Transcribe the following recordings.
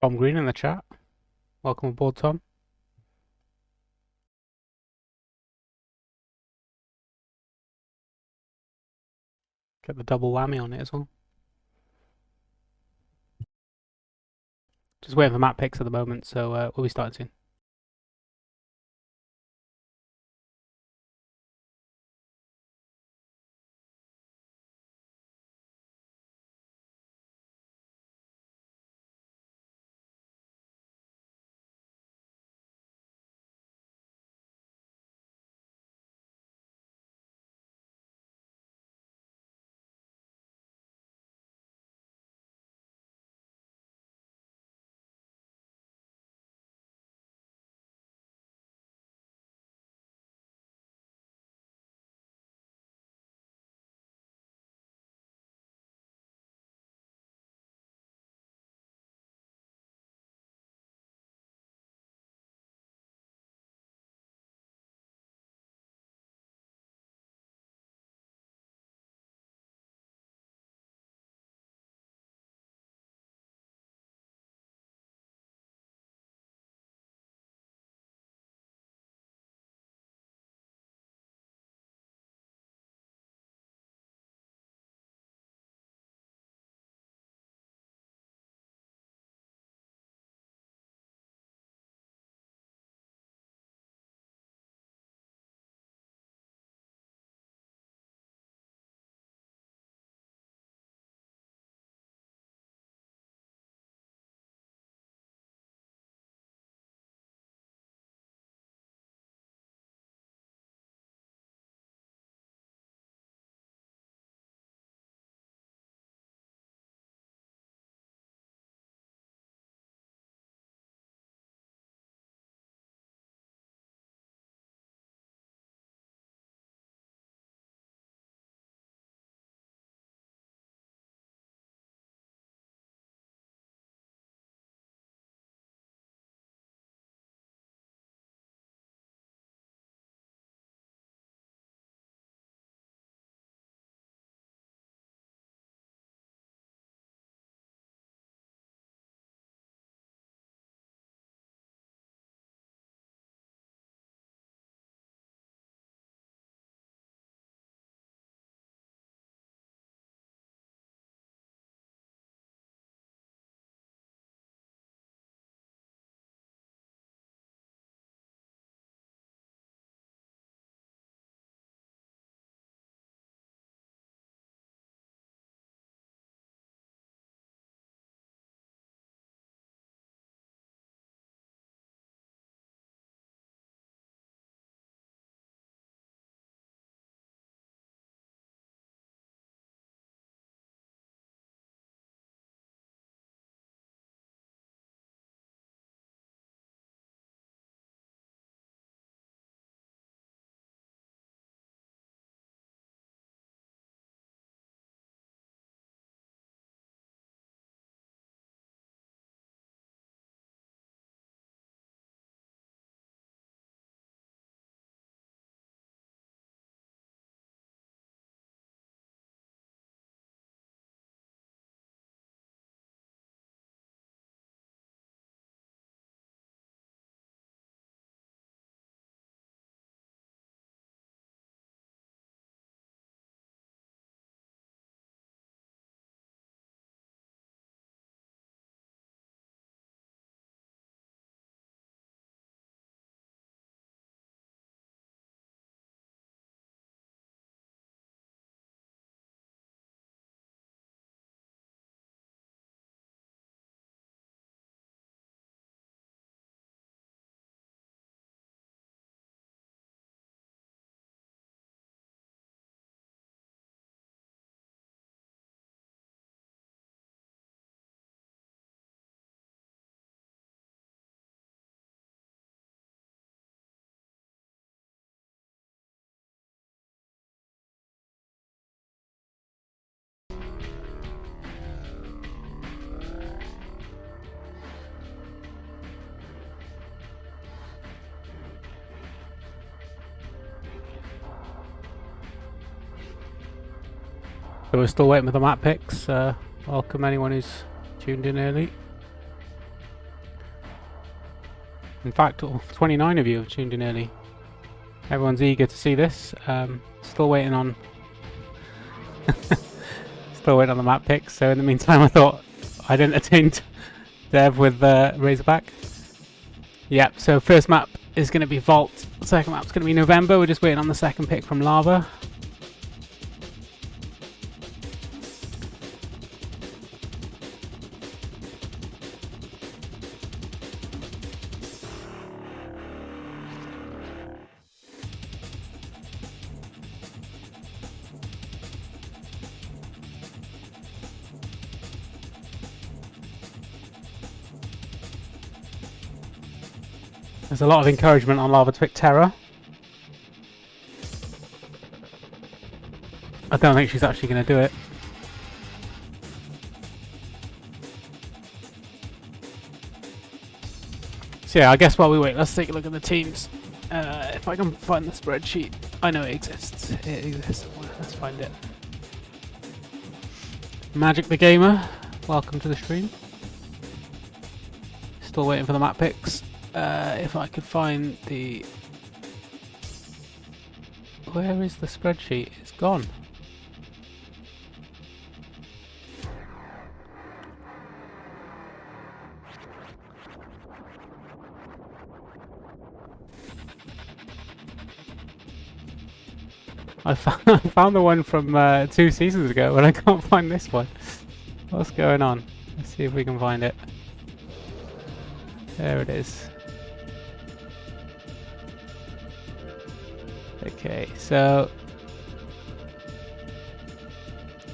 Tom Green in the chat. Welcome aboard, Tom. Get the double whammy on it as well. Just waiting for map picks at the moment, so we'll be starting soon. So we're still waiting for the map picks. Welcome anyone who's tuned in early. In fact, 29 of you have tuned in early. Everyone's eager to see this. Still waiting on still waiting on the map picks, so in the meantime I thought I'd entertain Dev with Razorback. Yep, so first map is going to be Vault, second map's going to be November. We're just waiting on the second pick from Lava. There's a lot of encouragement on Lava to pick Terra. I don't think she's actually going to do it. So yeah, I guess while we wait, let's take a look at the teams. If I can find the spreadsheet. I know it exists. It exists somewhere. Let's find it. Magic the Gamer, welcome to the stream. Still waiting for the map picks. If I could find the... Where is the spreadsheet? It's gone. I found the one from 2 seasons ago, but I can't find this one. What's going on? Let's see if we can find it. There it is. Okay, so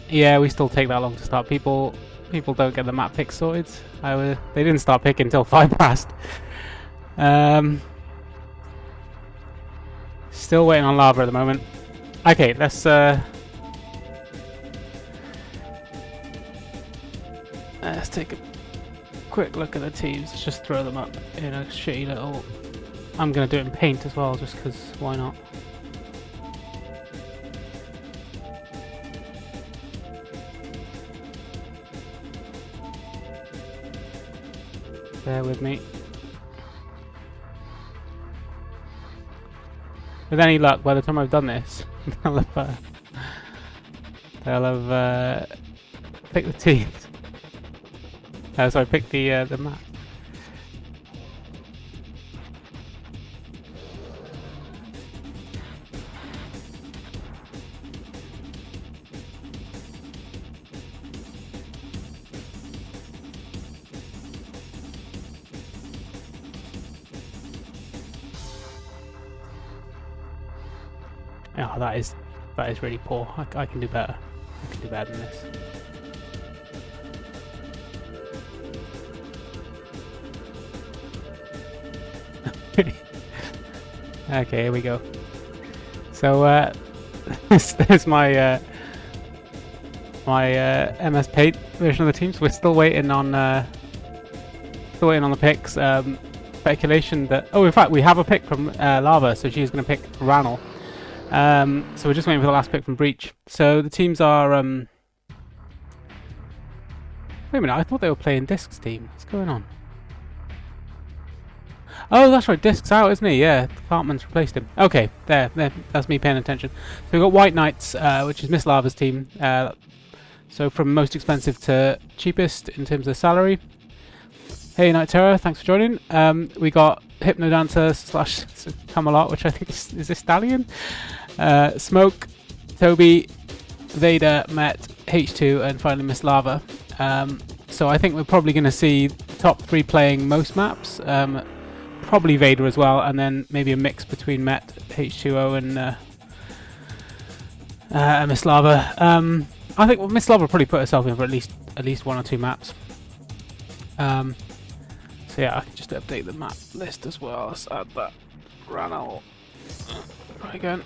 yeah, we still take that long to start. People don't get the map pick sorted. They didn't start picking until 5 past. Still waiting on Lava at the moment. Okay, let's take a quick look at the teams. Let's just throw them up in a shitty little... I'm gonna do it in paint as well, just because why not? Bear with me. With any luck, by the time I've done this, they'll have picked the teams. Sorry, picked the map. Oh, that is really poor. I can do better. I can do better than this. Okay, here we go. So there's my MS Paint version of the teams. We're still waiting on the picks. Speculation that in fact we have a pick from Lava, so she's going to pick Ranel. So we're just waiting for the last pick from Breach. So the teams are... Wait a minute, I thought they were playing Disc's team. What's going on? Oh, that's right, Disc's out, isn't he? Yeah, Cartman's replaced him. Okay, there, that's me paying attention. So we've got WhiteKnights, which is Miss Lava's team. So from most expensive to cheapest in terms of salary. Hey, Night Terror, thanks for joining. We got Hypno Dancer / Camelot, which I think is this Stallion. Smoke, Toby, Vader, Met, H2, and finally Miss Lava. So I think we're probably going to see the top 3 playing most maps. Probably Vader as well, and then maybe a mix between Met, H2O, and Miss Lava. I think Miss Lava will probably put herself in for at least 1 or 2 maps. So yeah, I can just update the map list as well. Let's add that. Ranel. Right again.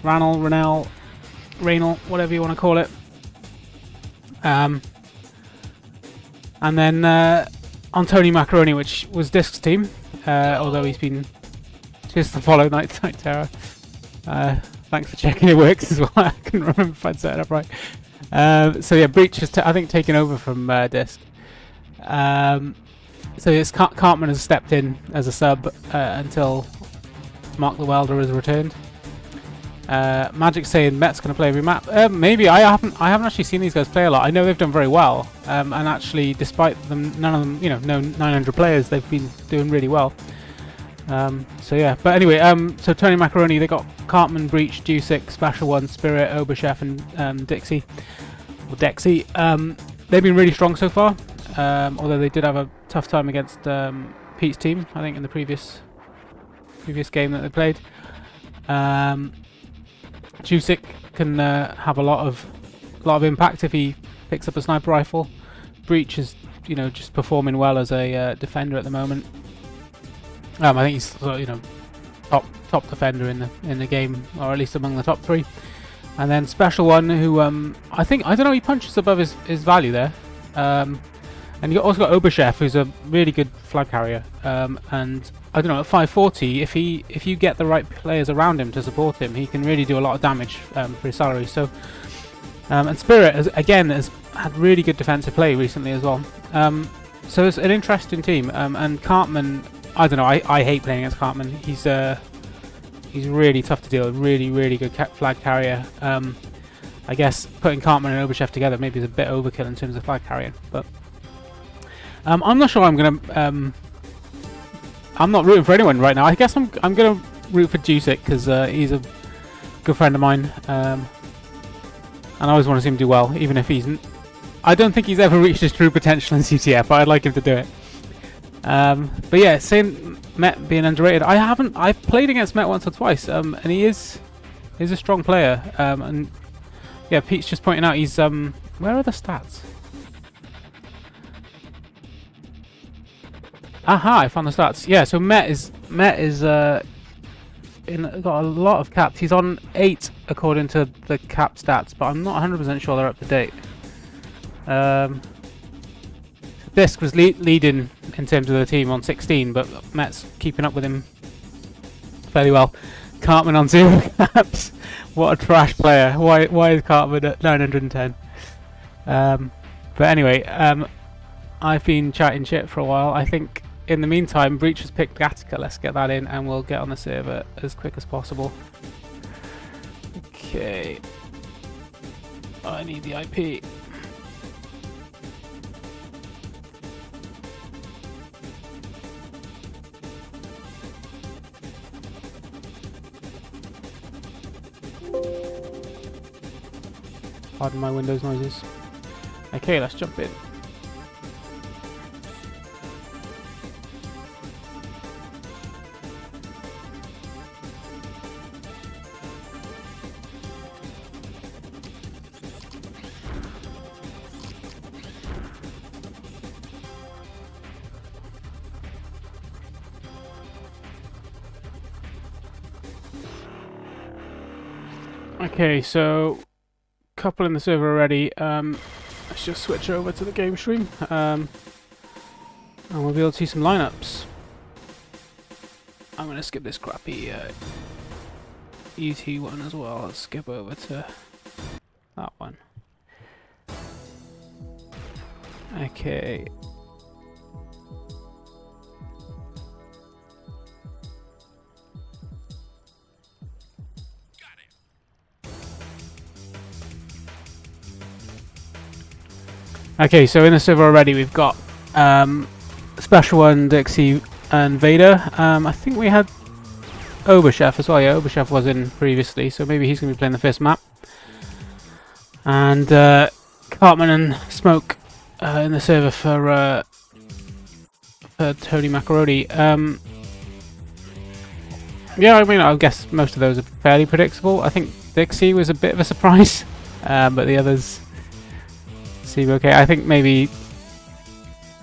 Ranel, whatever you want to call it. And then on Tony Macaroni, which was Disc's team, although he's been just to follow Night Terror. Thanks for checking it works as well. I couldn't remember if I'd set it up right. So yeah, Breach has I think taken over from Disc. So yes, Cartman has stepped in as a sub until Mark the Welder has returned. Magic saying Met's going to play every map. Maybe I haven't actually seen these guys play a lot. I know they've done very well, and actually, despite them, none of them, no 900 players, they've been doing really well. So yeah, but anyway, so Tony Macaroni, they got Cartman, Breach, Deucic, Special One, Spirit, Oberchef, and Dixie, or Dexy. They've been really strong so far, although they did have a tough time against Pete's team, I think, in the previous game that they played. Deucic can have a lot of impact if he picks up a sniper rifle. Breach is, just performing well as a defender at the moment. I think he's top defender in the game, or at least among the top 3. And then Special One, who I don't know, he punches above his value there. And you also got Oberchef, who's a really good flag carrier. And I don't know, at 540, if you get the right players around him to support him, he can really do a lot of damage for his salary. So, and Spirit has had really good defensive play recently as well. So it's an interesting team. And Cartman, I don't know, I hate playing against Cartman. He's really tough to deal with, really good flag carrier. I guess putting Cartman and Oberchef together maybe is a bit overkill in terms of flag carrying, but I'm not sure I'm gonna. I'm not rooting for anyone right now. I guess I'm gonna root for Deucic because he's a good friend of mine, and I always want to see him do well, even if he's. I don't think he's ever reached his true potential in CTF, but I'd like him to do it. But yeah, saying Met being underrated, I've played against Met once or twice, and he's a strong player. And yeah, Pete's just pointing out he's where are the stats? Aha, I found the stats. Yeah, so Met is got a lot of caps. He's on 8 according to the cap stats, but I'm not 100% sure they're up to date. Bisk was leading in terms of the team on 16, but Met's keeping up with him fairly well. Cartman on 0 caps. What a trash player. Why is Cartman at 910? But anyway, I've been chatting shit for a while. I think in the meantime, Breach has picked Gattaca. Let's get that in and we'll get on the server as quick as possible. Okay. I need the IP. Pardon my Windows noises. Okay, let's jump in. Okay, so couple in the server already. Let's just switch over to the game stream, and we'll be able to see some lineups. I'm going to skip this crappy ET one as well. Let's skip over to that one. Okay. Okay, so in the server already we've got Special One, Dixie, and Vader. I think we had Oberchef as well. Yeah, Oberchef was in previously, so maybe he's going to be playing the first map. And Cartman and Smoke in the server for Tony Macaroni. Yeah, I mean, I guess most of those are fairly predictable. I think Dixie was a bit of a surprise, but the others seem okay. I think maybe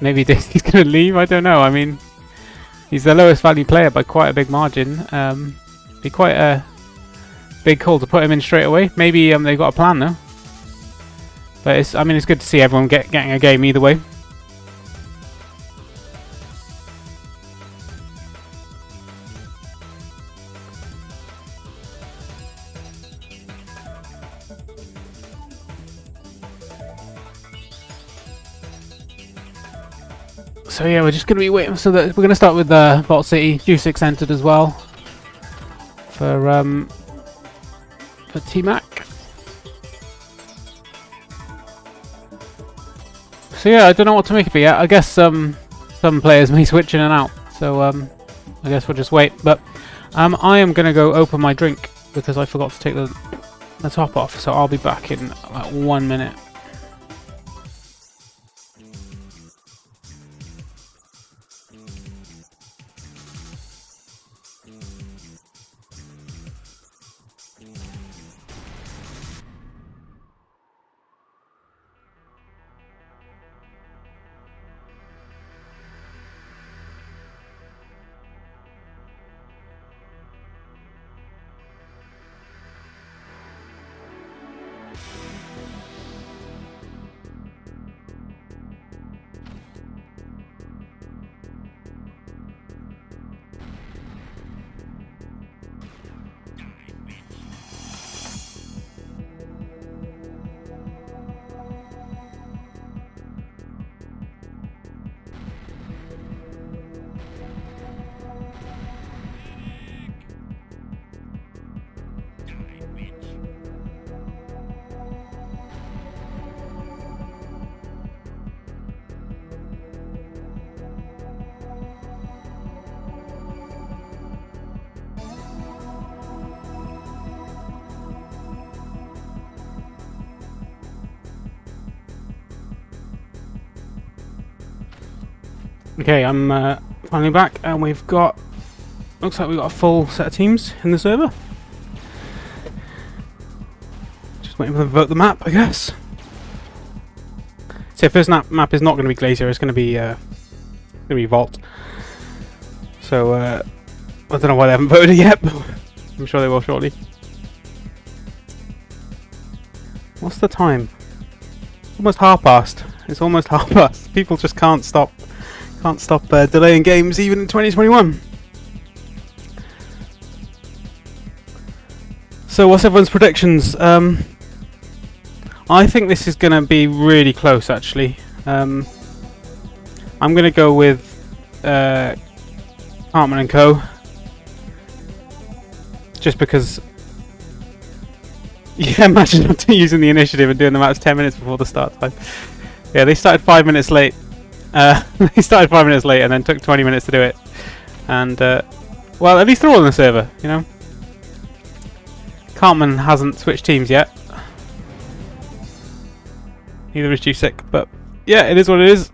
Dixie's going to leave. I don't know. I mean, he's the lowest value player by quite a big margin. Be quite a big call to put him in straight away. Maybe they've got a plan though. But it's good to see everyone getting a game either way. So yeah, we're just going to be waiting. So that we're going to start with Vault City. Juice6 entered as well for Tmac. So yeah, I don't know what to make of it yet. I guess some players may switch in and out. So I guess we'll just wait. But I am going to go open my drink because I forgot to take the top off. So I'll be back in about 1 minute. Okay, I'm finally back, and we've got. Looks like we've got a full set of teams in the server. Just waiting for them to vote the map, I guess. So first map is not going to be Glacier; it's going to be Vault. So I don't know why they haven't voted yet, but I'm sure they will shortly. What's the time? Almost half past. It's almost half past. People just can't stop delaying games even in 2021. So what's everyone's predictions? I think this is going to be really close actually. I'm going to go with Hartman and Co. Just because, yeah, imagine not using the initiative and doing the match 10 minutes before the start time. Yeah, they started 5 minutes late. They started 5 minutes late and then took 20 minutes to do it. And, well, at least they're all in the server, you know. Cartman hasn't switched teams yet. Neither is Juice6, but yeah, it is what it is.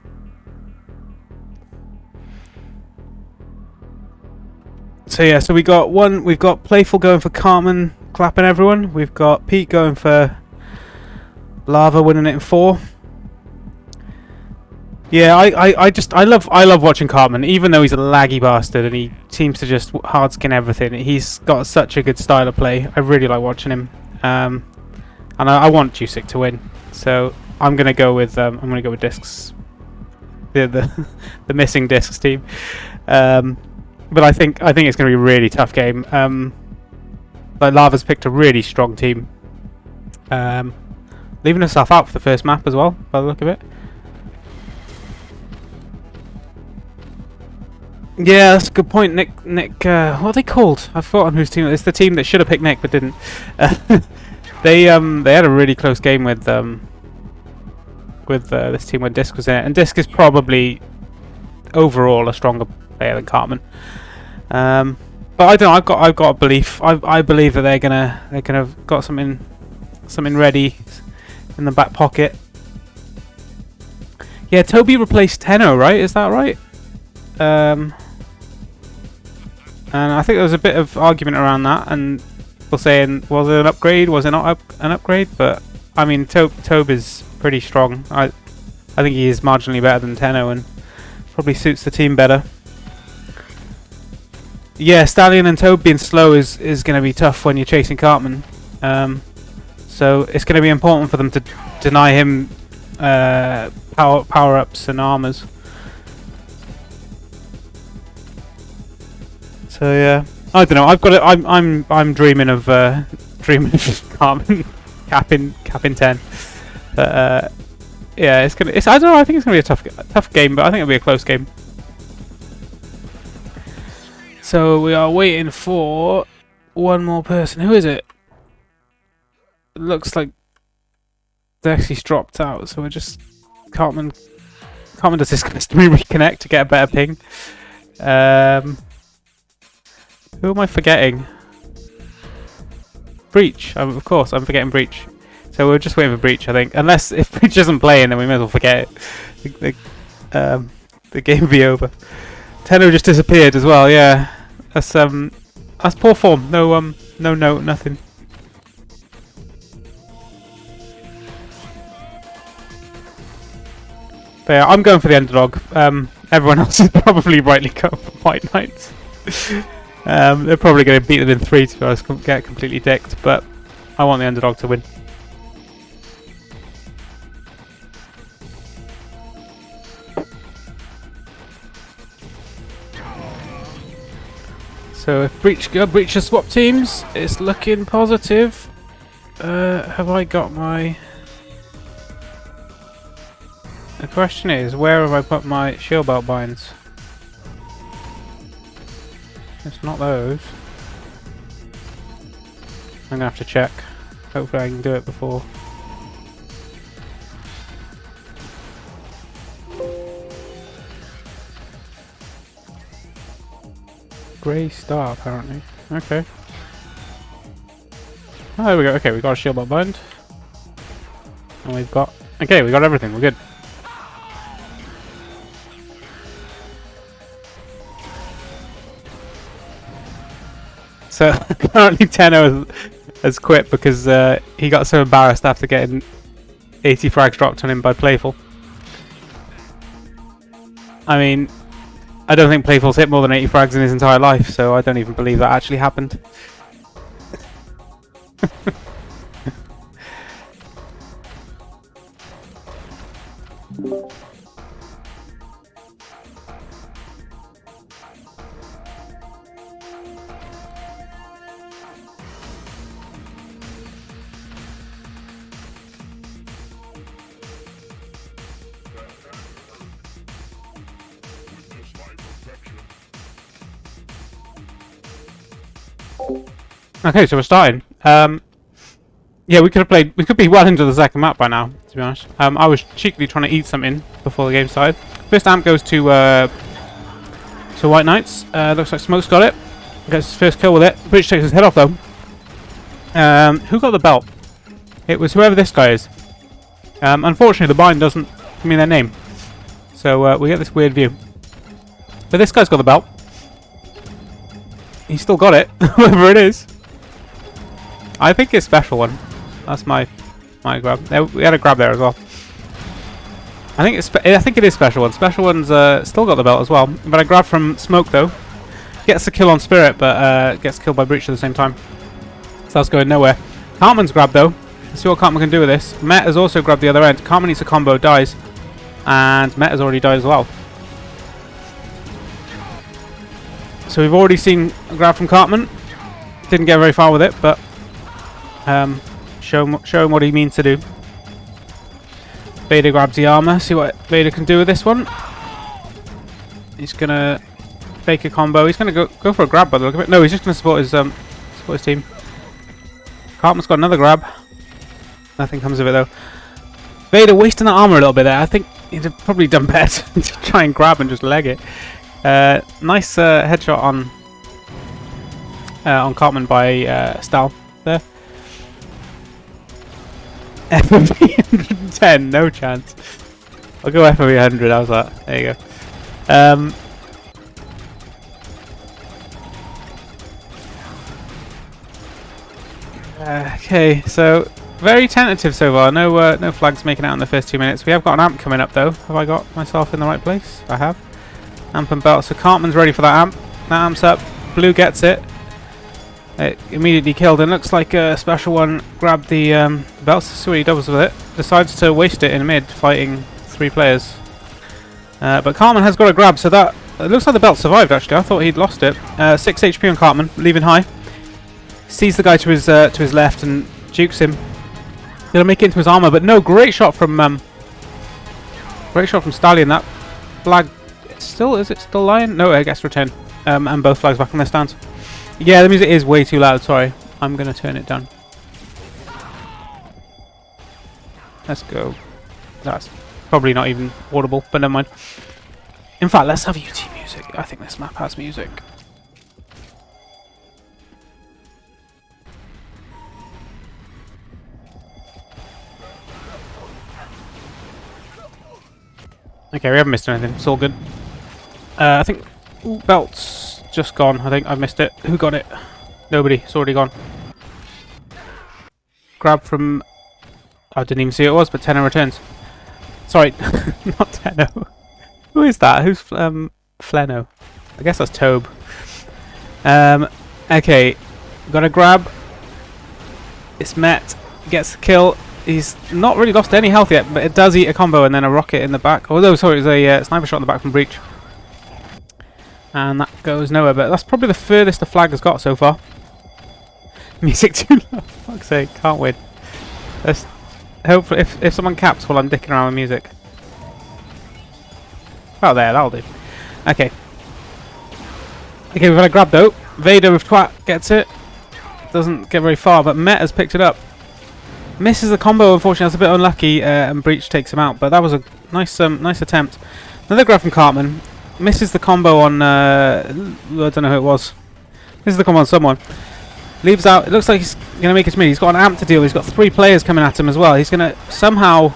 So yeah, so we've got Playful going for Cartman, clapping everyone. We've got Pete going for Lava, winning it in 4. Yeah, I love watching Cartman, even though he's a laggy bastard and he seems to just hard skin everything. He's got such a good style of play. I really like watching him, and I want Juice6 to win. So I'm gonna go with Discs, the missing Discs team. But I think it's gonna be a really tough game. Like Lava's picked a really strong team, leaving herself out for the first map as well, by the look of it. Yeah, that's a good point. Nick, what are they called? I've forgotten whose team. It's the team that should have picked Nick but didn't. They had a really close game with this team when Disc was in it, and Disc is probably overall a stronger player than Cartman. But I don't know. I've got a belief. I believe that they're gonna have got something ready in the back pocket. Yeah, Toby replaced Tenno, right? Is that right? And I think there was a bit of argument around that, and people saying, was it an upgrade? Was it not an upgrade? But I mean, Tobe is pretty strong. I think he is marginally better than Tenno, and probably suits the team better. Yeah, Stallion and Tobe being slow is going to be tough when you're chasing Cartman. So it's going to be important for them to deny him power ups and armors. So yeah, I don't know. I've got it. I'm dreaming of Cartman capping 10. But Yeah, it's gonna. I don't know. I think it's gonna be a tough game, but I think it'll be a close game. So we are waiting for one more person. Who is it? It looks like Dexy's dropped out, so we're just Cartman does this customary reconnect to get a better ping. Who am I forgetting? Breach. Of course, I'm forgetting Breach. So we're just waiting for Breach, I think. Unless if Breach isn't playing, then we may as well forget it. The game be over. Tenno just disappeared as well. Yeah, that's poor form. No note, nothing. But yeah, I'm going for the underdog. Everyone else is probably rightly going for WhiteKnights. They're probably going to beat them in 3 to be honest, get completely dicked, but I want the underdog to win. So if Breach has swap teams, it's looking positive. Have I got my... The question is, where have I put my shield belt binds? It's not those. I'm gonna have to check. Hopefully I can do it before. Grey star apparently. Okay. Oh, there we go. Okay, we got a shield belt bind. And we've got... Okay, we got everything. We're good. So currently Tenno has quit because he got so embarrassed after getting 80 frags dropped on him by Playful. I mean, I don't think Playful's hit more than 80 frags in his entire life, so I don't even believe that actually happened. Okay, so we're starting. Yeah, we could be well into the second map by now, to be honest. I was cheekily trying to eat something before the game started. First amp goes to WhiteKnights. Looks like Smoke's got it. Gets his first kill with it. Breach takes his head off though. Who got the belt? It was whoever this guy is. Unfortunately, the bind doesn't give me their name, so we get this weird view. But this guy's got the belt. He's still got it, whoever it is. I think it's special one. That's my grab. We had a grab there as well. I think it is special one. Special one's still got the belt as well. But I grabbed from Smoke though. Gets the kill on Spirit, but gets killed by Breach at the same time. So that's going nowhere. Cartman's grabbed though. Let's see what Cartman can do with this. Met has also grabbed the other end. Cartman needs a combo, dies, and Met has already died as well. So we've already seen a grab from Cartman. Didn't get very far with it, but show him what he means to do. Vader grabs the armor. See what Vader can do with this one. He's gonna fake a combo. He's gonna go for a grab by the look of it. No, he's just gonna support his team. Cartman's got another grab. Nothing comes of it though. Vader wasting the armor a little bit there. I think he'd have probably done better to try and grab and just leg it. Nice headshot on Cartman by Stal there. FMV 110, no chance. I'll go FMV 100. How's that? There you go. Okay, so very tentative so far. No flags making out in the first 2 minutes. We have got an amp coming up though. Have I got myself in the right place? I have. Amp and belt. So Cartman's ready for that amp. That amp's up. Blue gets it. It immediately killed, and looks like a special one grabbed the belt. See what he does with it. Decides to waste it in mid, fighting 3 players. But Cartman has got a grab, so that it looks like the belt survived. Actually, I thought he'd lost it. 6 HP on Cartman, leaving high. Sees the guy to his left and jukes him. Gonna make it into his armor, but no, great shot from Great shot from Stallion. That flag is it still lying? No, it gets returned. And both flags back on their stands. Yeah, the music is way too loud. Sorry, I'm gonna turn it down. Let's go. That's probably not even audible, but never mind. In fact, let's have UT music. I think this map has music. Okay, we haven't missed anything. It's all good. I think belt's just gone. I think I missed it. Who got it? Nobody. It's already gone. Grab from... I didn't even see who it was, but Tenno returns. Sorry, not Tenno. Who is that? Who's Fleno? I guess that's Tobe. Okay, got a grab. It's Met. Gets the kill. He's not really lost any health yet, but it does eat a combo and then a rocket in the back. Although, sorry, it was a sniper shot in the back from Breach. And that goes nowhere, but that's probably the furthest the flag has got so far. Music too loud. Fuck's sake, can't win. Let's hope if someone caps while I'm dicking around with music. Oh, there, that'll do. Okay. Okay, we've got a grab though. Vader with Twat gets it. Doesn't get very far, but Met has picked it up. Misses the combo, unfortunately. That's a bit unlucky, and Breach takes him out. But that was a nice attempt. Another grab from Cartman. Misses the combo on... I don't know who it was. Misses the combo on someone. Leaves out... It looks like he's going to make his mid. He's got an amp to deal with. He's got 3 players coming at him as well. He's going to somehow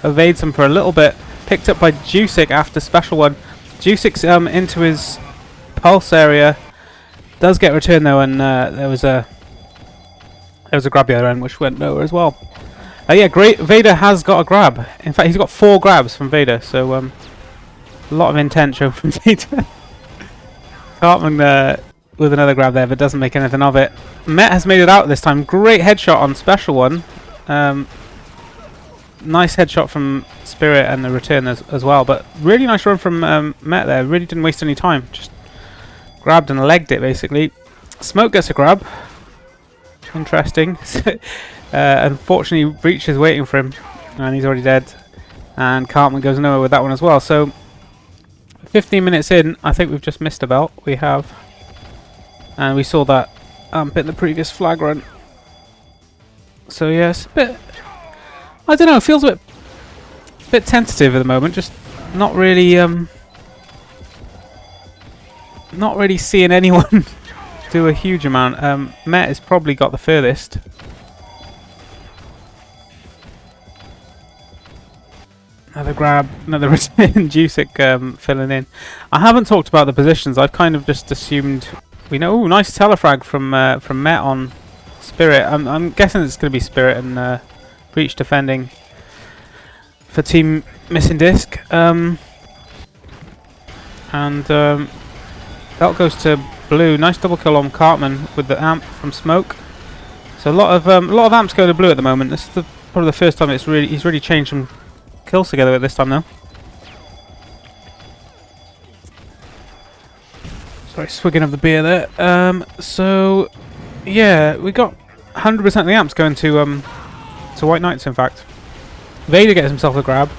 evade them for a little bit. Picked up by Jusic after special one. Jusic's into his pulse area. Does get returned though, and there was a grab the other end which went nowhere as well. Yeah, great. Vader has got a grab. In fact, he's got 4 grabs from Vader, so a lot of intent shown from Vader. Cartman with another grab there, but doesn't make anything of it. Met has made it out this time. Great headshot on special one. Nice headshot from Spirit and the return as well, but really nice run from Met there. Really didn't waste any time. Just grabbed and legged it basically. Smoke gets a grab. Interesting. Unfortunately, Breach is waiting for him, and he's already dead. And Cartman goes nowhere with that one as well. So, 15 minutes in, I think we've just missed a belt. We have, and we saw that in the previous flag run. So yes, a bit. I don't know. It feels a bit tentative at the moment. Just not really seeing anyone do a huge amount. Met has probably got the furthest. Another grab, another return. Jusic filling in. I haven't talked about the positions. I've kind of just assumed we know. Ooh, nice telefrag from Met on Spirit. I'm guessing it's going to be Spirit and Breach defending for Team Missing Disc. And belt goes to Blue. Nice double kill on Cartman with the amp from Smoke. So a lot of amps going to Blue at the moment. This is probably the first time he's really changed some kills together at this time now. Sorry, swigging of the beer there. So yeah, we got 100% of the amps going to WhiteKnights. In fact, Vader gets himself a grab,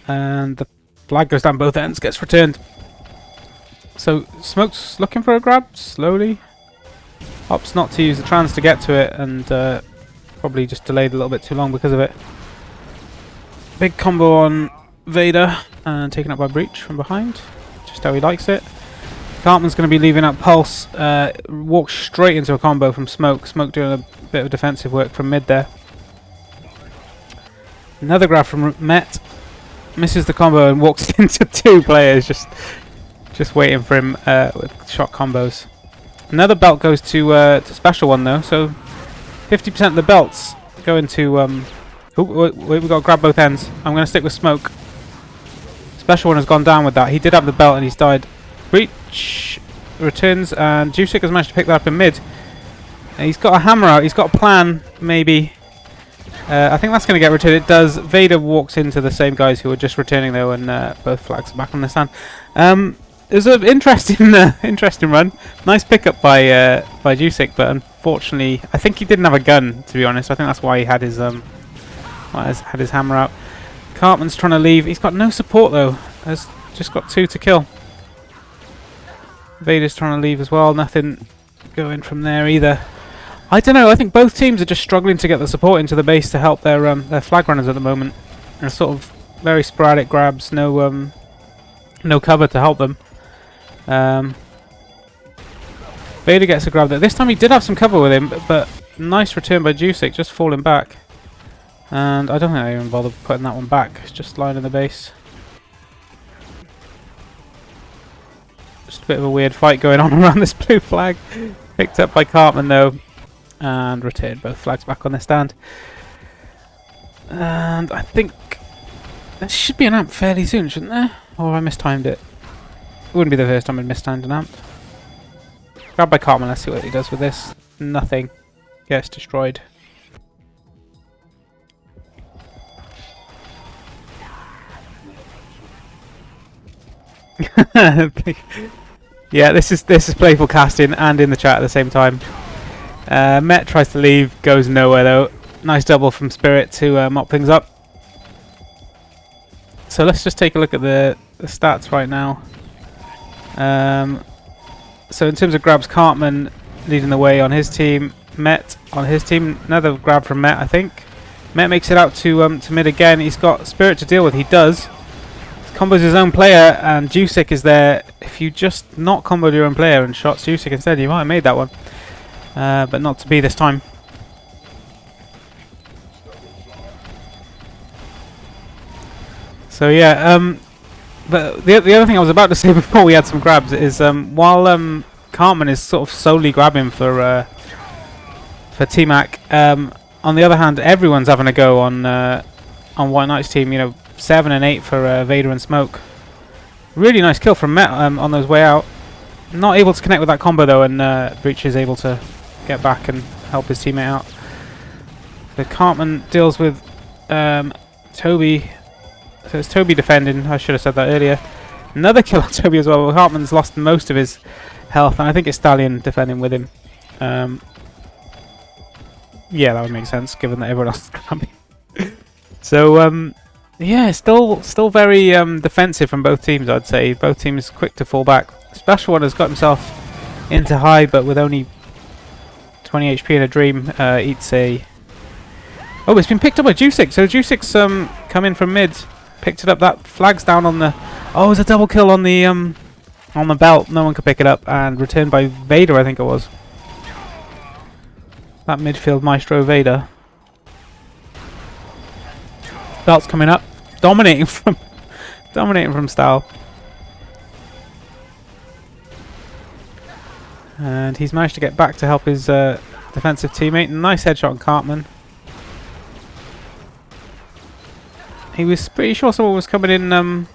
and the flag goes down both ends, gets returned. So Smoke's looking for a grab slowly. Opts not to use the trans to get to it, and probably just delayed a little bit too long because of it. Big combo on Vader and taken up by Breach from behind, just how he likes it. Cartman's going to be leaving out Pulse. Walks straight into a combo from Smoke. Smoke doing a bit of defensive work from mid there. Another grab from Met. Misses the combo and walks into 2 players, just waiting for him with shot combos. Another belt goes to special one though, so 50% of the belts go into. Wait, we've got to grab both ends. I'm going to stick with Smoke. Special one has gone down with that. He did have the belt and he's died. Breach returns, and Jusic has managed to pick that up in mid. He's got a hammer out. He's got a plan, maybe. I think that's going to get returned. It does. Vader walks into the same guys who were just returning though, and both flags are back on the stand. It was an interesting run. Nice pickup by Jusic, but unfortunately, I think he didn't have a gun. To be honest, I think that's why he had his hammer out. Cartman's trying to leave. He's got no support though. Has just got 2 to kill. Vader's trying to leave as well. Nothing going from there either. I don't know. I think both teams are just struggling to get the support into the base to help their flag runners at the moment. They're sort of very sporadic grabs. No cover to help them. Vader gets a grab there. This time he did have some cover with him, but nice return by Jusic, just falling back. And I don't think I even bothered putting that one back. It's just lying in the base. Just a bit of a weird fight going on around this blue flag. Picked up by Cartman though, and returned both flags back on their stand. And I think there should be an amp fairly soon, shouldn't there? Or have I mistimed it? It wouldn't be the first time I'd mistimed an amp. Grabbed by Cartman, let's see what he does with this. Nothing. Gets destroyed. Yeah, this is playful casting and in the chat at the same time. Met tries to leave, goes nowhere though. Nice double from Spirit to mop things up. So let's just take a look at the stats right now. So in terms of grabs, Cartman leading the way on his team. Met on his team, another grab from Met, I think. Met makes it out to mid again. He's got Spirit to deal with. He does. Combos his own player, and Jusic is there. If you just not comboed your own player and shot Jusic instead, you might have made that one. But not to be this time. So yeah, but the other thing I was about to say before we had some grabs is while Cartman is sort of solely grabbing for Tmac, on the other hand, everyone's having a go on WhiteKnights' team. You know, 7 and 8 for Vader and Smoke. Really nice kill from Met on those way out. Not able to connect with that combo though, and Breach is able to get back and help his teammate out. So Cartman deals with Toby. So it's Toby defending. I should have said that earlier. Another kill on Toby as well. Cartman's lost most of his health, and I think it's Stallion defending with him. Yeah, that would make sense given that everyone else is grabbing. So yeah, still very defensive from both teams, I'd say. Both teams quick to fall back. Special One has got himself into high, but with only 20 HP in a dream, eats a... Oh, it's been picked up by Jusic. So Jusic's come in from mid, picked it up. That flag's down on the... Oh, it's a double kill on the belt. No one could pick it up, and returned by Vader, I think it was. That midfield maestro Vader. Belt's coming up, dominating from style, and he's managed to get back to help his defensive teammate. Nice headshot on Cartman. He was pretty sure someone was coming in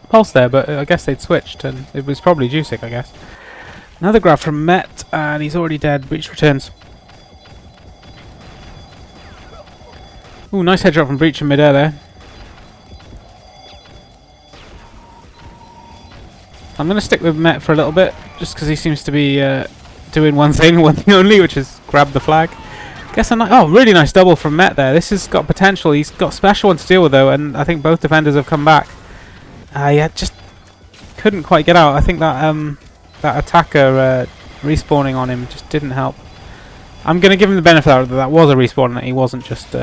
pulse there, but I guess they'd switched, and it was probably Jusic, I guess. Another grab from Met, and he's already dead. Breach returns. Ooh, nice headshot from Breach in mid-air there. I'm going to stick with Met for a little bit, just because he seems to be doing one thing only, which is grab the flag. Oh, really nice double from Met there. This has got potential. He's got Special One to deal with though, and I think both defenders have come back. Yeah, just couldn't quite get out. I think that that attacker respawning on him just didn't help. I'm going to give him the benefit that that was a respawn and that he wasn't just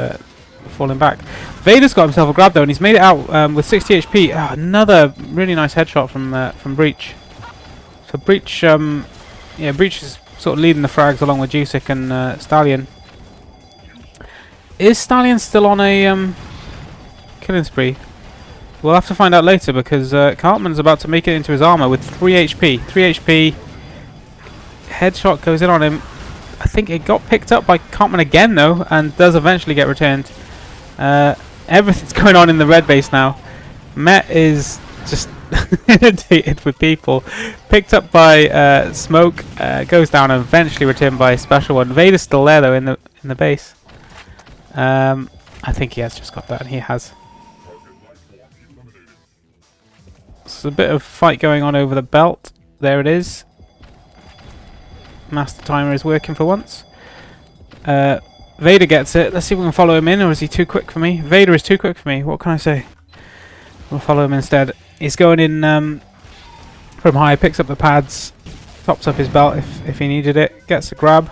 falling back. Vader's got himself a grab though, and he's made it out with 60 HP. Oh, another really nice headshot from Breach. So Breach, yeah, Breach is sort of leading the frags along with Jusic and Stallion. Is Stallion still on a killing spree? We'll have to find out later, because Cartman's about to make it into his armor with 3 HP. 3 HP. Headshot goes in on him. I think it got picked up by Cartman again though, and does eventually get returned. Everything's going on in the red base now. Met is just inundated with people. Picked up by Smoke, goes down and eventually returned by Special One. Vader's still there though in the base. I think he has just got that, and he has. There's a bit of fight going on over the belt. There it is. Master Timer is working for once. Vader gets it. Let's see if we can follow him in, or is he too quick for me? Vader is too quick for me. What can I say? We'll follow him instead. He's going in from high, picks up the pads, tops up his belt if he needed it, gets a grab.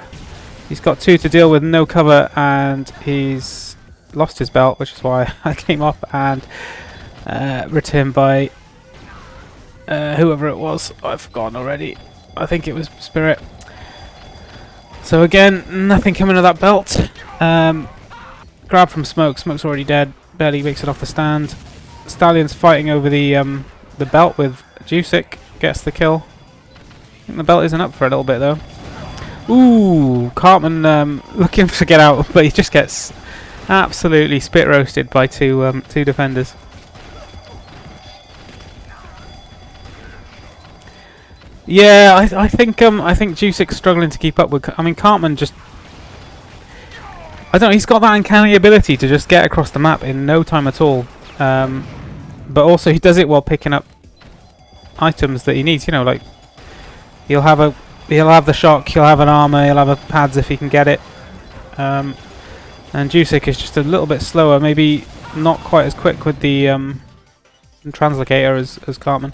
He's got 2 to deal with, no cover, and he's lost his belt, which is why I came up, and returned by whoever it was. I've forgotten already. I think it was Spirit. So again, nothing coming of that belt. Grab from Smoke. Smoke's already dead. Barely makes it off the stand. Stallion's fighting over the belt with Jusic. Gets the kill. I think the belt isn't up for a little bit though. Ooh, Cartman looking to get out, but he just gets absolutely spit roasted by two defenders. Yeah, I think Jusic's struggling to keep up with. I mean, Cartman just, I don't know. He's got that uncanny ability to just get across the map in no time at all. But also he does it while picking up items that he needs. You know, like he'll have the shock, he'll have an armor, he'll have a pads if he can get it. And Jusic is just a little bit slower, maybe not quite as quick with the translocator as Cartman.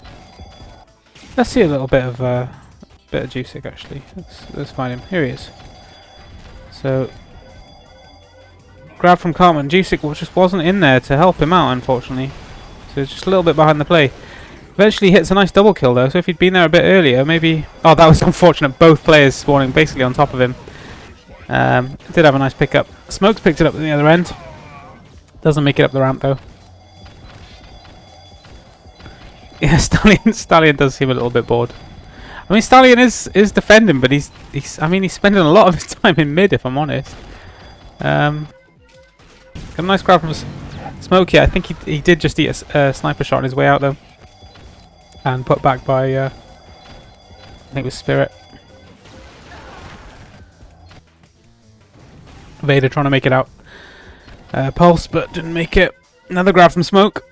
Let's see a little bit of Jusic actually. Let's find him. Here he is. So grab from Cartman. Jusic just wasn't in there to help him out, unfortunately. So it's just a little bit behind the play. Eventually hits a nice double kill though. So if he'd been there a bit earlier, maybe. Oh, that was unfortunate. Both players spawning basically on top of him. Did have a nice pickup. Smoke's picked it up at the other end. Doesn't make it up the ramp though. Yeah, Stallion does seem a little bit bored. I mean, Stallion is defending, but he's spending a lot of his time in mid, if I'm honest. Got a nice grab from Smoke here. I think he did just eat a sniper shot on his way out though, and put back by I think it was Spirit. Vader trying to make it out. Pulse, but didn't make it. Another grab from Smoke.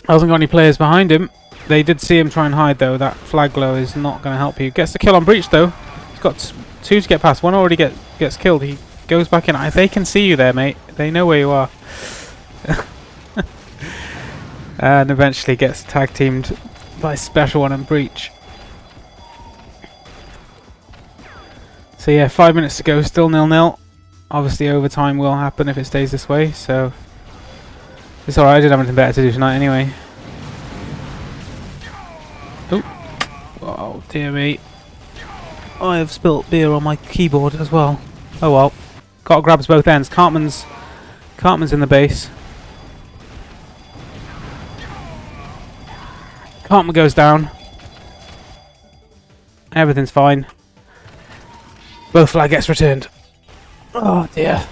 Hasn't got any players behind him. They did see him try and hide though. That flag glow is not going to help you. Gets the kill on Breach though. He's got 2 to get past. One already gets killed. He goes back in. They can see you there, mate. They know where you are. And eventually gets tag teamed by Special One and Breach. So yeah, 5 minutes to go. Still 0-0. Obviously overtime will happen if it stays this way. So it's alright, I didn't have anything better to do tonight anyway. Oh dear me. I have spilt beer on my keyboard as well. Oh well. Got grabs both ends. Cartman's in the base. Cartman goes down. Everything's fine. Both flag gets returned. Oh dear.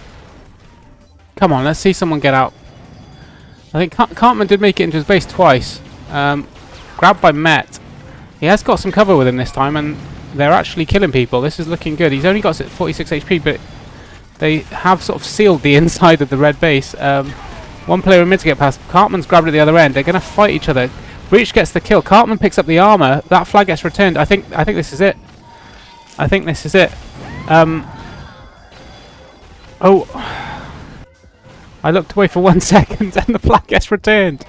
Come on, let's see someone get out. I think Cartman did make it into his base twice. Grabbed by Met. He has got some cover with him this time, and they're actually killing people. This is looking good. He's only got 46 HP, but they have sort of sealed the inside of the red base. One player in mid to get past. Cartman's grabbed at the other end. They're going to fight each other. Breach gets the kill. Cartman picks up the armor. That flag gets returned. I think this is it. I think this is it. Oh. I looked away for 1 second and the flag gets returned.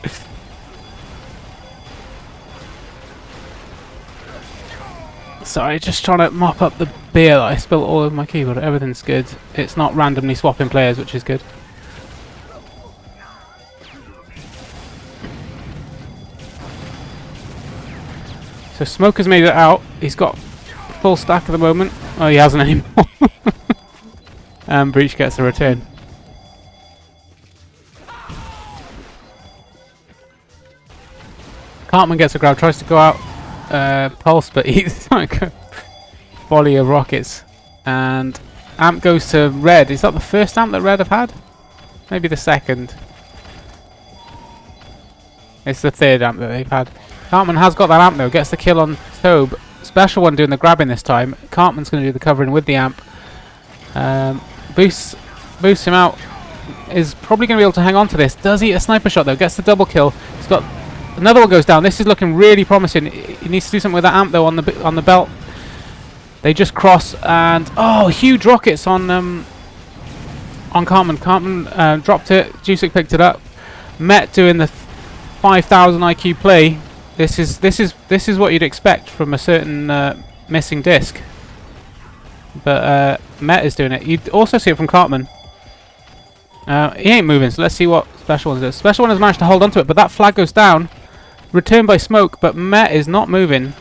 Sorry, just trying to mop up the beer that I spilled all over my keyboard. Everything's good. It's not randomly swapping players, which is good. So Smoke has made it out. He's got full stack at the moment. Oh, he hasn't anymore. And Breach gets the return. Cartman gets a grab, tries to go out Pulse, but he's like a volley of rockets. And Amp goes to Red. Is that the first Amp that Red have had? Maybe the second. It's the third Amp that they've had. Cartman has got that Amp though, gets the kill on Tobe. Special One doing the grabbing this time. Cartman's going to do the covering with the Amp. Boosts him out. Is probably going to be able to hang on to this. Does he eat a sniper shot though? Gets the double kill. He's got another one goes down. This is looking really promising. He needs to do something with that Amp though on the belt. They just cross and oh, huge rockets on on Cartman. Cartman dropped it. Jusic picked it up. Met doing the 5,000 IQ play. This is what you'd expect from a certain missing disc. But Met is doing it. You'd also see it from Cartman. He ain't moving, so let's see what Special One does. Special One has managed to hold onto it, but that flag goes down. Returned by Smoke, but Met is not moving.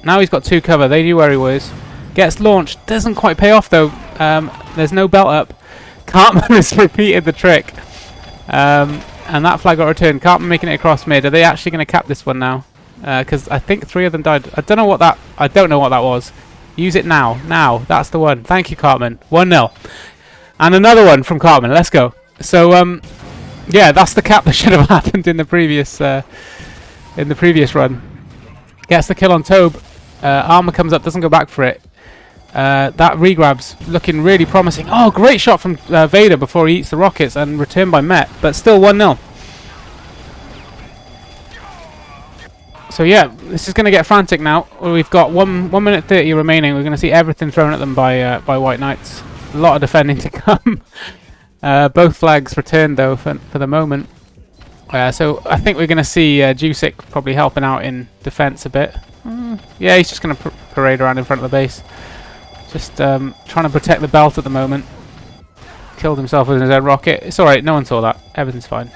Now he's got 2 cover. They knew where he was. Gets launched. Doesn't quite pay off, though. There's no belt up. Cartman has repeated the trick. And that flag got returned. Cartman making it across mid. Are they actually going to cap this one now? Because I think 3 of them died. I don't know what that was. Use it now. Now. That's the one. Thank you, Cartman. 1-0. And another one from Cartman. Let's go. So, yeah, that's the cap that should have happened in the previous run. Gets the kill on Tobe. Armor comes up, doesn't go back for it. That regrab's looking really promising. Oh, great shot from Vader before he eats the rockets and returned by Met, but still 1-0. So yeah, this is going to get frantic now. We've got 1 minute 30 remaining. We're going to see everything thrown at them by WhiteKnights. A lot of defending to come. Both flags returned though for the moment. So I think we're going to see Jusic probably helping out in defense a bit. Yeah, he's just going to parade around in front of the base. Just trying to protect the belt at the moment. Killed himself with his own rocket. It's alright, no one saw that. Everything's fine.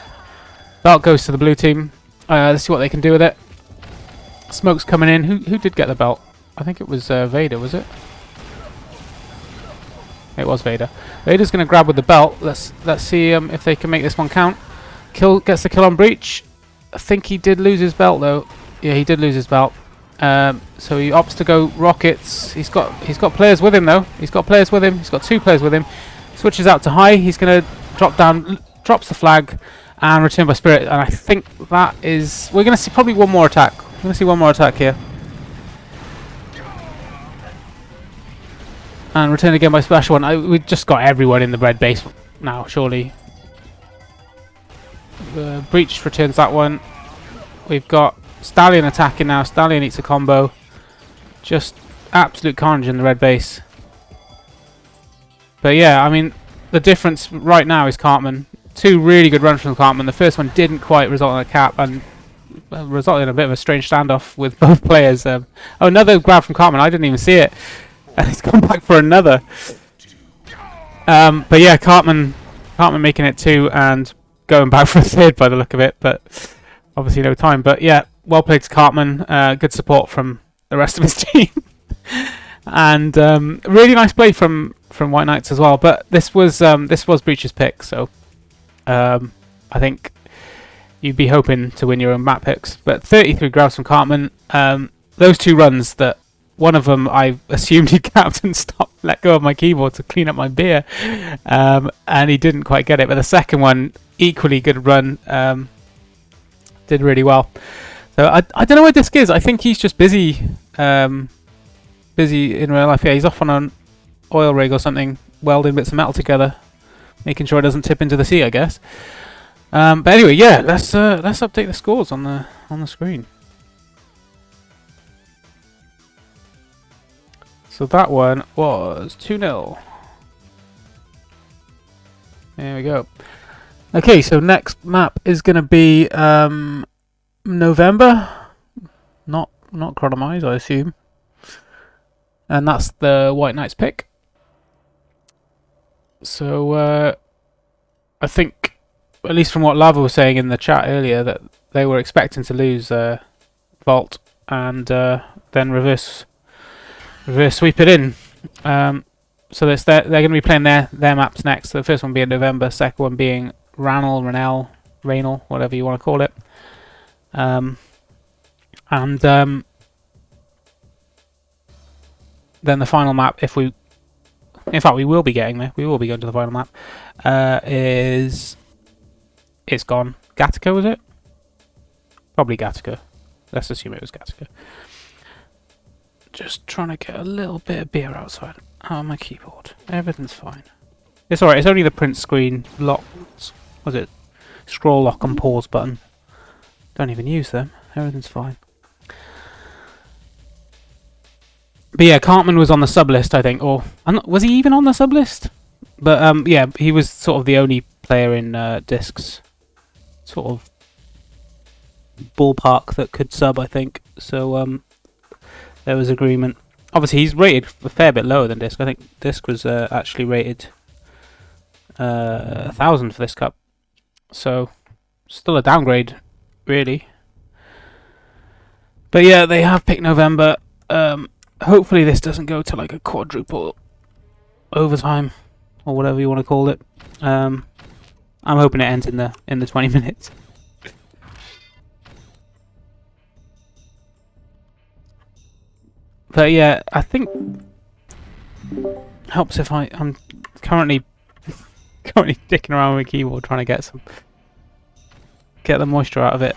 Belt goes to the blue team. Let's see what they can do with it. Smoke's coming in. Who did get the belt? I think it was Vader, was it? It was Vader. Vader's going to grab with the belt. Let's see if they can make this one count. Gets the kill on Breach. I think he did lose his belt though. Yeah, he did lose his belt. So he opts to go rockets. He's got players with him though. He's got players with him. He's got 2 players with him. Switches out to high. He's going to drop down, drops the flag, and return by Spirit. And I think that is. We're going to see probably one more attack. We're going to see one more attack here. And return again by Special One. We've just got everyone in the red base now, surely. Breach returns that one. We've got Stallion attacking now. Stallion eats a combo. Just absolute carnage in the red base. But yeah, I mean, the difference right now is Cartman. 2 really good runs from Cartman. The first one didn't quite result in a cap and resulted in a bit of a strange standoff with both players. Oh, another grab from Cartman. I didn't even see it. And he's gone back for another. But yeah, Cartman making it 2 and going back for a 3rd by the look of it. But obviously no time. But yeah, well played to Cartman. Good support from the rest of his team. And really nice play from WhiteKnights as well. But this was Breach's pick, so I think you'd be hoping to win your own map picks. But 33 grabs from Cartman. Those 2 runs, that one of them I assumed he'd capped and let go of my keyboard to clean up my beer, and he didn't quite get it. But the second one, equally good run, did really well. So I don't know where Disc is. I think he's just busy in real life. Yeah, he's off on an oil rig or something, welding bits of metal together, making sure it doesn't tip into the sea, I guess. But anyway, yeah, let's update the scores on the screen. So that one was 2-0. There we go. Okay, so next map is going to be November. Not Chronomize, I assume. And that's the WhiteKnights pick. So I think, at least from what Lava was saying in the chat earlier, that they were expecting to lose Vault and then reverse sweep it in. So they're going to be playing their maps next. The first one being November, second one being Raynal, whatever you want to call it. Then the final map, in fact we will be getting there. We will be going to the final map. It's gone. Gattaca, was it? Probably Gattaca. Let's assume it was Gattaca. Just trying to get a little bit of beer outside on my keyboard. Everything's fine. It's alright, it's only the print screen lock. Was it? Scroll lock and pause button. Don't even use them. Everything's fine. But yeah, Cartman was on the sub list, I think. Or was he even on the sub list? But yeah, he was sort of the only player in Disc's sort of ballpark that could sub, I think. So there was agreement. Obviously, he's rated a fair bit lower than Disc. I think Disc was actually rated 1,000 for this cup. So still a downgrade, really. But yeah, they have picked November. Hopefully this doesn't go to like a quadruple overtime or whatever you want to call it. I'm hoping it ends in the 20 minutes. But yeah, I think helps if I'm currently dicking around with my keyboard trying to get the moisture out of it.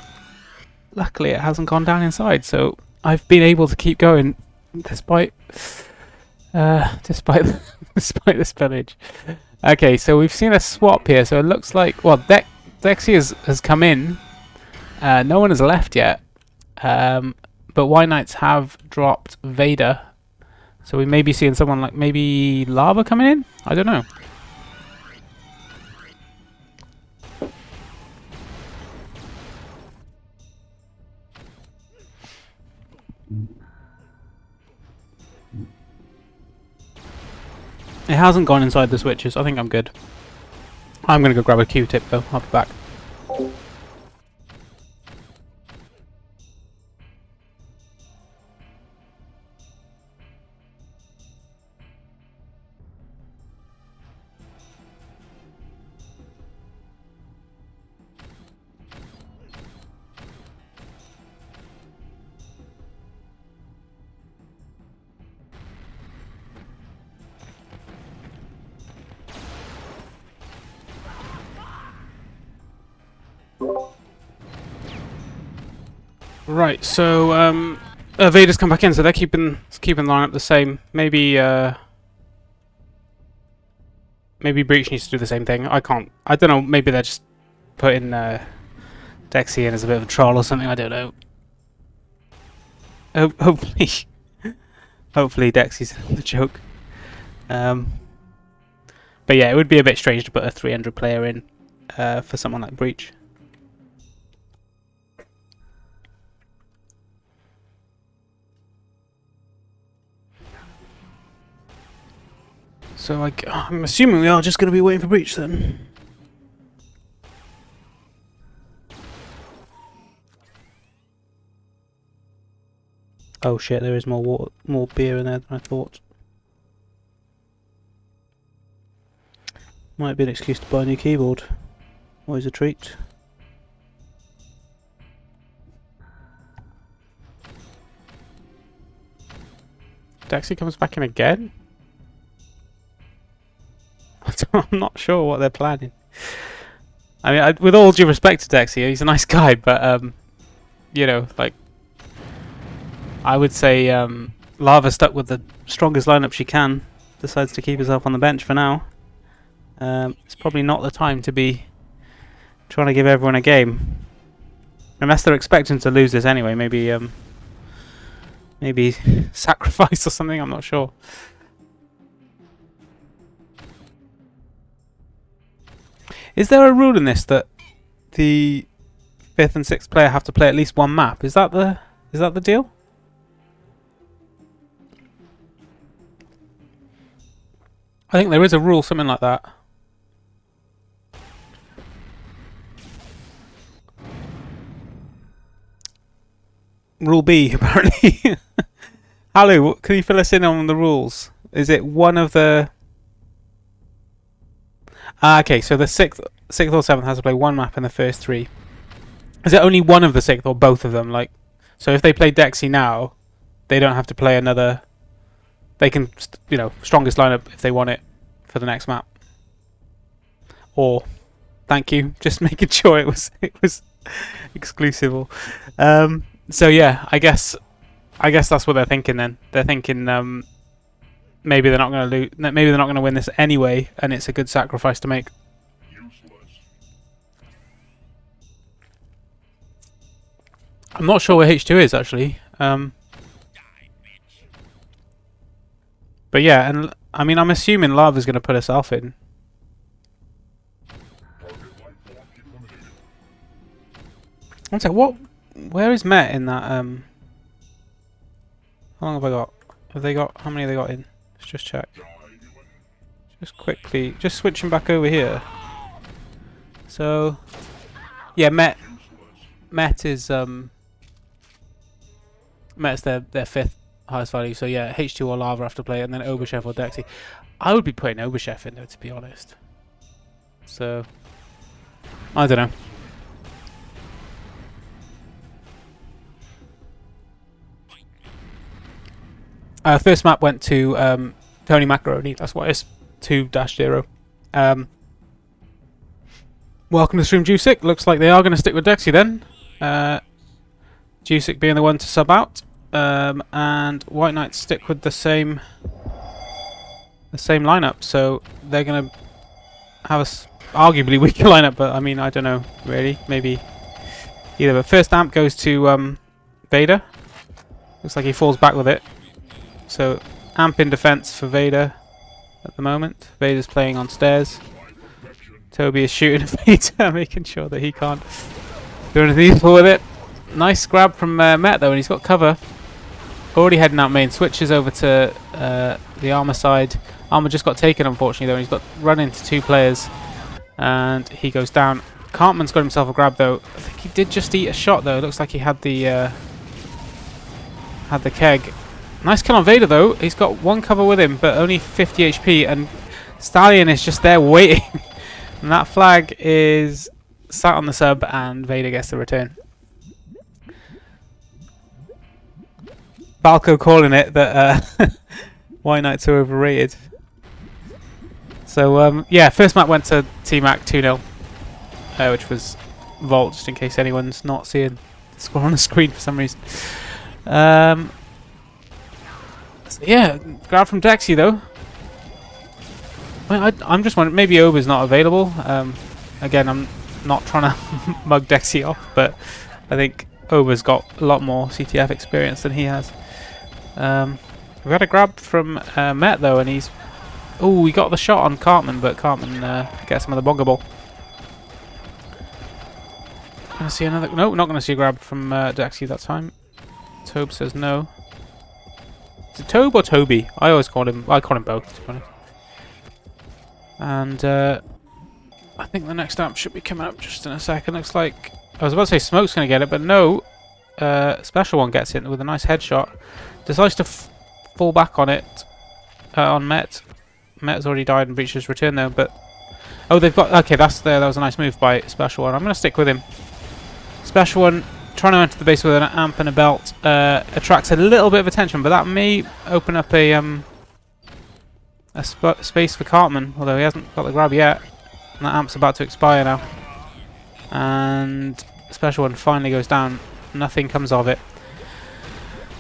Luckily, it hasn't gone down inside, so I've been able to keep going despite the spillage. Okay, so we've seen a swap here. So it looks like Dexy has come in. No one has left yet. But WhiteKnights have dropped Vader. So we may be seeing someone like maybe Lava coming in? I don't know. It hasn't gone inside the switches. I think I'm good. I'm going to go grab a Q-tip though. I'll be back. Right, so Vader's come back in, so they're keeping the lineup the same. Maybe Breach needs to do the same thing. I don't know. Maybe they're just putting Dexy in as a bit of a troll or something. I don't know. Hopefully, hopefully Dexy's the joke. But yeah, it would be a bit strange to put a 300 player in for someone like Breach. So I'm assuming we are just going to be waiting for Breach then. Oh shit, there is more beer in there than I thought. Might be an excuse to buy a new keyboard. Always a treat. Dexy comes back in again? I'm not sure what they're planning. I mean, with all due respect to Dexy, he's a nice guy, but you know, like, I would say Lava stuck with the strongest lineup she can. Decides to keep herself on the bench for now. It's probably not the time to be trying to give everyone a game, unless they're expecting to lose this anyway. Maybe sacrifice or something. I'm not sure. Is there a rule in this that the 5th and 6th player have to play at least one map? Is that the deal? I think there is a rule, something like that. Rule B, apparently. Halu, can you fill us in on the rules? Is it one of the... okay, so the 6th or 7th has to play one map in the first 3. Is it only one of the 6th or both of them? Like, so if they play Dexy now, they don't have to play another... They can, you know, strongest lineup if they want it for the next map. Or, thank you, just making sure it was exclusive. Or, so yeah, I guess that's what they're thinking then. They're thinking maybe they're not going to lose. Maybe they're not going to win this anyway, and it's a good sacrifice to make. I'm not sure where H2 is actually. But yeah, and I mean, I'm assuming Lava's going to put herself in One sec, what? Where is Met in that? How long have I got? Have they got? How many have they got in? Let's just check. Just quickly, just switching back over here. So, yeah, Met is Met's their 5th highest value. So yeah, H2 or Lava after play, and then Obashev or Dexy. I would be putting Obashev in there, to be honest. So, I don't know. First map went to Tony Macaroni. That's why it's 2-0. Welcome to stream, Jusic. Looks like they are going to stick with Dexy then. Jusic being the one to sub out, and WhiteKnights stick with the same lineup. So they're going to have a arguably weaker lineup, but I mean, I don't know really. Maybe either. But first amp goes to Vader. Looks like he falls back with it. So amp in defense for Vader at the moment. Vader's playing on stairs. Toby is shooting at Vader, making sure that he can't do anything useful with it. Nice grab from Met though, and he's got cover. Already heading out main. Switches over to the Armor side. Armor just got taken, unfortunately, though. And he's got run into 2 players, and he goes down. Cartman's got himself a grab though. I think he did just eat a shot though. It looks like he had the keg. Nice kill on Vader though. He's got 1 cover with him, but only 50 HP, and Stallion is just there waiting. And that flag is sat on the sub, and Vader gets the return. Balco calling it that WhiteKnights are overrated. So yeah, first map went to Tmac 2-0, which was Vault, just in case anyone's not seeing the score on the screen for some reason. So yeah, grab from Dexy though. I'm just wondering, maybe Oba's not available. Again, I'm not trying to mug Dexy off, but I think Oba's got a lot more CTF experience than he has. We had a grab from Met though, and he's... Oh, he got the shot on Cartman, but Cartman gets him with the bongo ball. Gonna see another... No, not gonna see a grab from Dexy that time. Tobe says no. Is it Tobe or Toby? I call him both, to be honest. And I think the next amp should be coming up just in a second. Looks like... I was about to say Smoke's going to get it, but no. Special One gets it with a nice headshot. Decides to fall back on it, on Met. Met's already died and breached his return though, but... Oh, they've got... Okay, that was a nice move by Special One. I'm going to stick with him. Special One trying to enter the base with an amp and a belt. Attracts a little bit of attention, but that may open up a space for Cartman, although he hasn't got the grab yet. And that amp's about to expire now. And Special One finally goes down. Nothing comes of it.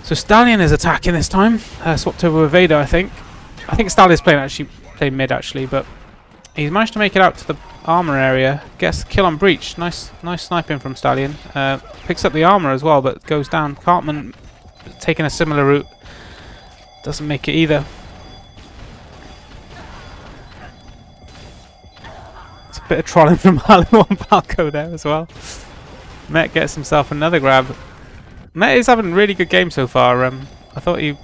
So Stallion is attacking this time. Swapped over with Vader, I think. I think Stallion's playing mid actually, but he's managed to make it out to the armor area. Gets the kill on breach. Nice sniping from Stallion. Picks up the armor as well, but goes down. Cartman taking a similar route. Doesn't make it either. It's a bit of trolling from Halu on Balco there as well. Met gets himself another grab. Met is having a really good game so far. I thought he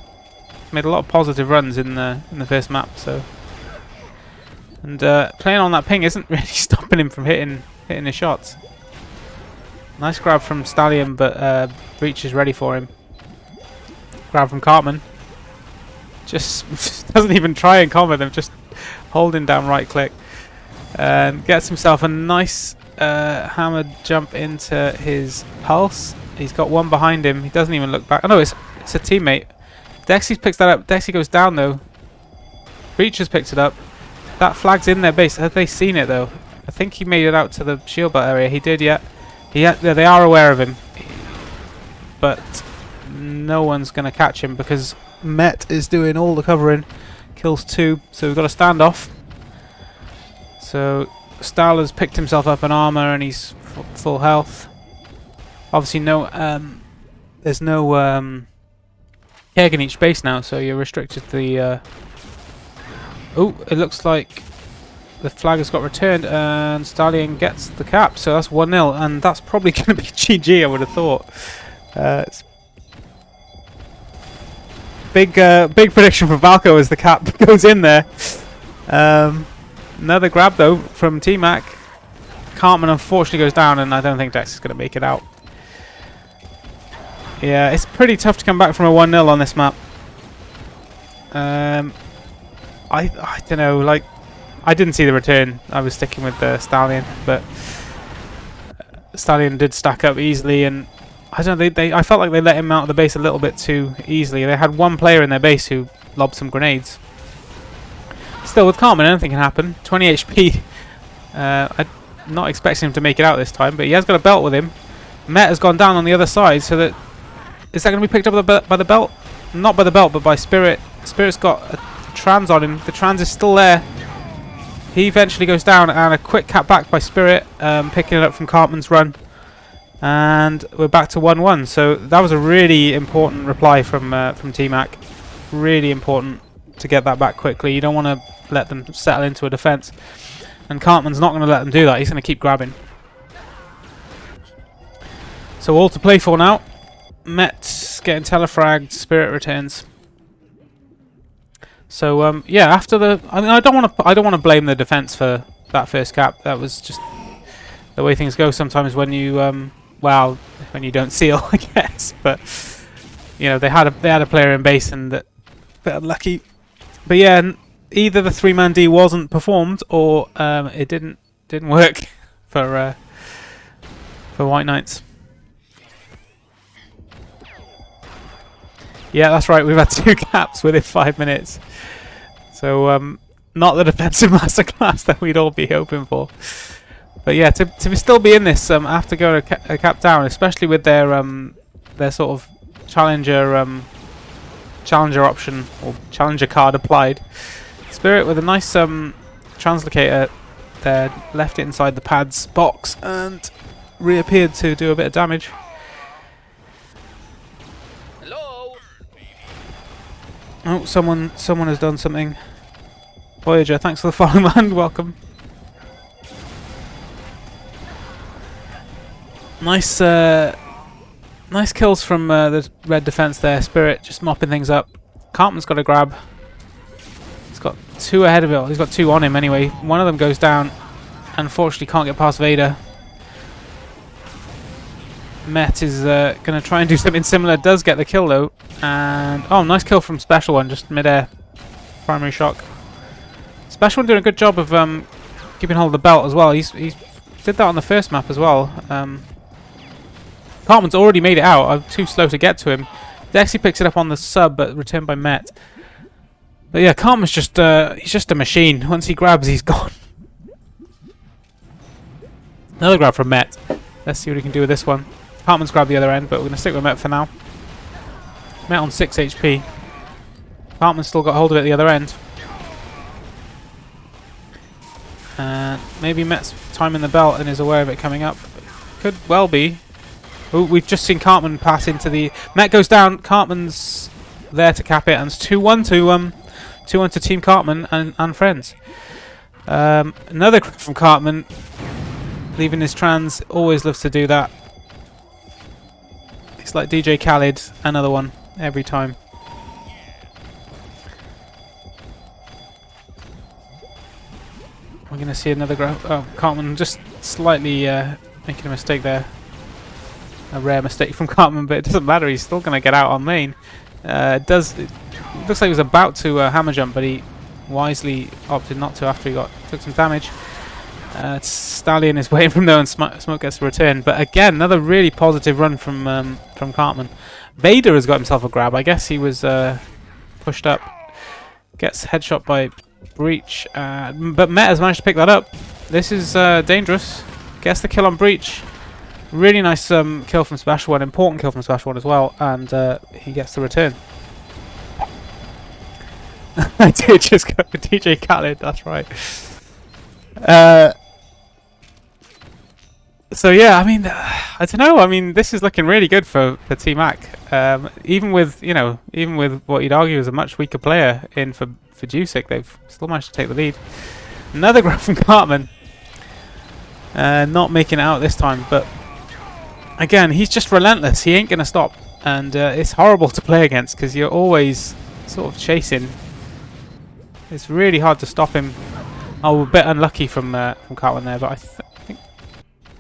made a lot of positive runs in the first map. So, and playing on that ping isn't really stopping him from hitting his shots. Nice grab from Stallion, but Breach is ready for him. Grab from Cartman. Just doesn't even try and combo them. Just holding down right click, and gets himself a nice hammered jump into his pulse. He's got one behind him. He doesn't even look back. Oh no, it's a teammate. Dexy picks that up. Dexy goes down though. Breach has picked it up. That flag's in their base. Have they seen it though? I think he made it out to the shield belt area. He did, yeah. They are aware of him, but no one's gonna catch him because Met is doing all the covering. Kills 2, so we've got a standoff. So Stahl has picked himself up an armor and he's full health. Obviously, there's no keg in each base now, so you're restricted to the. Oh, it looks like the flag has got returned, and Stallion gets the cap, so that's 1-0, and that's probably going to be GG, I would have thought. It's big prediction for Valko as the cap goes in there. Another grab though from Tmac. Cartman unfortunately goes down, and I don't think Dex is going to make it out. Yeah, it's pretty tough to come back from a 1-0 on this map. I don't know, like, I didn't see the return. I was sticking with the Stallion, but Stallion did stack up easily, and I don't know, I felt like they let him out of the base a little bit too easily. They had one player in their base who lobbed some grenades. Still, with Cartman, anything can happen. 20 HP. I'm not expecting him to make it out this time, but he has got a belt with him. Met has gone down on the other side, so that... Is that going to be picked up by the belt? Not by the belt, but by Spirit. Spirit's got a trans on him. The trans is still there. He eventually goes down, and a quick cap back by Spirit, picking it up from Cartman's run. And we're back to 1-1. So that was a really important reply from Tmac. Really important to get that back quickly. You don't want to let them settle into a defense. And Cartman's not going to let them do that. He's going to keep grabbing. So all to play for now. Met's getting telefragged. Spirit returns. So yeah, after the, I mean, I don't want to blame the defense for that first cap. That was just the way things go sometimes when you well, when you don't seal, I guess. But you know, they had a player in base, and that bit unlucky. But yeah, either the 3-man D wasn't performed, or it didn't work for WhiteKnights. Yeah, that's right. We've had 2 caps within 5 minutes. So not the defensive masterclass that we'd all be hoping for. But yeah, to still be in this after going a cap down, especially with their sort of challenger option or challenger card applied. Spirit with a nice translocator there, left it inside the pad's box and reappeared to do a bit of damage. Hello. Oh, someone has done something. Voyager, thanks for the follow, man. Welcome. Nice kills from the red defense there. Spirit just mopping things up. Cartman's got a grab. He's got 2 ahead of it. He's got 2 on him anyway. One of them goes down. Unfortunately, can't get past Vader. Met is going to try and do something similar. Does get the kill though. And oh, nice kill from Special One, just mid-air. Primary shock. Special One doing a good job of keeping hold of the belt as well. He's did that on the first map as well. Cartman's already made it out. I'm too slow to get to him. Dexy picks it up on the sub, but returned by Met. But yeah, Cartman's just he's just a machine. Once he grabs, he's gone. Another grab from Met. Let's see what he can do with this one. Cartman's grabbed the other end, but we're going to stick with Met for now. Met on 6 HP. Cartman's still got hold of it at the other end. Maybe Met's timing the belt and is aware of it coming up. Could well be. Ooh, we've just seen Cartman pass into the... Met goes down. Cartman's there to cap it. And it's 2-1 to Team Cartman and friends. Another grab from Cartman. Leaving his trans. Always loves to do that. It's like DJ Khaled. Another one. Every time. We're going to see another grab. Oh, Cartman just slightly making a mistake there. A rare mistake from Cartman, but it doesn't matter. He's still going to get out on main. It looks like he was about to hammer jump, but he wisely opted not to after he took some damage. Stallion is waiting from there, and Smoke gets the return. But again, another really positive run from Cartman. Vader has got himself a grab. I guess he was pushed up. Gets headshot by Breach, but Met has managed to pick that up. This is dangerous. Gets the kill on Breach. Really nice kill from Special One, important kill from Special One as well, and he gets the return. I did just go for DJ Khaled, that's right. So yeah, I mean, I don't know. I mean, this is looking really good for Tmac. Even with what you'd argue is a much weaker player in for Jusic, they've still managed to take the lead. Another grab from Cartman. Not making it out this time, but again, he's just relentless. He ain't going to stop. And it's horrible to play against because you're always sort of chasing. It's really hard to stop him. Oh, a bit unlucky from Cartman there, but I think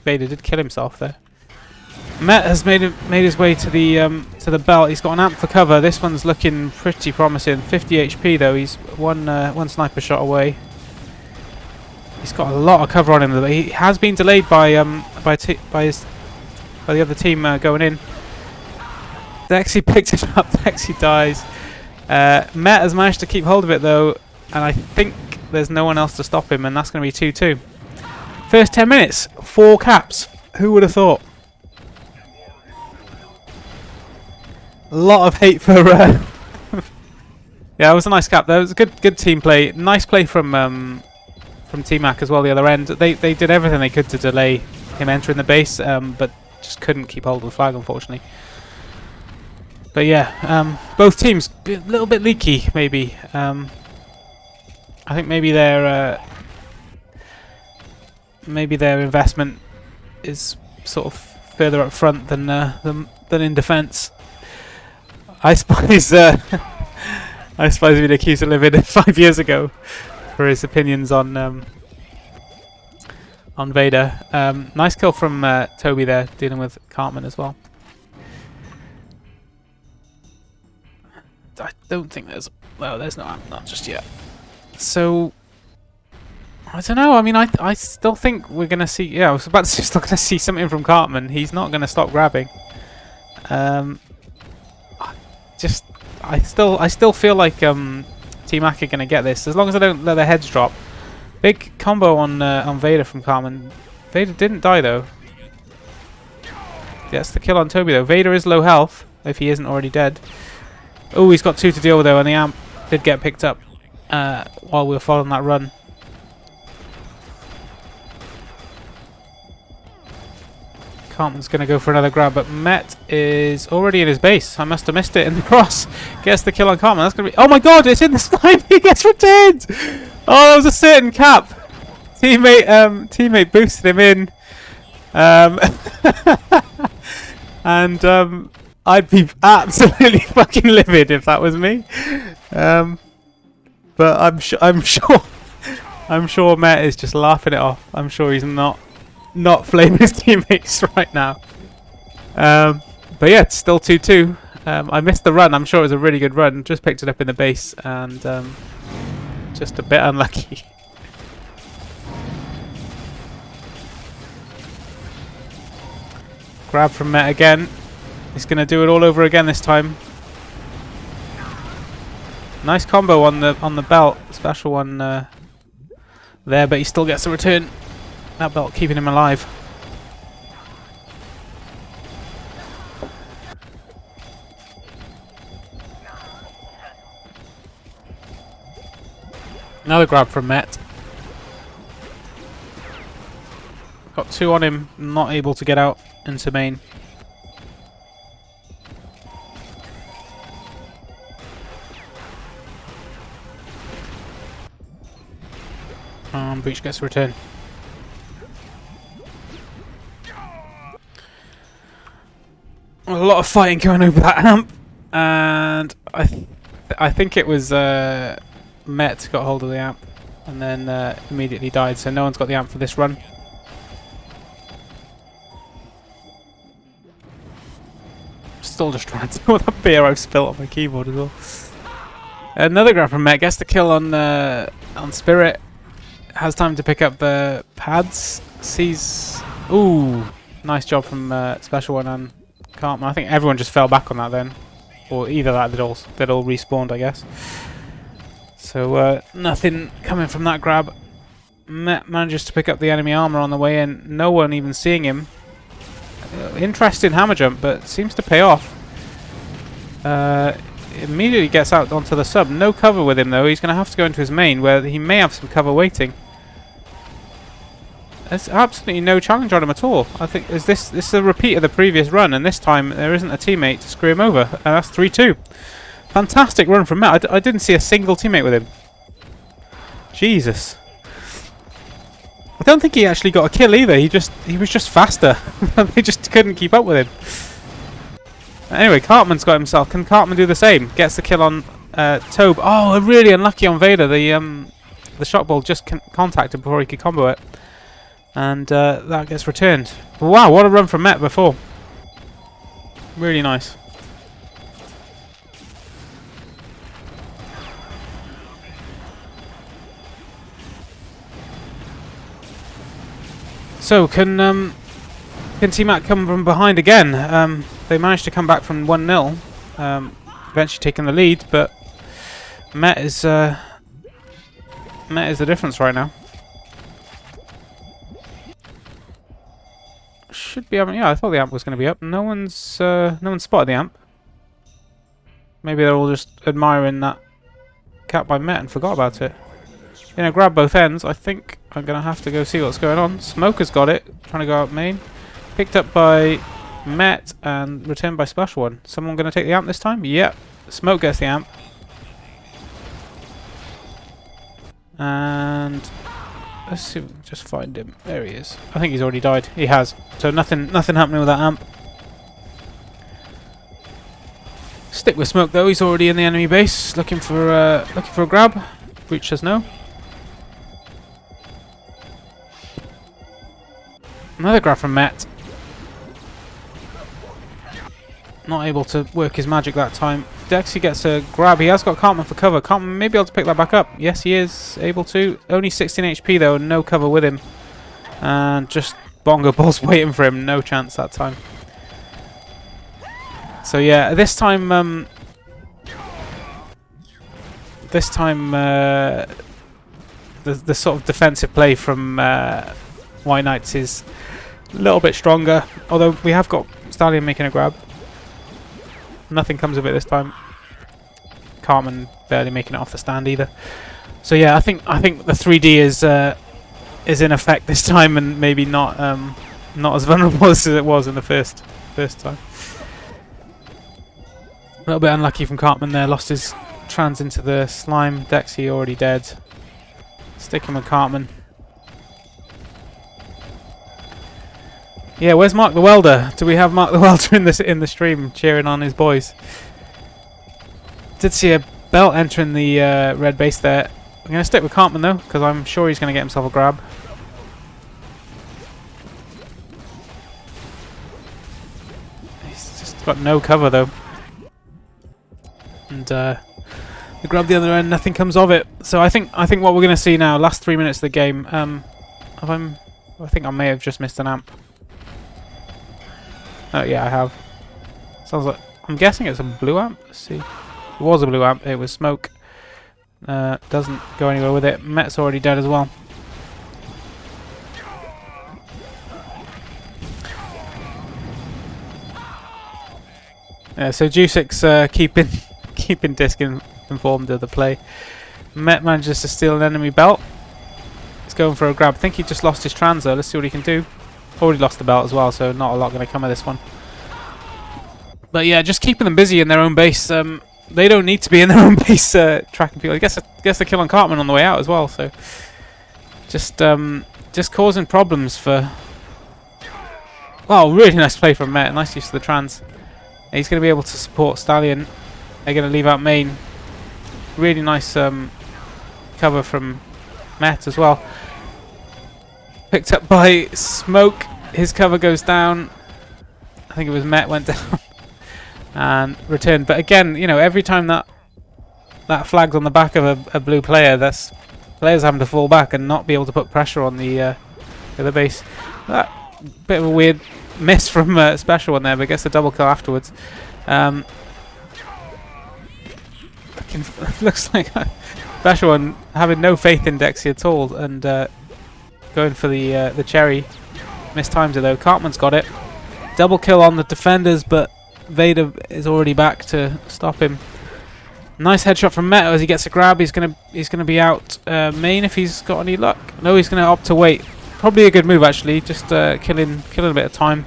Vader did kill himself there. Met has made his way to the belt. He's got an amp for cover. This one's looking pretty promising. 50 HP though. He's one sniper shot away. He's got a lot of cover on him. He has been delayed by the other team going in. Dexy picked it up. Dexy dies. Met has managed to keep hold of it though, and I think there's no one else to stop him, and that's going to be 2-2. First 10 minutes, 4 caps. Who would have thought? A lot of hate for. Yeah, it was a nice cap. That was a good team play. Nice play from Tmac as well. The other end, they did everything they could to delay him entering the base, but just couldn't keep hold of the flag, unfortunately. But yeah, both teams a little bit leaky, maybe. I think maybe their investment is sort of further up front than in defence. I suppose he'd been accused of living 5 years ago for his opinions on Vader. Nice kill from Toby there, dealing with Cartman as well. I don't think there's not just yet. So I don't know. I mean, I still think we're gonna see. Yeah, I was about to say still gonna see something from Cartman. He's not gonna stop grabbing. I still feel like Tmac are gonna get this as long as I don't let their heads drop. Big combo on Vader from Cartman. Vader didn't die though. That's the kill on Toby though. Vader is low health if he isn't already dead. Oh, he's got 2 to deal with though, and the amp did get picked up while we were following that run. Cartman's going to go for another grab, but Met is already in his base. I must have missed it in the cross. Gets the kill on Cartman. That's going to be... Oh my god, it's in the slime. He gets returned. Oh, that was a certain cap. Teammate boosted him in. And I'd be absolutely fucking livid if that was me. But I'm sure Met is just laughing it off. I'm sure he's not flaming his teammates right now. But yeah, it's still 2-2. I missed the run. I'm sure it was a really good run. Just picked it up in the base and just a bit unlucky. Grab from Met again. He's going to do it all over again this time. Nice combo on the belt. Special one there, but he still gets a return. That belt keeping him alive. Another grab from Met. Got 2 on him, not able to get out into main. Breach gets a return. A lot of fighting going over that amp, and I think it was Met got hold of the amp and then immediately died, so no one's got the amp for this run. Still just trying to deal with that beer I've spilt on my keyboard as well. Another grab from Met, gets the kill on Spirit. Has time to pick up the pads. Sees... Ooh, nice job from Special One and Cartman. I think everyone just fell back on that then. Or either that, they'd all respawned, I guess. So nothing coming from that grab. Met manages to pick up the enemy armor on the way in. No one even seeing him. Interesting hammer jump, but seems to pay off. Immediately gets out onto the sub. No cover with him though. He's going to have to go into his main, where he may have some cover waiting. There's absolutely no challenge on him at all. I think this is a repeat of the previous run, and this time there isn't a teammate to screw him over, and that's 3-2. Fantastic run from Met. I didn't see a single teammate with him. Jesus. don't think he actually got a kill either. He was just faster. They just couldn't keep up with him. Anyway, Cartman's got himself. Can Cartman do the same? Gets the kill on Tobe. Oh, really unlucky on Vader. The shock ball just contacted before he could combo it, and that gets returned. Wow, what a run from Met before. Really nice. So can Tmac come from behind again? They managed to come back from 1-0, eventually taking the lead, but Met is the difference right now. Should be having, yeah, I thought the amp was going to be up. No one's spotted the amp. Maybe they're all just admiring that cap by Met and forgot about it. You know, grab both ends. I think I'm going to have to go see what's going on. Smoker's got it, trying to go out main. Picked up by Met and returned by Splash One. Someone going to take the amp this time? Yep. Smoke gets the amp. And let's see if we can just find him. There he is. I think he's already died. He has. So nothing happening with that amp. Stick with Smoke though. He's already in the enemy base, looking for a grab. Breach says no. Another grab from Met. Not able to work his magic that time. Dexy gets a grab. He has got Cartman for cover. Cartman may be able to pick that back up. Yes, he is able to. Only 16 HP though, and no cover with him. And just Bongo Balls waiting for him. No chance that time. So yeah, this time the sort of defensive play from WhiteKnights is a little bit stronger. Although we have got Stallion making a grab. Nothing comes of it this time. Cartman barely making it off the stand either. So yeah, I think the 3D is in effect this time, and maybe not as vulnerable as it was in the first time. A little bit unlucky from Cartman there. Lost his trans into the slime. Dexy already dead. Sticking with Cartman. Yeah, where's Mark the Welder? Do we have Mark the Welder in the stream cheering on his boys? Did see a belt entering the red base there. I'm going to stick with Cartman though, because I'm sure he's going to get himself a grab. He's just got no cover though. And they grab the other end, nothing comes of it. So I think what we're going to see now, last 3 minutes of the game, I think I may have just missed an amp. Oh yeah, I have. Sounds like, I'm guessing it's a blue amp. Let's see. It was a blue amp. It was Smoke. Doesn't go anywhere with it. Met's already dead as well. Yeah, so Juicix keeping Disc informed of the play. Met manages to steal an enemy belt. He's going for a grab. I think he just lost his trans though. Let's see what he can do. Already lost the belt as well, so not a lot going to come of this one. But yeah, just keeping them busy in their own base. They don't need to be in their own base tracking people. I guess the kill on Cartman on the way out as well. So just causing problems for. Well, really nice play from Met. Nice use of the trans. And he's going to be able to support Stallion. They're going to leave out main. Really nice cover from Met as well. Picked up by Smoke. His cover goes down. I think it was Met went down and returned. But again, you know, every time that flag's on the back of a blue player, that's players having to fall back and not be able to put pressure on the other base. That bit of a weird miss from Special One there, but gets a double kill afterwards. Looks like Special One having no faith in Dexy at all, and going for the cherry. Mistimes it though. Cartman's got it. Double kill on the defenders, but Vader is already back to stop him. Nice headshot from Met as he gets a grab. He's gonna be out main if he's got any luck. No, he's gonna opt to wait. Probably a good move actually. Just killing a bit of time.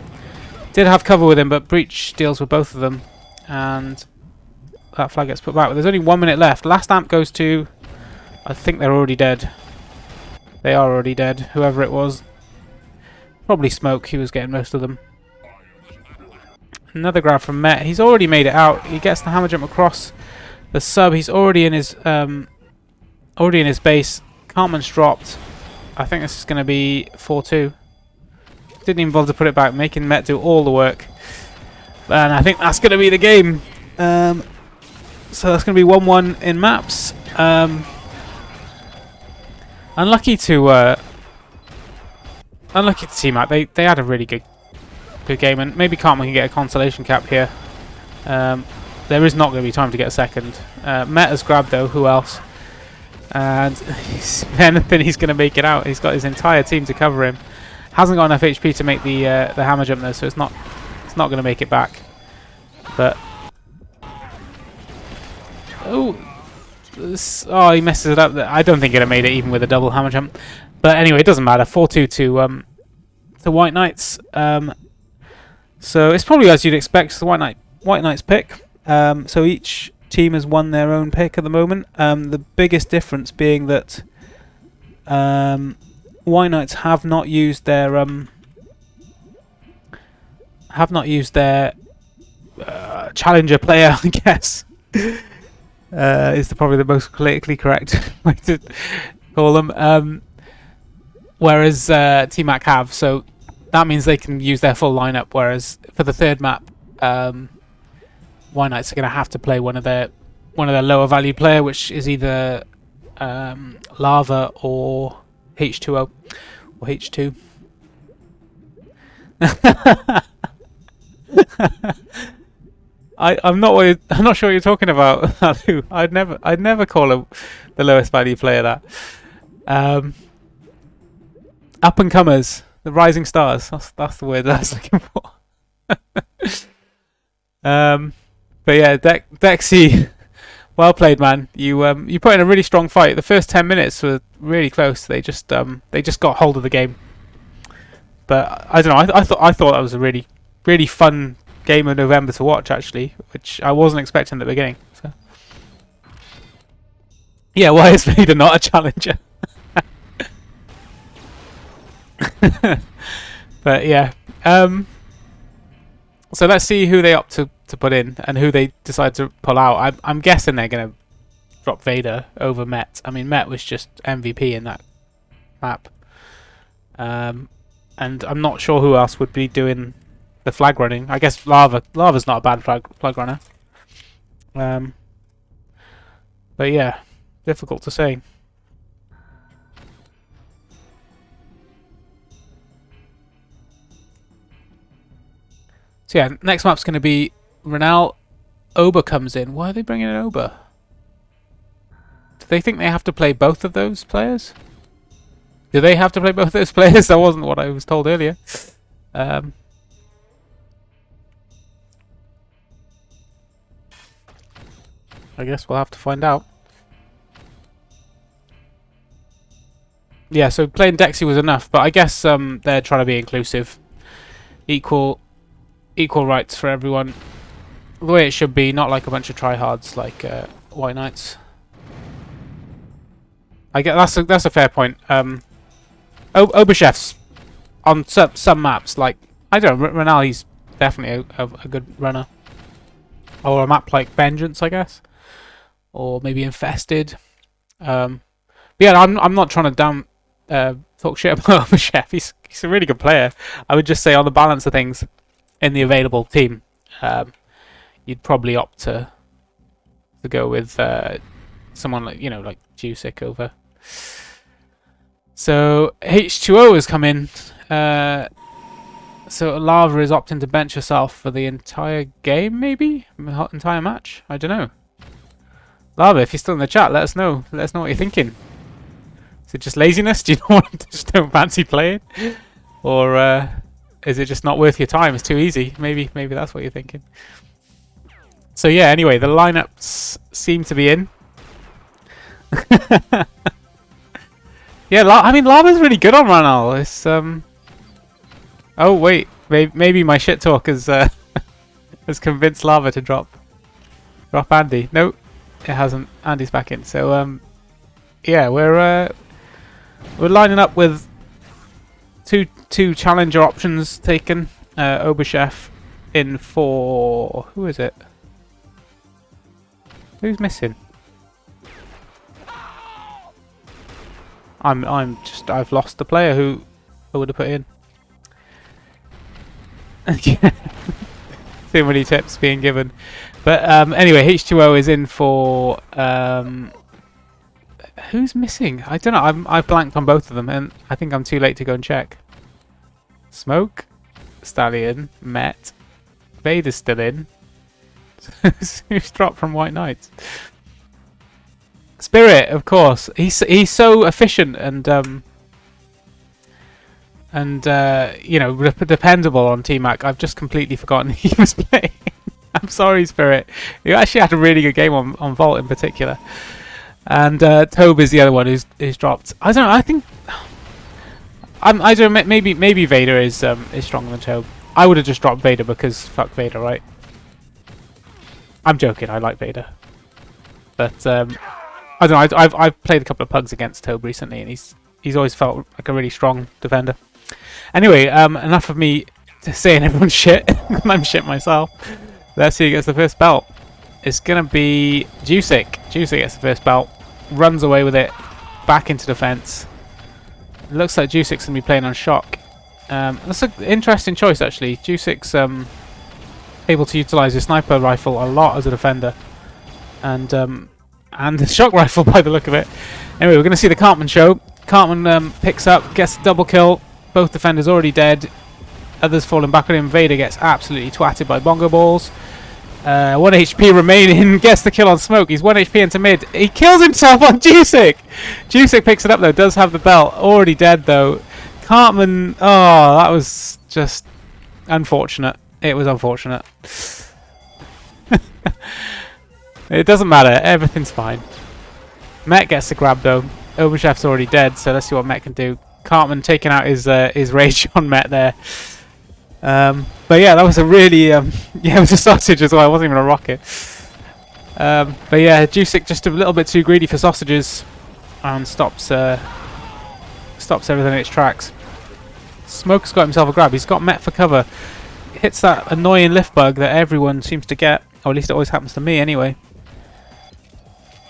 Did have cover with him, but Breach deals with both of them, and that flag gets put back. But there's only 1 minute left. Last amp goes to. I think they're already dead. They are already dead, whoever it was. Probably Smoke, he was getting most of them. Another grab from Met. He's already made it out. He gets the hammer jump across the sub. He's already in his base. Cartman's dropped. I think this is going to be 4-2. Didn't even bother to put it back, making Met do all the work. And I think that's going to be the game. So that's going to be 1-1 in maps. Unlucky to Tmac. They had a really good game, and maybe Cartman can get a consolation cap here. There is not going to be time to get a second. Met has grabbed though. Who else? And if anything, he's going to make it out. He's got his entire team to cover him. Hasn't got enough HP to make the hammer jump though, so it's not going to make it back. But oh, he messes it up. I don't think he'd have made it even with a double hammer jump. But anyway, it doesn't matter. 4-2 to WhiteKnights. So it's probably as you'd expect. It's the WhiteKnights pick. So each team has won their own pick at the moment. The biggest difference being that WhiteKnights have not used their challenger player, I guess. Is probably the most politically correct way to call them. Whereas Tmac have, so that means they can use their full lineup. Whereas for the third map, WhiteKnights are going to have to play one of their lower value player, which is either Lava or H2O or H2. I'm not sure what you're talking about. I'd never call the lowest value player that. Up and comers, the rising stars. That's the word that I was looking for. But yeah, Dexy, well played, man. You put in a really strong fight. The first 10 minutes were really close. They just got hold of the game. But I don't know. I thought that was a really fun game of November to watch, actually, which I wasn't expecting at the beginning. So. Yeah, why is Vader not a challenger? But yeah, so let's see who they opt to put in and who they decide to pull out. I'm guessing they're going to drop Vader over Met. I mean, Met was just MVP in that map, and I'm not sure who else would be doing the flag running. I guess Lava's not a bad flag runner, but yeah, difficult to say. So yeah, next map's going to be Renal. Oba comes in. Why are they bringing in Oba? Do they think they have to play both of those players? Do they have to play both of those players? That wasn't what I was told earlier. I guess we'll have to find out. Yeah, so playing Dexy was enough, but I guess they're trying to be inclusive. Equal rights for everyone. The way it should be, not like a bunch of tryhards like WhiteKnights. I guess that's a fair point. Oberchef's on some maps, like I don't know, Renali's definitely a good runner. Or a map like Vengeance, I guess. Or maybe Infested. But yeah, I'm not trying to talk shit about Oberchef. He's a really good player. I would just say on the balance of things in the available team, you'd probably opt to go with someone like like Jusic over. So H2O has come in. So Lava is opting to bench herself for the entire game, maybe entire match. I don't know. Lava, if you're still in the chat, let us know. Let us know what you're thinking. Is it just laziness? Do you just don't fancy playing, or is it just not worth your time? It's too easy. Maybe that's what you're thinking. So yeah. Anyway, the lineups seem to be in. Yeah, I mean, Lava's really good on Ranal. It's Oh wait, maybe my shit talk has has convinced Lava to drop Andy. No, it hasn't. Andy's back in. So yeah, we're We're lining up with two challenger options taken. Oberchef in for... who is it? Who's missing? I've lost the player who I would have put in. Too many tips being given. But anyway, H2O is in for... who's missing? I don't know. I've blanked on both of them, and I think I'm too late to go and check. Smoke, Stallion, Met, Vader's still in. Who's dropped from WhiteKnights? Spirit, of course. He's so efficient and you know, dependable on Tmac. I've just completely forgotten he was playing. I'm sorry, Spirit. You actually had a really good game on Vault in particular. And Tobe is the other one who's dropped. I don't know. I think I don't know. Maybe Vader is stronger than Tobe. I would have just dropped Vader because fuck Vader, right? I'm joking. I like Vader, but I don't know. I've played a couple of pugs against Tobe recently, and he's always felt like a really strong defender. Anyway, enough of me saying everyone's shit. I'm shit myself. Let's see who gets the first belt. It's gonna be Jusic. Jusic gets the first belt, runs away with it, back into defense. It looks like Jusic's gonna be playing on shock. That's an interesting choice actually. Jusic's able to utilize his sniper rifle a lot as a defender, and the shock rifle by the look of it. Anyway, we're gonna see the Cartman show. Cartman picks up, gets a double kill. Both defenders already dead. Others falling back on him. Vader gets absolutely twatted by bongo balls. 1 HP remaining, gets the kill on Smoke. He's 1 HP into mid. He kills himself on Jusic. Jusic picks it up though, does have the belt. Already dead though. Cartman, oh, that was just unfortunate. It was unfortunate. It doesn't matter, everything's fine. Met gets the grab though. Oberchef's already dead, so let's see what Met can do. Cartman taking out his rage on Met there. But yeah, that was a really yeah, it was a sausage as well. It wasn't even a rocket. But yeah, Jusic just a little bit too greedy for sausages and stops everything in its tracks. Smoke's got himself a grab. He's got Met for cover. Hits that annoying lift bug that everyone seems to get, or at least it always happens to me anyway.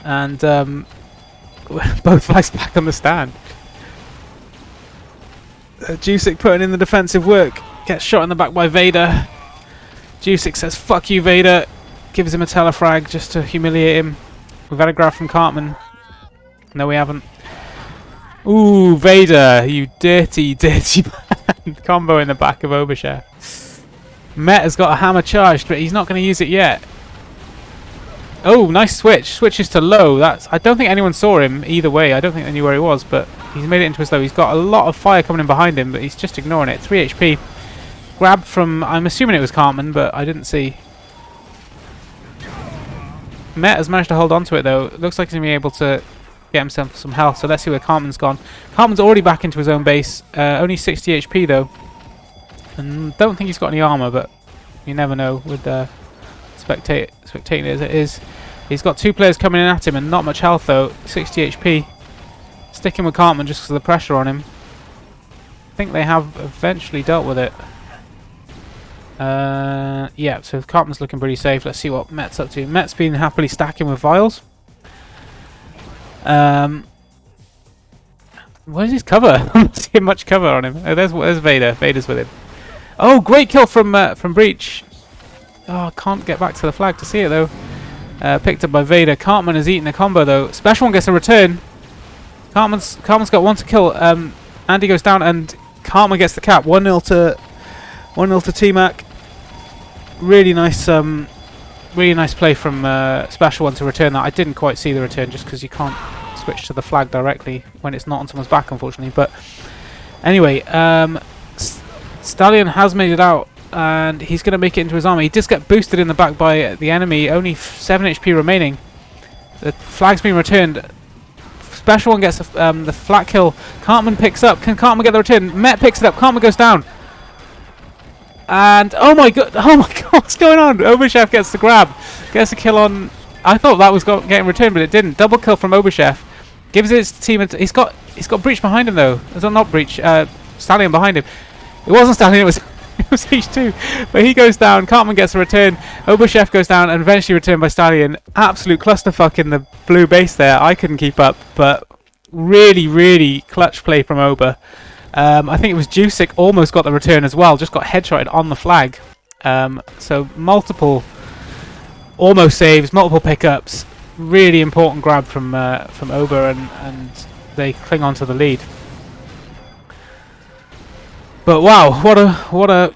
And both flies back on the stand. Jusic putting in the defensive work. Gets shot in the back by Vader. Jusic says, fuck you, Vader. Gives him a telefrag just to humiliate him. We've had a grab from Cartman. No, we haven't. Ooh, Vader, you dirty, dirty man. Combo in the back of Oberchef. Met has got a hammer charged, but he's not going to use it yet. Oh, nice switch. Switches to low. I don't think anyone saw him either way. I don't think they knew where he was, but he's made it into his low. He's got a lot of fire coming in behind him, but he's just ignoring it. 3 HP. Grab from, I'm assuming it was Cartman, but I didn't see. Met has managed to hold on to it though. It looks like he's going to be able to get himself some health, so let's see where Cartman's gone. Cartman's already back into his own base. Only 60 HP though. And don't think he's got any armor, but you never know with spectating as it is. He's got 2 players coming in at him and not much health though. 60 HP. Sticking with Cartman just because of the pressure on him. I think they have eventually dealt with it. Yeah, so Cartman's looking pretty safe. Let's see what Met's up to. Met's been happily stacking with vials. Where's his cover? I'm not seeing much cover on him. Oh, there's Vader. Vader's with him. Oh, great kill from Breach. Oh, I can't get back to the flag to see it though. Picked up by Vader. Cartman has eaten a combo though. Special one gets a return. Cartman's got 1 to kill. Andy goes down and Cartman gets the cap. 1-0 to Tmac. Really nice play from Special One to return that. I didn't quite see the return just because you can't switch to the flag directly when it's not on someone's back, unfortunately. But anyway, Stallion has made it out and he's going to make it into his army. He does get boosted in the back by the enemy. Only 7 HP remaining. The flag's been returned. Special One gets the flat kill. Cartman picks up. Can Cartman get the return? Met picks it up. Cartman goes down. And oh my god, what's going on? Oberchef gets the grab, gets a kill on. I thought that was getting returned, but it didn't. Double kill from Oberchef, gives his team. He's got He's got Breach behind him though. There's not Breach. Stallion behind him. It wasn't Stallion. It was it was H2. But he goes down. Cartman gets a return. Oberchef goes down and eventually returned by Stallion. Absolute clusterfuck in the blue base there. I couldn't keep up, but really, really clutch play from Ober. I think it was Jusic almost got the return as well. Just got headshotted on the flag. So multiple almost saves, multiple pickups. Really important grab from Ober, and they cling on to the lead. But wow, what a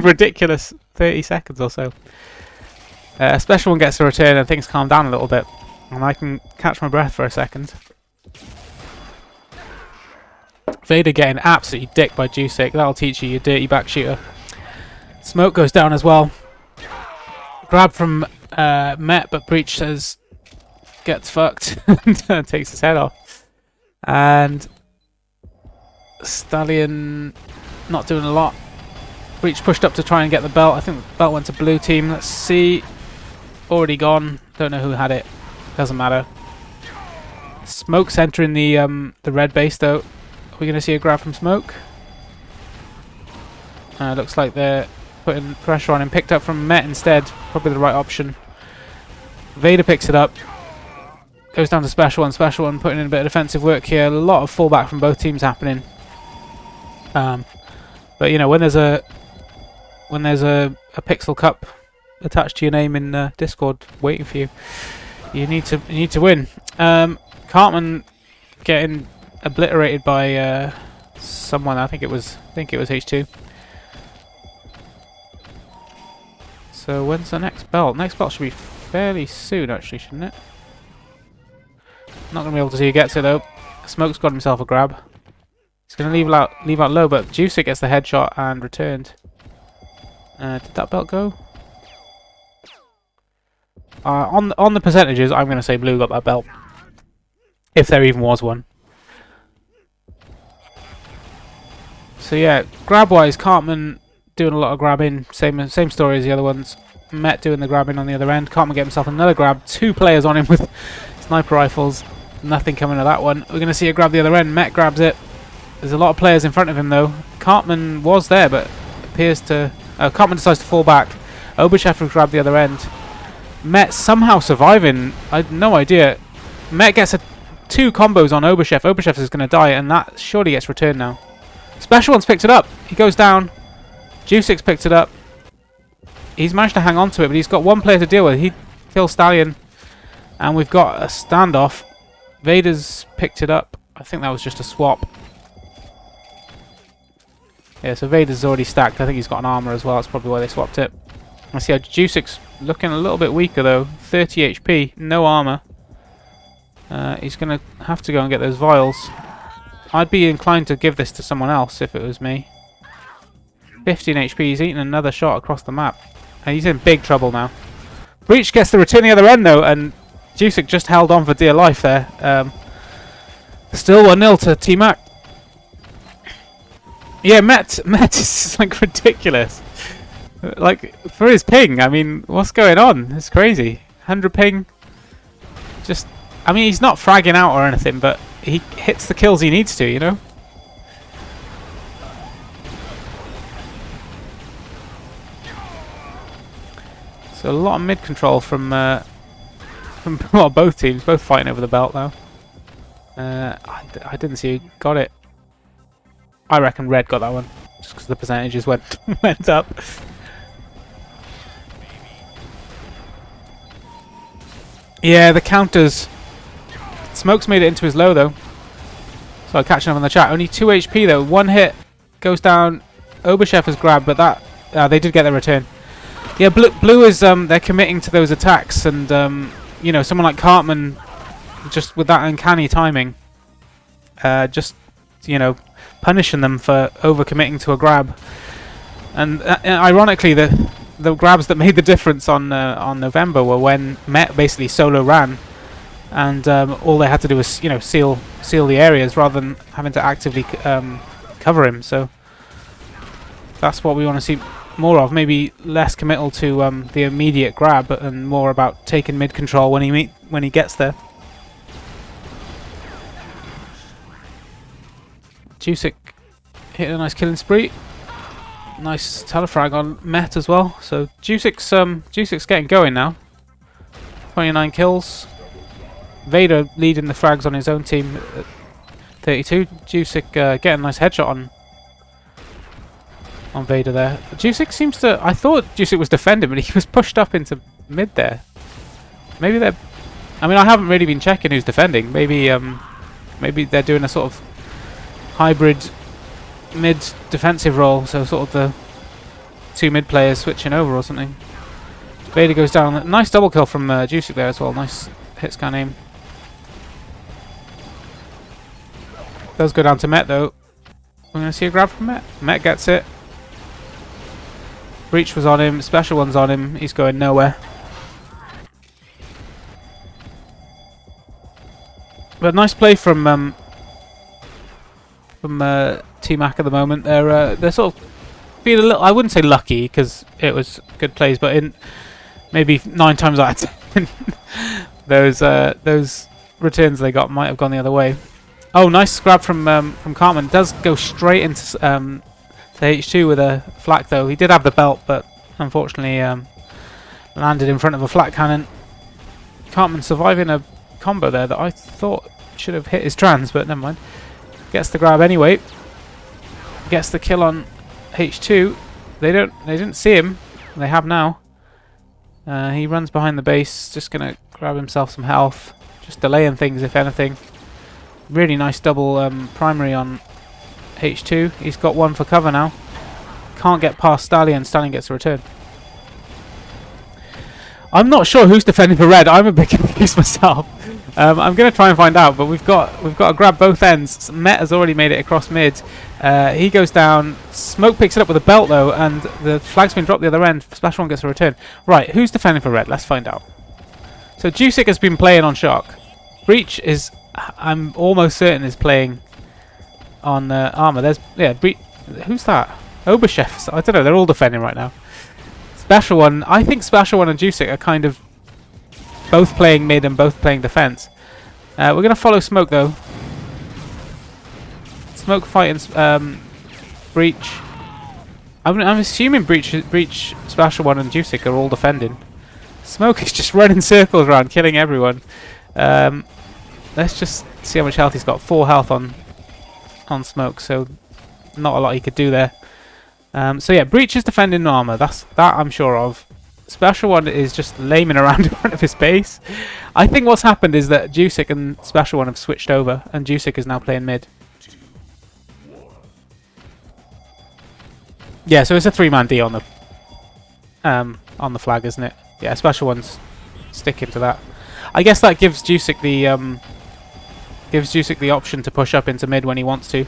ridiculous 30 seconds or so. Special One gets a return and things calm down a little bit, and I can catch my breath for a second. Vader getting absolutely dicked by Jusic. That'll teach you, you dirty back shooter. Smoke goes down as well. Grab from Met, but Breach says gets fucked and takes his head off. And Stallion not doing a lot. Breach pushed up to try and get the belt. I think the belt went to blue team. Let's see. Already gone. Don't know who had it. Doesn't matter. Smoke's entering the red base though. Are we going to see a grab from Smoke? Looks like they're putting pressure on him. Picked up from Met instead. Probably the right option. Vader picks it up. Goes down to Special One. Special One putting in a bit of defensive work here. A lot of fallback from both teams happening. But you know, when there's a Pixel Cup attached to your name in Discord waiting for you, you need to win. Cartman getting obliterated by someone. I think it was H2. So when's the next belt? Next belt should be fairly soon, actually, shouldn't it? Not gonna be able to see who gets it though. Smoke's got himself a grab. He's gonna leave out low, but Jusic gets the headshot and returned. Did that belt go? On the percentages, I'm gonna say blue got that belt, if there even was one. So yeah, grab-wise, Cartman doing a lot of grabbing. Same story as the other ones. Met doing the grabbing on the other end. Cartman getting himself another grab. 2 players on him with sniper rifles. Nothing coming of that one. We're going to see a grab the other end. Met grabs it. There's a lot of players in front of him though. Cartman was there, but appears to... Cartman decides to fall back. Oberchef will grab the other end. Met somehow surviving. I had no idea. Met gets 2 combos on Oberchef. Oberchef is going to die, and that surely gets returned now. Special One's picked it up. He goes down. Jusic's picked it up. He's managed to hang on to it, but he's got 1 player to deal with. He kills Stallion, and we've got a standoff. Vader's picked it up. I think that was just a swap. Yeah, so Vader's already stacked. I think he's got an armor as well. That's probably why they swapped it. I see how Jusic's looking a little bit weaker though. 30 HP, no armor. He's going to have to go and get those vials. I'd be inclined to give this to someone else if it was me. 15 HP, he's eating another shot across the map. And he's in big trouble now. Breach gets the return the other end though, and Jusic just held on for dear life there. Still 1-0 to Tmac. Yeah, Met is like ridiculous. Like, for his ping, I mean, what's going on? It's crazy. 100 ping. Just, I mean, he's not fragging out or anything, but he hits the kills he needs to, you know? So a lot of mid control from well, both teams, both fighting over the belt now. I didn't see who got it. I reckon red got that one, just because the percentages went up. Yeah, the counters. Smoke's made it into his low though. So catching up on the chat. Only 2 HP though. 1 hit goes down. Oberchef has grabbed, but that they did get the return. Yeah, blue is they're committing to those attacks, and you know, someone like Cartman, just with that uncanny timing, just, you know, punishing them for overcommitting to a grab. And ironically, the grabs that made the difference on November were when Met basically solo ran, and all they had to do was, you know, seal the areas rather than having to actively cover him. So that's what we want to see more of. Maybe less committal to the immediate grab, and more about taking mid control when he gets there. Jusic hitting a nice killing spree. Nice telefrag on Met as well. So Jusic's getting going now. 29 kills. Vader leading the frags on his own team at 32. Jusic getting a nice headshot on Vader there. Jusic seems to... I thought Jusic was defending, but he was pushed up into mid there. Maybe they're... I mean, I haven't really been checking who's defending. Maybe they're doing a sort of hybrid mid defensive role, so sort of the two mid players switching over or something. Vader goes down. Nice double kill from Jusic there as well. Nice hit scan aim. Does go down to Met though. We're going to see a grab from Met. Met gets it. Breach was on him. Special one's on him. He's going nowhere. But nice play from Tmac at the moment. They're sort of being a little... I wouldn't say lucky because it was good plays, but in maybe 9 times out of 10, those returns they got might have gone the other way. Oh, nice grab from Cartman. Does go straight into to H2 with a flak though. He did have the belt, but unfortunately landed in front of a flak cannon. Cartman surviving a combo there that I thought should have hit his trans, but never mind. Gets the grab anyway. Gets the kill on H2. They didn't see him. They have now. He runs behind the base, just gonna grab himself some health, just delaying things if anything. Really nice double primary on H2. He's got one for cover now. Can't get past Stallion. Stallion gets a return. I'm not sure who's defending for red. I'm a bit confused myself. I'm going to try and find out, but we've got to grab both ends. Met has already made it across mid. He goes down. Smoke picks it up with a belt though, and the flag's been dropped the other end. Splash one gets a return. Right, who's defending for red? Let's find out. So Jusic has been playing on Shock. Breach is, I'm almost certain, is playing on armor. There's who's that? Oberchef. I don't know. They're all defending right now. Special one. I think Special one and Jusic are kind of both playing mid and both playing defense. We're going to follow Smoke though. Smoke fighting Breach. I'm assuming Breach, Special one and Jusic are all defending. Smoke is just running circles around, killing everyone. Let's just see how much health he's got. 4 health on Smoke, so not a lot he could do there. So yeah, Breach is defending armor. That I'm sure of. Special one is just laming around in front of his base. I think what's happened is that Jusic and Special one have switched over, and Jusic is now playing mid. Yeah, so it's a 3-man D on the flag, isn't it? Yeah, Special one's sticking to that. I guess that gives Jusic the option to push up into mid when he wants to.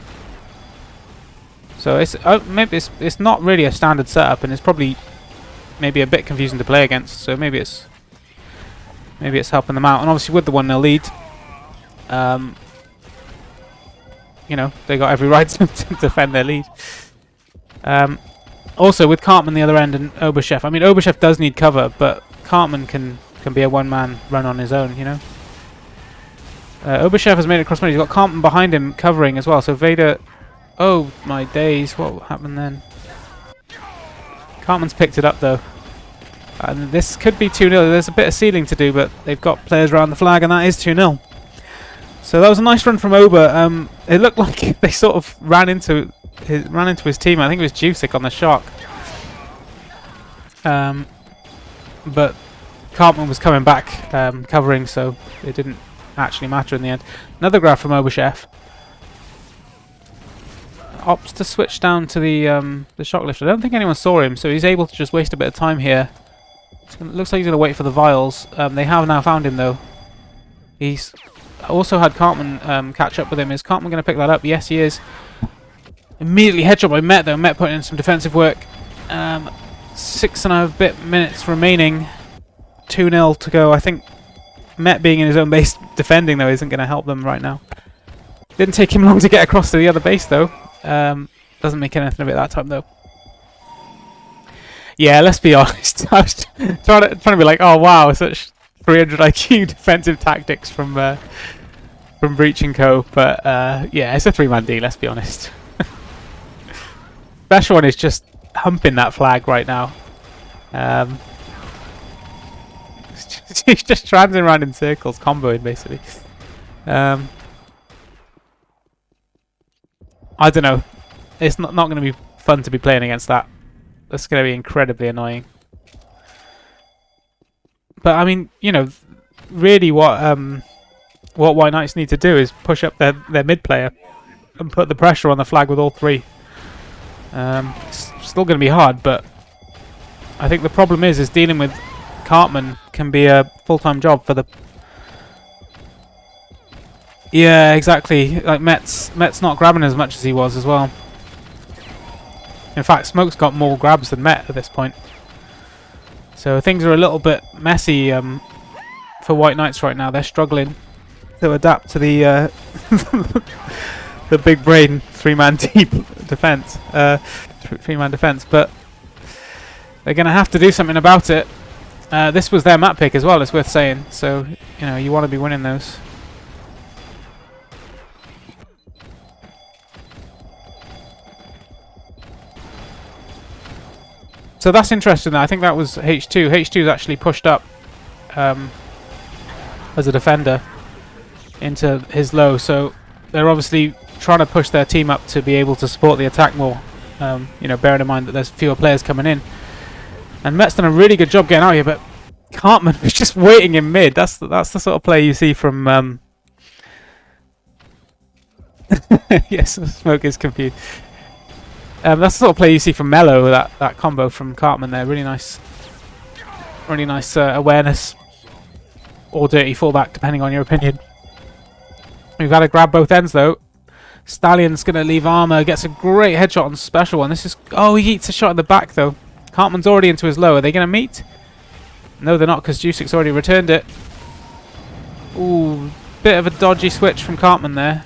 So it's maybe it's not really a standard setup, and it's probably maybe a bit confusing to play against. So maybe it's helping them out. And obviously with the 1-0 lead, you know, they got every right to defend their lead. Also with Cartman the other end and Oberchef. I mean, Oberchef does need cover, but Cartman can be a one-man run on his own, you know. Oberchef has made it across mid. He's got Cartman behind him covering as well. So Vader... Oh my days, what happened then? Cartman's picked it up though. And this could be 2-0. There's a bit of sealing to do, but they've got players around the flag, and that is 2-0. So that was a nice run from Ober. It looked like they sort of ran into his team. I think it was Jusic on the shock. But Cartman was coming back covering, so it didn't actually matter in the end. Another grab from Oberchef. Opts to switch down to the shock lifter. I don't think anyone saw him, so he's able to just waste a bit of time here. Looks like he's going to wait for the vials. They have now found him though. He's also had Cartman catch up with him. Is Cartman going to pick that up? Yes, he is. Immediately headshot by Met though. Met putting in some defensive work. 6.5 bit minutes remaining. 2-0 to go. I think Met being in his own base defending though isn't going to help them right now. Didn't take him long to get across to the other base though. Doesn't make anything of it that time though. Yeah, let's be honest. I was trying to be like, oh wow, such 300 IQ defensive tactics from from Breach and Co. But yeah, it's a 3-man D, let's be honest. Special One is just humping that flag right now. He's just transing around in circles, comboing basically. I don't know. It's not going to be fun to be playing against that. That's going to be incredibly annoying. But I mean, you know, really what WhiteKnights need to do is push up their mid player and put the pressure on the flag with all three. It's still going to be hard, but I think the problem is dealing with Cartman can be a full-time job for the... Yeah, exactly. Like Met's not grabbing as much as he was as well. In fact, Smoke's got more grabs than Met at this point. So things are a little bit messy for WhiteKnights right now. They're struggling to adapt to the the big brain 3-man deep defense, 3-man defense. But they're going to have to do something about it. This was their map pick as well, it's worth saying. So, you know, you want to be winning those. So that's interesting. I think that was H2. H2's actually pushed up as a defender into his low. So they're obviously trying to push their team up to be able to support the attack more. You know, bearing in mind that there's fewer players coming in. And Met's done a really good job getting out here, but Cartman was just waiting in mid. That's the sort of play you see from... yes, Smoke is confused. That's the sort of play you see from Mello, that combo from Cartman there. Really nice awareness. Or dirty fallback, depending on your opinion. We've got to grab both ends, though. Stallion's going to leave armor. Gets a great headshot on Special One. This is... Oh, he eats a shot in the back, though. Cartman's already into his low. Are they going to meet? No, they're not, because Jusic's already returned it. Ooh, bit of a dodgy switch from Cartman there.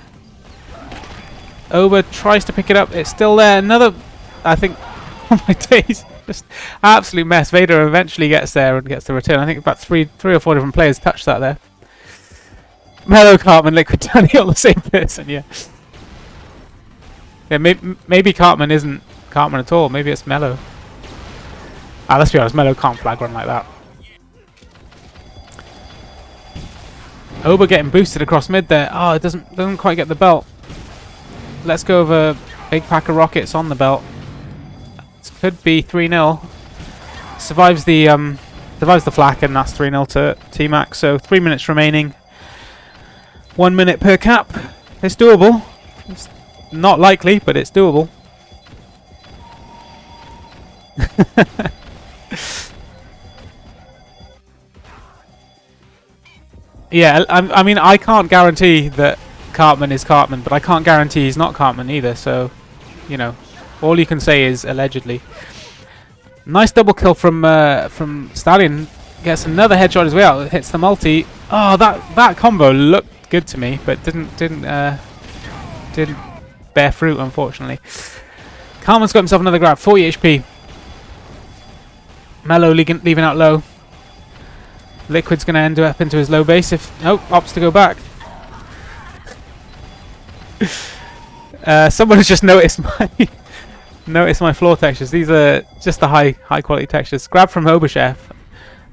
Oba tries to pick it up. It's still there. Another... I think... Oh my days. Just absolute mess. Vader eventually gets there and gets the return. I think about three or four different players touched that there. Mello, Cartman, Liquid Danny, all the same person, yeah. Yeah, maybe Cartman isn't Cartman at all. Maybe it's Mello. Ah, let's be honest, Mello can't flag run like that. Oba getting boosted across mid there. Oh, it doesn't quite get the belt. Let's go over big pack of rockets on the belt. This could be 3-0. Survives the flak, and that's 3-0 to Tmac. So 3 minutes remaining. 1 minute per cap. It's doable. It's not likely, but it's doable. Yeah, I mean, I can't guarantee that Cartman is Cartman, but I can't guarantee he's not Cartman either, so, you know, all you can say is allegedly. Nice double kill from Stallion. Gets another headshot as well. Hits the multi. Oh, that combo looked good to me, but didn't bear fruit, unfortunately. Cartman's got himself another grab. 40 HP. Mello leaving out low. Liquid's going to end up into his low base if... Oh, opts to go back. Someone has just noticed my floor textures. These are just the high quality textures. Grab from Obachef.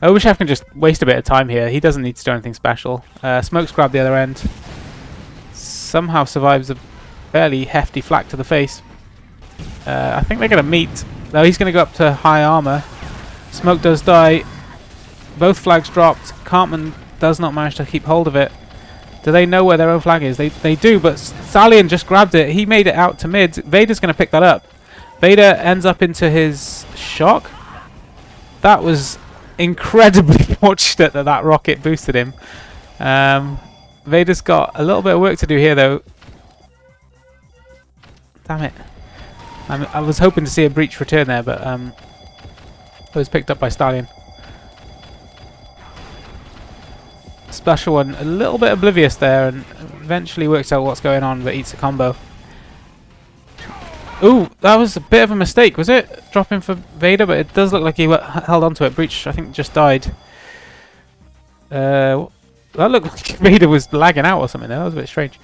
Obachef can just waste a bit of time here. He doesn't need to do anything special. Smoke's grabbed the other end. Somehow survives a fairly hefty flak to the face. I think they're going to meet. Though he's going to go up to high armor. Smoke does die. Both flags dropped. Cartman does not manage to keep hold of it. Do they know where their own flag is? They do, but Stallion just grabbed it. He made it out to mid. Vader's going to pick that up. Vader ends up into his shock. That was incredibly fortunate that rocket boosted him. Vader's got a little bit of work to do here, though. Damn it. I was hoping to see a breach return there, but it was picked up by Stallion. Special One a little bit oblivious there and eventually works out what's going on, but eats a combo. Ooh, that was a bit of a mistake, was it? Dropping for Vader, but it does look like he held onto it. Breach, I think, just died. That looked like Vader was lagging out or something there. That was a bit strange.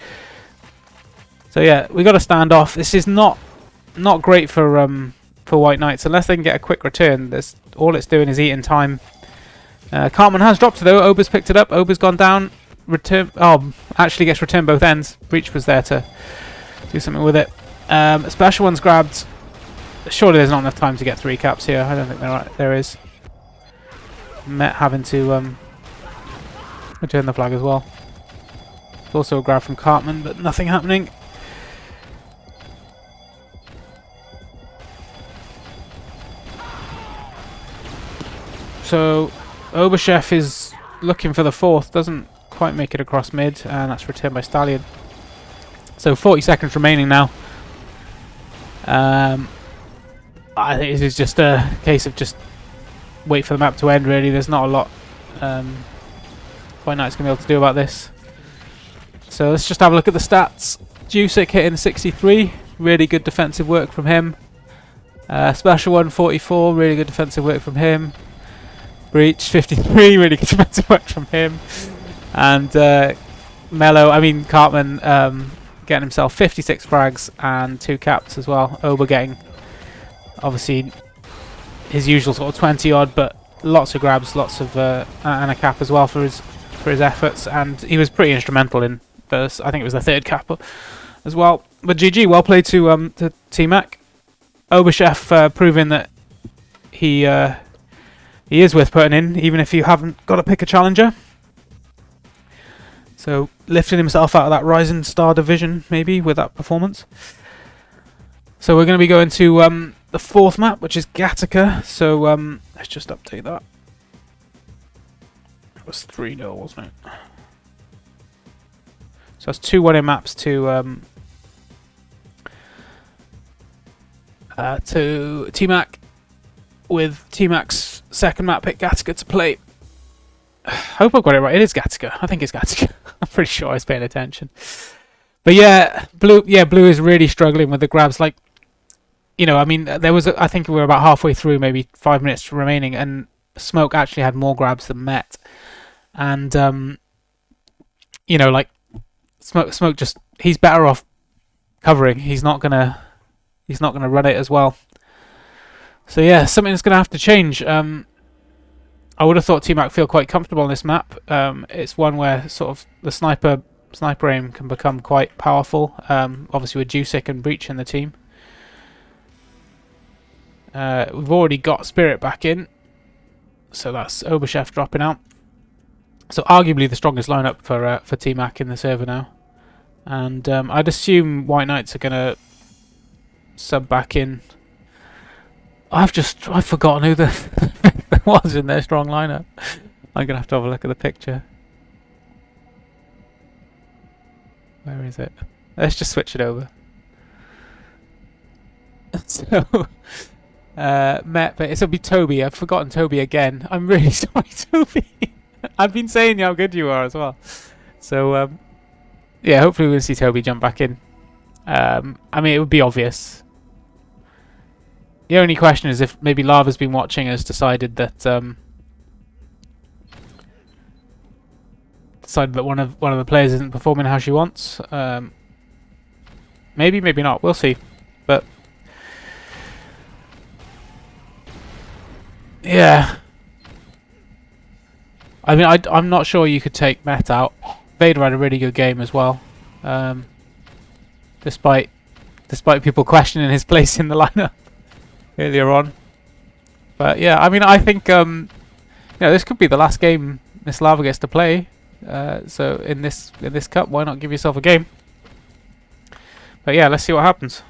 So yeah, we got a standoff. This is not great for WhiteKnights unless they can get a quick return. All it's doing is eating time. Cartman has dropped it though. Ober's picked it up. Ober's gone down. Return. Oh, actually gets returned both ends. Breach was there to do something with it. Special one's grabbed. Surely there's not enough time to get 3 caps here. I don't think there is. Met having to return the flag as well. There's also a grab from Cartman, but nothing happening. So Oberchef is looking for the 4th, doesn't quite make it across mid, and that's returned by Stallion. So 40 seconds remaining now. I think this is just a case of just wait for the map to end, really. There's not a lot WhiteKnights going to be able to do about this. So let's just have a look at the stats. Jusic hitting 63, really good defensive work from him. Special one 44, really good defensive work from him. Breach 53, really good defensive work from him. And Cartman getting himself 56 frags and 2 caps as well. Ober getting obviously his usual sort of 20 odd, but lots of grabs, lots of and a cap as well for his efforts. And he was pretty instrumental in the, I think it was the 3rd cap as well. But GG, well played to Tmac. Oberchef proving that he is worth putting in, even if you haven't got to pick a challenger. So lifting himself out of that Rising Star division, maybe, with that performance. So we're going to be going to the 4th map, which is Gattaca. So let's just update that. That was 3-0, wasn't it? So that's 2 1-in maps to Tmac, with Tmac's 2nd map pick Gattaca to play. I hope I've got it right. It is Gattaca. I think it's Gattaca. I'm pretty sure I was paying attention. But yeah, blue is really struggling with the grabs. Like, you know, I mean, there was I think we were about halfway through, maybe 5 minutes remaining, and Smoke actually had more grabs than Met. And you know, like Smoke just, he's better off covering. He's not gonna run it as well. So yeah, something's gonna have to change. I would have thought Tmac feel quite comfortable on this map. It's one where sort of the sniper aim can become quite powerful. Obviously with Jusic and Breach in the team. We've already got Spirit back in, so that's Oberchef dropping out. So arguably the strongest lineup for Tmac in the server now. And I'd assume WhiteKnights are gonna sub back in. I've forgotten who there was in their strong lineup. I'm gonna have to have a look at the picture. Where is it? Let's just switch it over. So Met, but it'll be Toby. I've forgotten Toby again. I'm really sorry, Toby. I've been saying how good you are as well. So yeah, hopefully we'll see Toby jump back in. I mean, it would be obvious. The only question is if maybe Lava's been watching, has decided that one of the players isn't performing how she wants. Maybe, maybe not. We'll see. But yeah, I mean, I'm not sure you could take Met out. Vader had a really good game as well, despite people questioning his place in the lineup earlier on. But yeah, I mean, I think you know, this could be the last game Miss Lava gets to play. So in this cup, why not give yourself a game? But yeah, let's see what happens.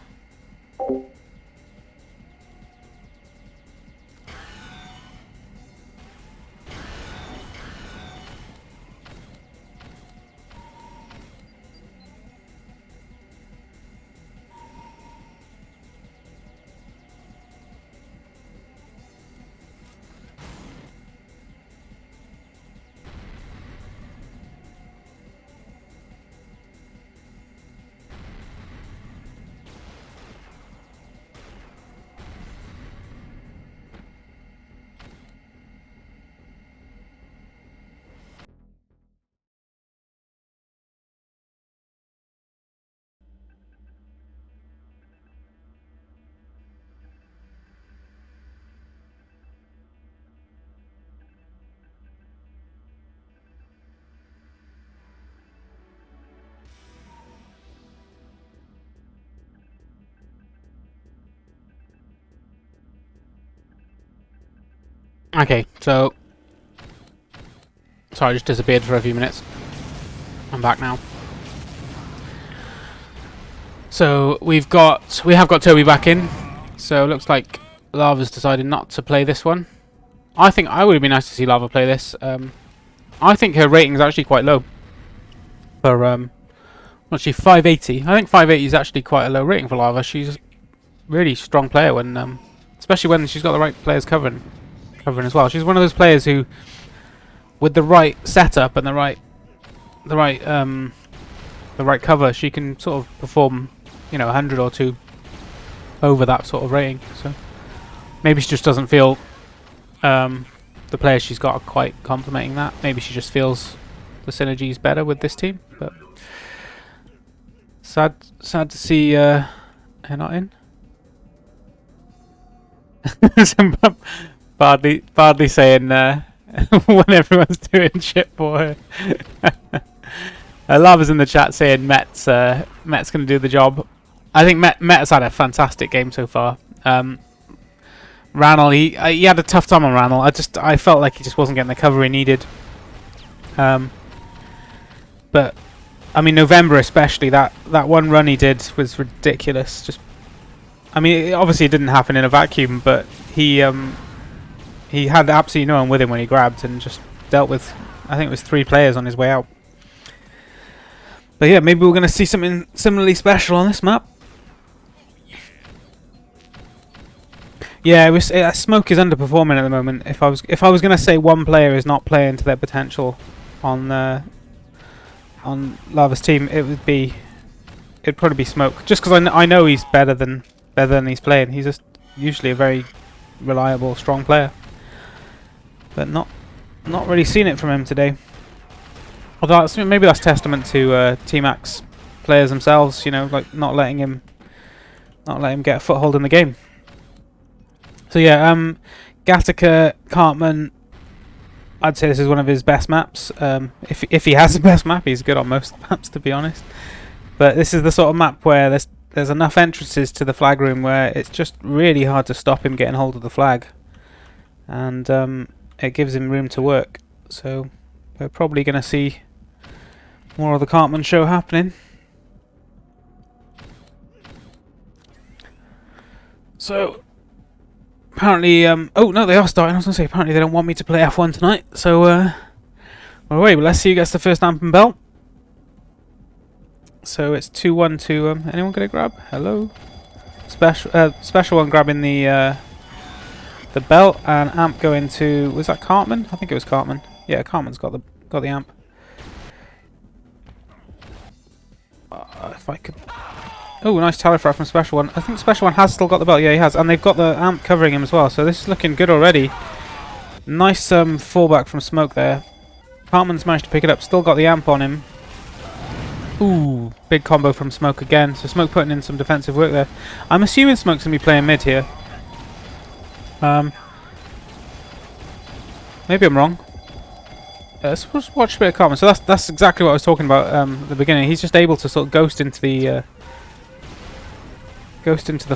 Okay, so sorry, I just disappeared for a few minutes. I'm back now. So we have got Toby back in. So it looks like Lava's decided not to play this one. I think I would have been nice to see Lava play this. I think her rating is actually quite low. For actually 580. I think 580 is actually quite a low rating for Lava. She's a really strong player when, especially when she's got the right players covering as well. She's one of those players who, with the right setup and the right cover, she can sort of perform, 100 or 2 over that sort of rating. So maybe she just doesn't feel the players she's got are quite complementing that. Maybe she just feels the synergy is better with this team. But sad to see her not in. Bardley saying when everyone's doing shit for her. Lava's in the chat saying Met's going to do the job. I think Met has had a fantastic game so far. Ranel, he had a tough time on Ranel. I felt like he just wasn't getting the cover he needed. But I mean, November especially, that one run he did was ridiculous. Just, I mean, obviously it didn't happen in a vacuum, but he had absolutely no one with him when he grabbed and just dealt with, I think it was 3 players on his way out. But yeah, maybe we're going to see something similarly special on this map. Yeah, Smoke is underperforming at the moment. If I was going to say one player is not playing to their potential on Lava's team, it'd probably be Smoke. Just because I know he's better than he's playing. He's just usually a very reliable, strong player. But not really seen it from him today. Although maybe that's testament to Tmac's players themselves. Like not letting him get a foothold in the game. So yeah, Gattaca, Cartman, I'd say this is one of his best maps. If he has the best map, he's good on most maps, to be honest. But this is the sort of map where there's enough entrances to the flag room where it's just really hard to stop him getting hold of the flag, and it gives him room to work. So we're probably going to see more of the Cartman show happening. So apparently, oh no, they are starting. I was going to say apparently they don't want me to play F1 tonight. So well, wait, but let's see who gets the first amp and belt. So it's 2-1 to anyone gonna grab? Hello, special one grabbing the belt, and amp going to, was that Cartman? I think it was Cartman. Yeah, Cartman's got the amp. If I could. Oh, nice tower throw from Special One. I think Special One has still got the belt. Yeah, he has. And they've got the amp covering him as well. So this is looking good already. Nice fallback from Smoke there. Cartman's managed to pick it up. Still got the amp on him. Ooh, big combo from Smoke again. So Smoke putting in some defensive work there. I'm assuming Smoke's going to be playing mid here. Maybe I'm wrong. Let's watch a bit of Cartman. So that's exactly what I was talking about at the beginning. He's just able to sort of ghost into the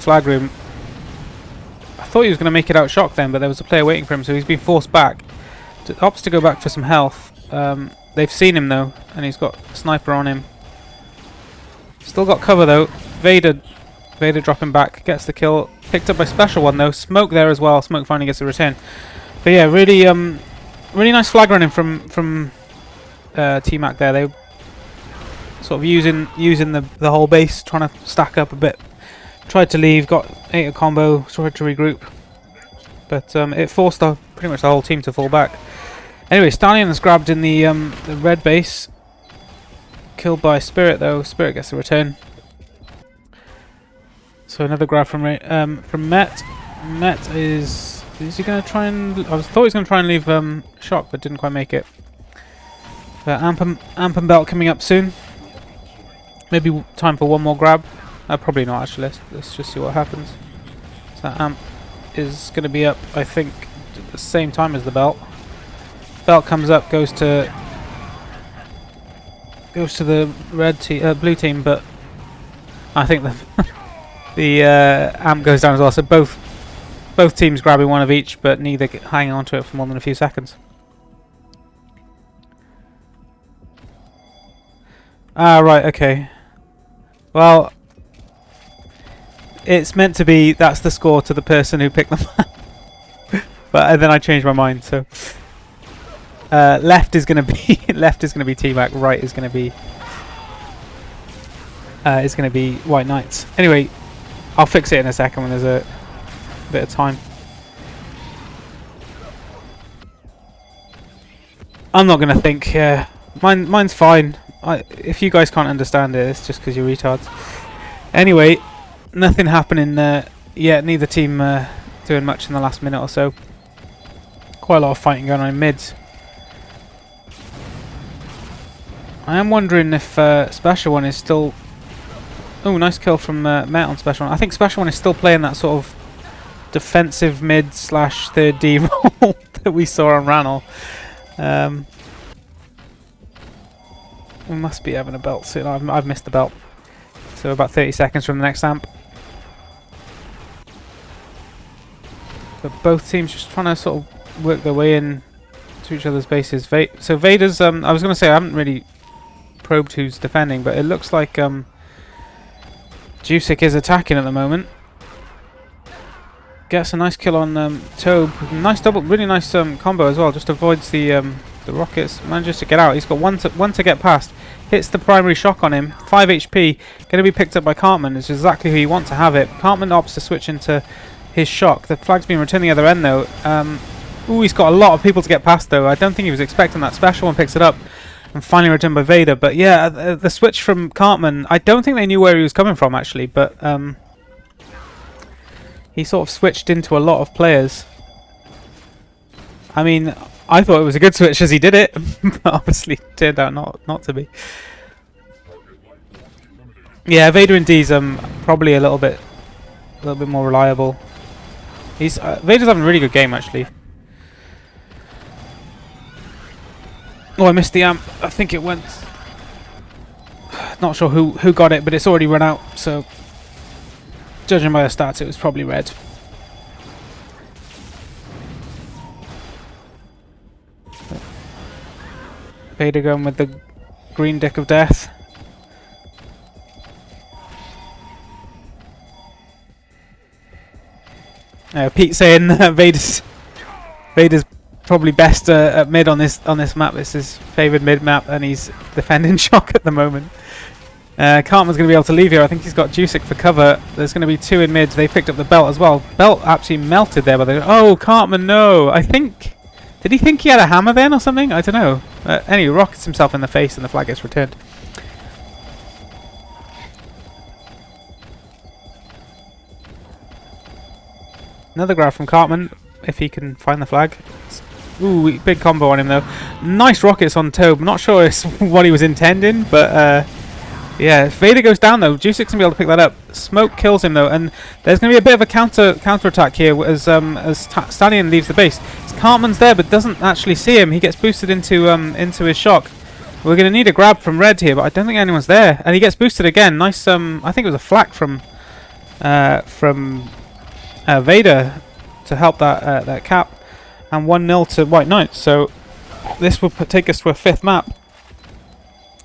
flag room. I thought he was going to make it out shock then, but there was a player waiting for him, so he's been forced back. Opts to go back for some health. They've seen him though, and he's got a sniper on him. Still got cover though. Vader dropping back, gets the kill. Picked up by Special One though. Smoke there as well. Smoke finally gets a return. But yeah, really nice flag running from Tmac there. They were sort of using the whole base, trying to stack up a bit. Tried to leave, ate a combo, tried to regroup, but it forced pretty much the whole team to fall back. Anyway, Stallion is grabbed in the red base, killed by Spirit though. Spirit gets a return. So another grab from Met. Met is he going to try and? I thought he was going to try and leave shock, but didn't quite make it. Amp and belt coming up soon. Maybe time for one more grab. Probably not actually. Let's just see what happens. So that amp is going to be up, I think, at the same time as the belt. Belt comes up, goes to the blue team, but I think the amp goes down as well. So both both teams grabbing one of each, but neither hanging on to it for more than a few seconds. Ah, right, okay. Well, it's meant to be that's the score to the person who picked them. But then I changed my mind, so left is going to be Tmac, right is going to be WhiteKnights. Anyway, I'll fix it in a second when there's a bit of time. I'm not going to think. Mine's fine. If you guys can't understand it, it's just because you're retards. Anyway, nothing happening yet. Neither team doing much in the last minute or so. Quite a lot of fighting going on in mids. I am wondering if Special One is still... Oh, nice kill from Met on Special One. I think Special One is still playing that sort of defensive mid / 3rd D role that we saw on Ranel. We must be having a belt soon. I've missed the belt. So about 30 seconds from the next amp. But both teams just trying to sort of work their way in to each other's bases. So Vader's... I was going to say I haven't really probed who's defending, but it looks like Jusic is attacking at the moment. Gets a nice kill on Tobe. Nice double, really nice combo as well. Just avoids the rockets. Manages to get out. He's got one to get past. Hits the primary shock on him. 5 HP. Going to be picked up by Cartman. It's exactly who you want to have it. Cartman opts to switch into his shock. The flag's been returned the other end though. Ooh, he's got a lot of people to get past though. I don't think he was expecting that. Special One picks it up and finally returned by Vader. But yeah, the switch from Cartman, I don't think they knew where he was coming from actually, but he sort of switched into a lot of players. I mean, I thought it was a good switch as he did it, but obviously it turned out not to be. Yeah, Vader and D's probably a little bit more reliable. He's Vader's having a really good game actually. Oh, I missed the amp. I think it went. Not sure who got it, but it's already run out. So, judging by the stats, it was probably red. Vader going with the green dick of death. Pete saying Vader's probably best at mid on this map. This is his favoured mid map, and he's defending shock at the moment. Cartman's going to be able to leave here. I think he's got Jusic for cover. There's going to be 2 in mid. They picked up the belt as well. Belt absolutely melted there. Oh, Cartman, no! I think... Did he think he had a hammer then or something? I don't know. Anyway, rockets himself in the face and the flag gets returned. Another grab from Cartman, if he can find the flag. Ooh, big combo on him though. Nice rockets on Tobe. Not sure it's what he was intending, but yeah. If Vader goes down though, Jusic's gonna be able to pick that up. Smoke kills him though, and there's gonna be a bit of a counter attack here as Stallion leaves the base. Cartman's there, but doesn't actually see him. He gets boosted into his shock. We're gonna need a grab from Red here, but I don't think anyone's there. And he gets boosted again. Nice. I think it was a flak from Vader to help that cap. And 1-0 to WhiteKnights. So this will take us to a 5th map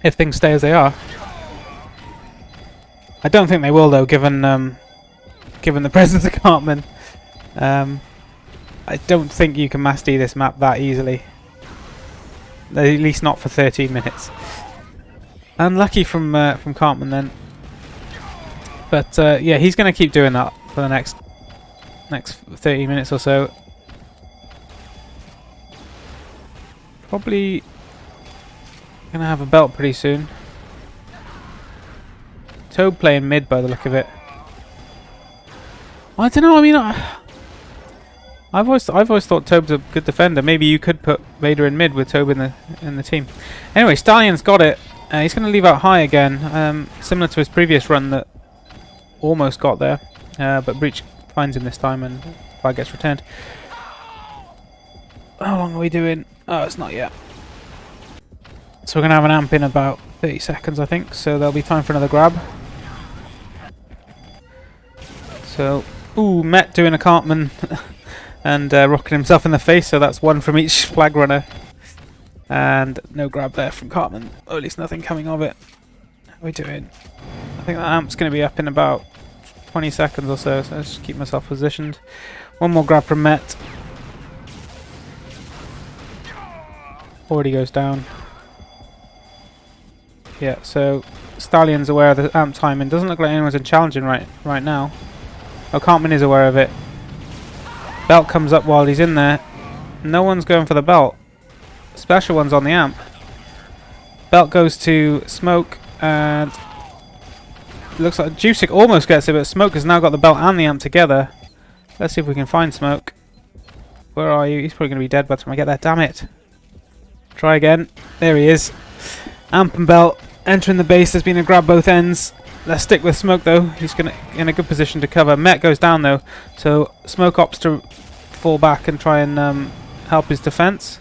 if things stay as they are. I don't think they will though, given the presence of Cartman. I don't think you can master this map that easily. At least not for 13 minutes. Unlucky from Cartman then. But yeah, he's going to keep doing that for the next 30 minutes or so. Probably going to have a belt pretty soon. Tobe playing mid by the look of it. I don't know. I mean, I've always thought Tobe's a good defender. Maybe you could put Vader in mid with Tobe in the team. Anyway, Stallion's got it. He's going to leave out high again, similar to his previous run that almost got there, but Breach finds him this time and flag gets returned. How long are we doing? Oh, it's not yet. So we're going to have an amp in about 30 seconds, I think. So there'll be time for another grab. So Ooh, Met doing a Cartman and rocking himself in the face, so that's one from each flag runner. And no grab there from Cartman, or at least nothing coming of it. How are we doing? I think that amp's going to be up in about 20 seconds or so, so let's just keep myself positioned. One more grab from Met. Already goes down. Yeah, so Stallion's aware of the amp timing. Doesn't look like anyone's in challenging right now. Oh, Cartman is aware of it. Belt comes up while he's in there. No one's going for the belt. Special one's on the amp. Belt goes to Smoke, and looks like Jusic almost gets it, but Smoke has now got the belt and the amp together. Let's see if we can find Smoke. Where are you? He's probably going to be dead by the time I get there. Damn it. Try again. There he is. Amp and belt entering the base. There's been a grab both ends. Let's stick with Smoke though. He's in a good position to cover. Met goes down though, so Smoke opts to fall back and try and help his defense.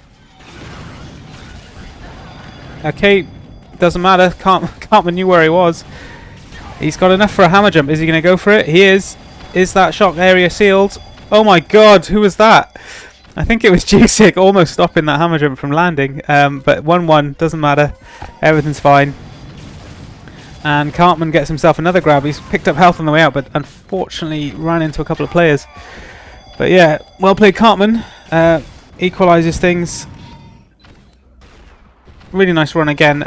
Okay, doesn't matter. Cartman knew where he was. He's got enough for a hammer jump. Is he going to go for it? He is. Is that shock area sealed? Oh my god, who was that? I think it was Jusic almost stopping that hammer jump from landing. But 1-1, doesn't matter. Everything's fine. And Cartman gets himself another grab. He's picked up health on the way out, but unfortunately ran into a couple of players. But yeah, well played Cartman. Equalises things. Really nice run again.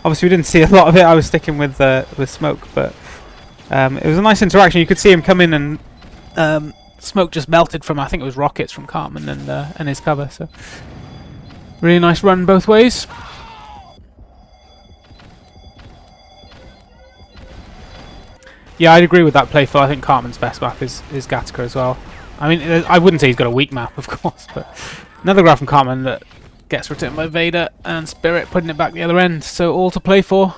Obviously we didn't see a lot of it. I was sticking with Smoke, but it was a nice interaction. You could see him come in, and Smoke just melted from, I think it was rockets from Cartman and his cover. So really nice run both ways. Yeah, I'd agree with that play. I think Cartman's best map is Gattaca as well. I mean, I wouldn't say he's got a weak map, of course, but another grab from Cartman that gets returned by Vader and Spirit, putting it back the other end. So all to play for.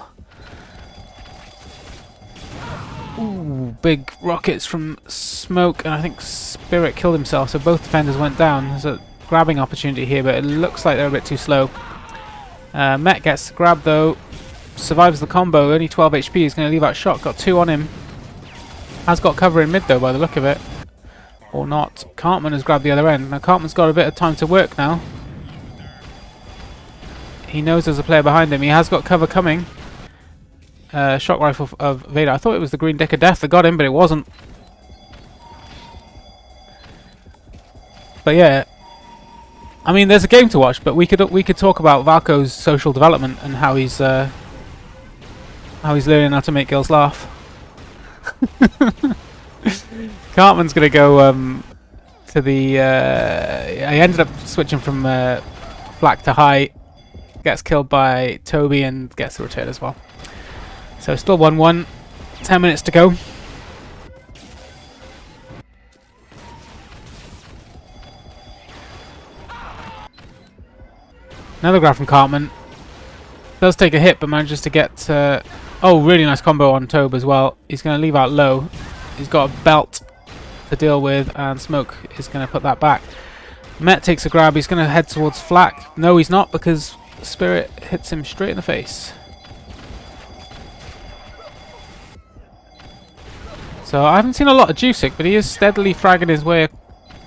Ooh, big rockets from Smoke, and I think Spirit killed himself, so both defenders went down. There's a grabbing opportunity here, but it looks like they're a bit too slow. Met gets the grab though, survives the combo, only 12 HP, he's going to leave out shot, got 2 on him. Has got cover in mid though by the look of it. Or not. Cartman has grabbed the other end. Now Cartman's got a bit of time to work now. He knows there's a player behind him. He has got cover coming. Shock rifle of Vader. I thought it was the green dick of death that got him, but it wasn't. But yeah, I mean, there's a game to watch, but we could talk about Valko's social development and how he's learning how to make girls laugh. Cartman's gonna go to the. I ended up switching from flak to high. Gets killed by Toby and gets the return as well. So still 1-1. 10 minutes to go. Another grab from Cartman. Does take a hit, but manages to get. Oh, really nice combo on Tobe as well. He's going to leave out low. He's got a belt to deal with, and Smoke is going to put that back. Met takes a grab. He's going to head towards flak. No, he's not, because Spirit hits him straight in the face. So I haven't seen a lot of Jusic, but he is steadily fragging his way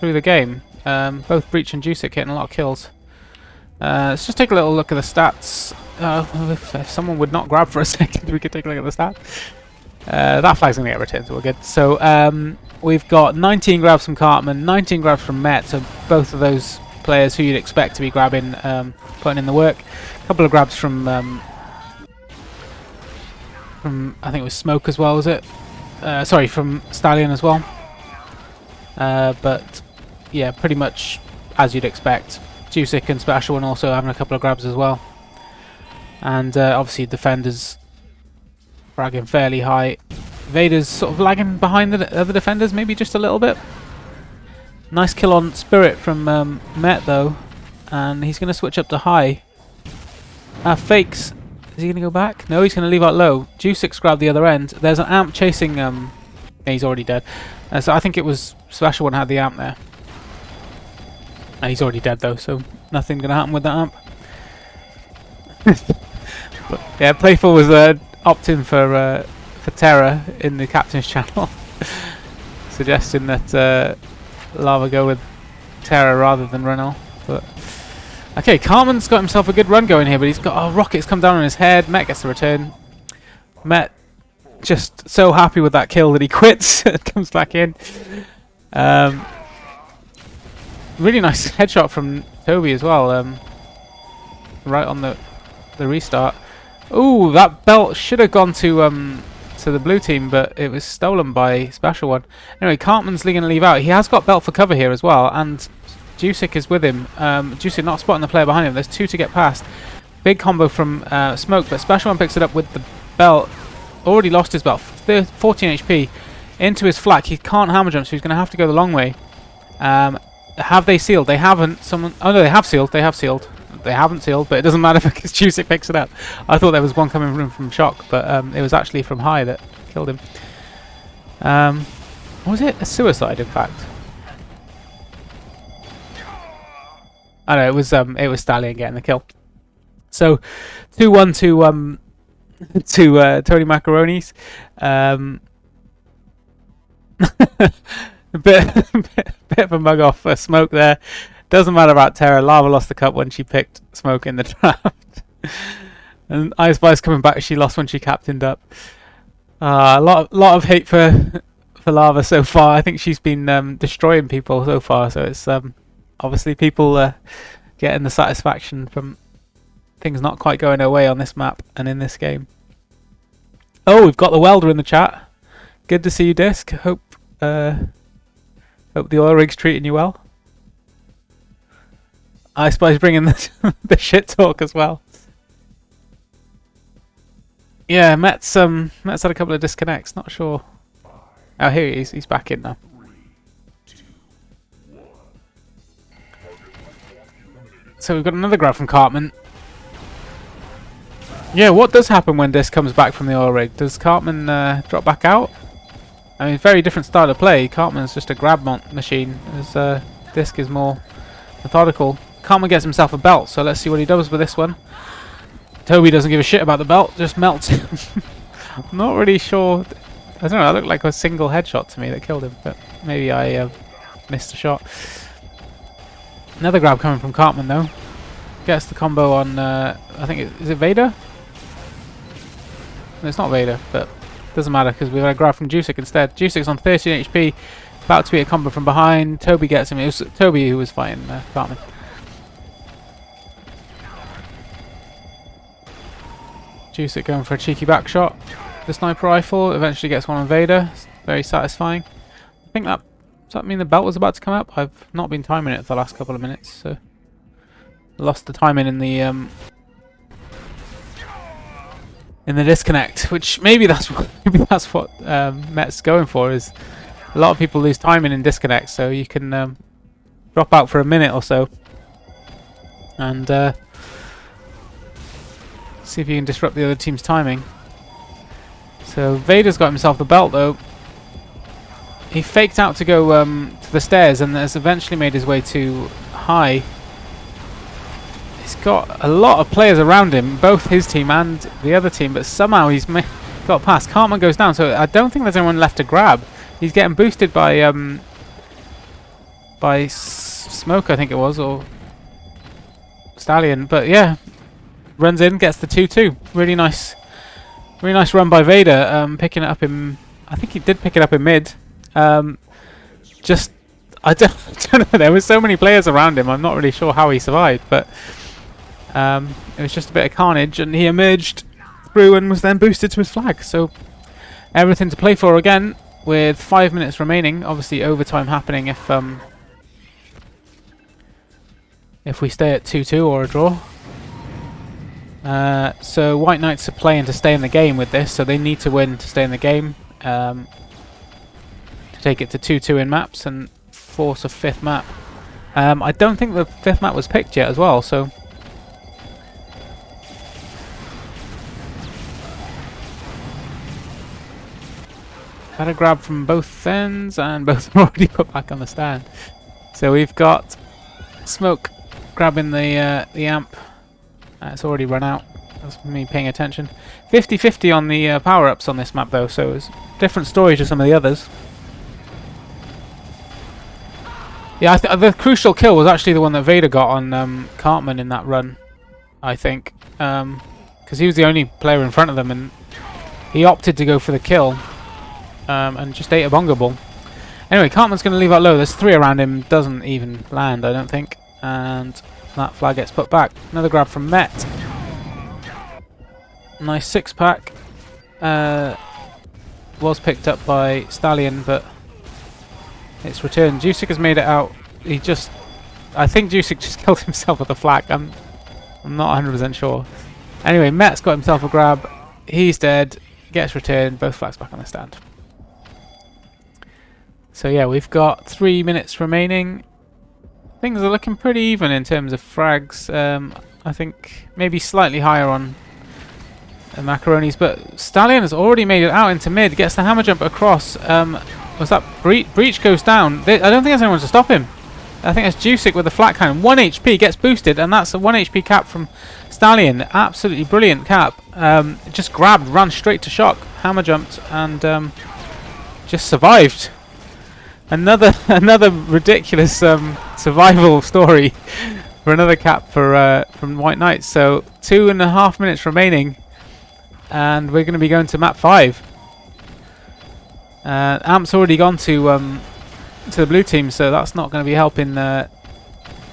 through the game. Both Breach and Jusic getting a lot of kills. Let's just take a little look at the stats. If someone would not grab for a second, we could take a look at the stats. That flag's going to get returned, so we're good. So we've got 19 grabs from Cartman, 19 grabs from Met, so both of those players who you'd expect to be grabbing, putting in the work. A couple of grabs from I think it was Smoke as well, was it? Sorry, from Stallion as well. But yeah, pretty much as you'd expect. Jusic and Special One also having a couple of grabs as well. And obviously defenders fragging fairly high. Vader's sort of lagging behind the other defenders, maybe just a little bit. Nice kill on Spirit from Met though. And he's going to switch up to high. Fakes. Is he going to go back? No, he's going to leave out low. Jusic's grabbed the other end. There's an amp chasing... yeah, he's already dead. So I think it was Special One had the amp there. And he's already dead though, so nothing going to happen with that amp. But yeah, Playful was opting for Terror in the captain's channel. suggesting that Lava go with Terra rather than Renal. But okay, Cartman's got himself a good run going here, but he's got rockets come down on his head. Met gets the return. Met just so happy with that kill that he quits and comes back in. Really nice headshot from Toby as well. Right on the restart. Ooh, that belt should have gone to the blue team, but it was stolen by Special One. Anyway, Cartman's going to leave out. He has got belt for cover here as well, and Jusic is with him. Jusic not spotting the player behind him. There's 2 to get past. Big combo from Smoke, but Special One picks it up with the belt. Already lost his belt. 14 HP into his flak. He can't hammer jump, so he's going to have to go the long way. Have they sealed? They haven't. Someone. Oh no, they have sealed. They have sealed. They haven't sealed, but it doesn't matter because Jusic picks it up. I thought there was one coming from Shock, but it was actually from High that killed him. Was it a suicide? In fact, I know it was Stallion getting the kill. So 2-1 to Tony Macaroni's. a bit of a mug off Smoke there. Doesn't matter about Terra. Lava lost the cup when she picked Smoke in the draft. And Ice Spice coming back, she lost when she captained up. A lot of hate for Lava so far. I think she's been destroying people so far. So it's obviously people getting the satisfaction from things not quite going their way on this map and in this game. Oh, we've got the Welder in the chat. Good to see you, Disc. Hope the oil rig's treating you well. I suppose bringing the shit talk as well. Yeah, Met's had a couple of disconnects. Not sure. Oh, here he is. He's back in now. So we've got another grab from Cartman. Yeah, what does happen when Disc comes back from the oil rig? Does Cartman drop back out? I mean, very different style of play. Cartman's just a grab machine, as Disc is more methodical. Cartman gets himself a belt, so let's see what he does with this one. Toby doesn't give a shit about the belt, just melts him. I'm not really sure. I don't know, that looked like a single headshot to me that killed him, but maybe I missed a shot. Another grab coming from Cartman though. Gets the combo on, I think, is it Vader? No, it's not Vader, but doesn't matter because we've got a grab from Jusic instead. Jusic's on 13 HP, about to be a combo from behind. Toby gets him. It was Toby who was fighting Cartman. Jusic going for a cheeky back shot. The sniper rifle eventually gets one on Vader. It's very satisfying. I think does that mean the belt was about to come up? I've not been timing it for the last couple of minutes, so lost the timing in the disconnect, which maybe that's what Met's going for. Is a lot of people lose timing in disconnects, so you can drop out for a minute or so and see if you can disrupt the other team's timing. So Vader's got himself the belt though. He faked out to go to the stairs and has eventually made his way to High. He's got a lot of players around him, both his team and the other team, but somehow he's got past. Cartman goes down, so I don't think there's anyone left to grab. He's getting boosted by Smoke, I think it was, or Stallion. But yeah, runs in, gets the 2-2. Really nice run by Vader. Picking it up in, I think he did pick it up in mid. Just I don't know. There were so many players around him. I'm not really sure how he survived, but it was just a bit of carnage, and he emerged through and was then boosted to his flag. So everything to play for again with 5 minutes remaining. Obviously overtime happening if we stay at 2-2 or a draw. So WhiteKnights are playing to stay in the game with this, so they need to win to stay in the game, to take it to 2-2 in maps and force a 5th map. I don't think the 5th map was picked yet as well, so had a grab from both ends, and both are already put back on the stand. So we've got Smoke grabbing the amp. It's already run out. That's me paying attention. 50-50 on the power-ups on this map though, so it's a different story to some of the others. Yeah, the crucial kill was actually the one that Vader got on Cartman in that run, I think. Because he was the only player in front of them, and he opted to go for the kill and just ate a bongo ball. Anyway, Cartman's going to leave out low. There's 3 around him. Doesn't even land, I don't think. And that flag gets put back. Another grab from Met. Nice 6-pack. Was picked up by Stallion, but it's returned. Jusik has made it out. I think Jusik just killed himself with a flag. I'm not 100% sure. Anyway, Met's got himself a grab. He's dead. Gets returned. Both flags back on the stand. So yeah, we've got 3 minutes remaining. Things are looking pretty even in terms of frags. I think maybe slightly higher on the Macaronis, but Stallion has already made it out into mid. Gets the hammer jump across. Was that Breach goes down? I don't think there's anyone to stop him. I think it's Jusik with the flat cannon. 1 HP gets boosted, and that's a 1 HP cap from Stallion. Absolutely brilliant cap. Just grabbed, ran straight to shock, hammer jumped, and just survived. Another ridiculous survival story for another cap for from WhiteKnights. So 2.5 minutes remaining, and we're going to be going to map 5. Amp's already gone to the blue team, so that's not going to be helping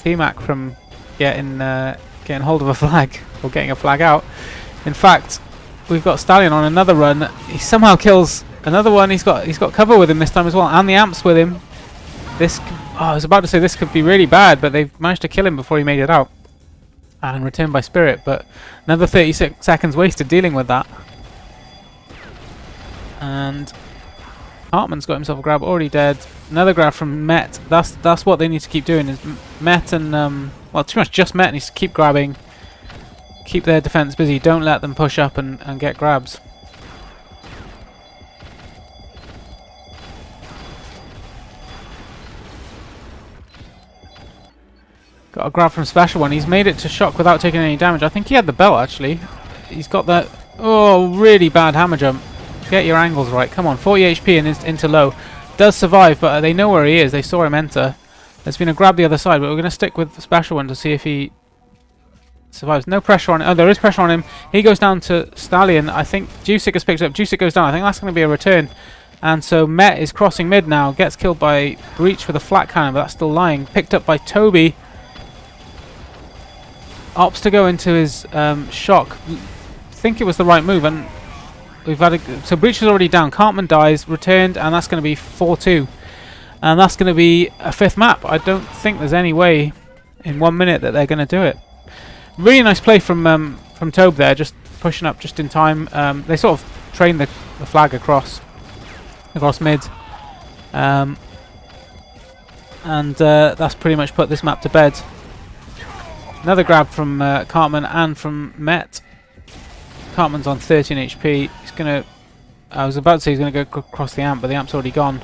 Tmac from getting hold of a flag or getting a flag out. In fact, we've got Stallion on another run. He somehow kills another one. He's got cover with him this time as well, and the Amps with him. I was about to say this could be really bad, but they've managed to kill him before he made it out and returned by Spirit. But another 36 seconds wasted dealing with that. And Hartman's got himself a grab, already dead. Another grab from Met. That's what they need to keep doing. Is Met and well, too much just Met needs to keep grabbing, keep their defense busy. Don't let them push up and get grabs. Got a grab from Special One. He's made it to shock without taking any damage. I think he had the belt actually. He's got that. Oh, really bad hammer jump. Get your angles right. Come on, 40 HP and into low. Does survive, but they know where he is. They saw him enter. There's been a grab the other side, but we're going to stick with Special One to see if he survives. No pressure on him. Oh, there is pressure on him. He goes down to Stallion. I think Jusik has picked up. Jusik goes down. I think that's going to be a return. And so Met is crossing mid now. Gets killed by Breach with a flat cannon, but that's still lying. Picked up by Toby. Opts to go into his shock. Think it was the right move, and we've had so Breach is already down. Cartman dies, returned, and that's going to be 4-2, and that's going to be a 5th map. I don't think there's any way in 1 minute that they're going to do it. Really nice play from Tobe there, just pushing up just in time. They sort of trained the flag across mid, and that's pretty much put this map to bed. Another grab from Cartman and from Met. Cartman's on 13 HP. He's gonna. I was about to say he's gonna go across the Amp, but the Amp's already gone.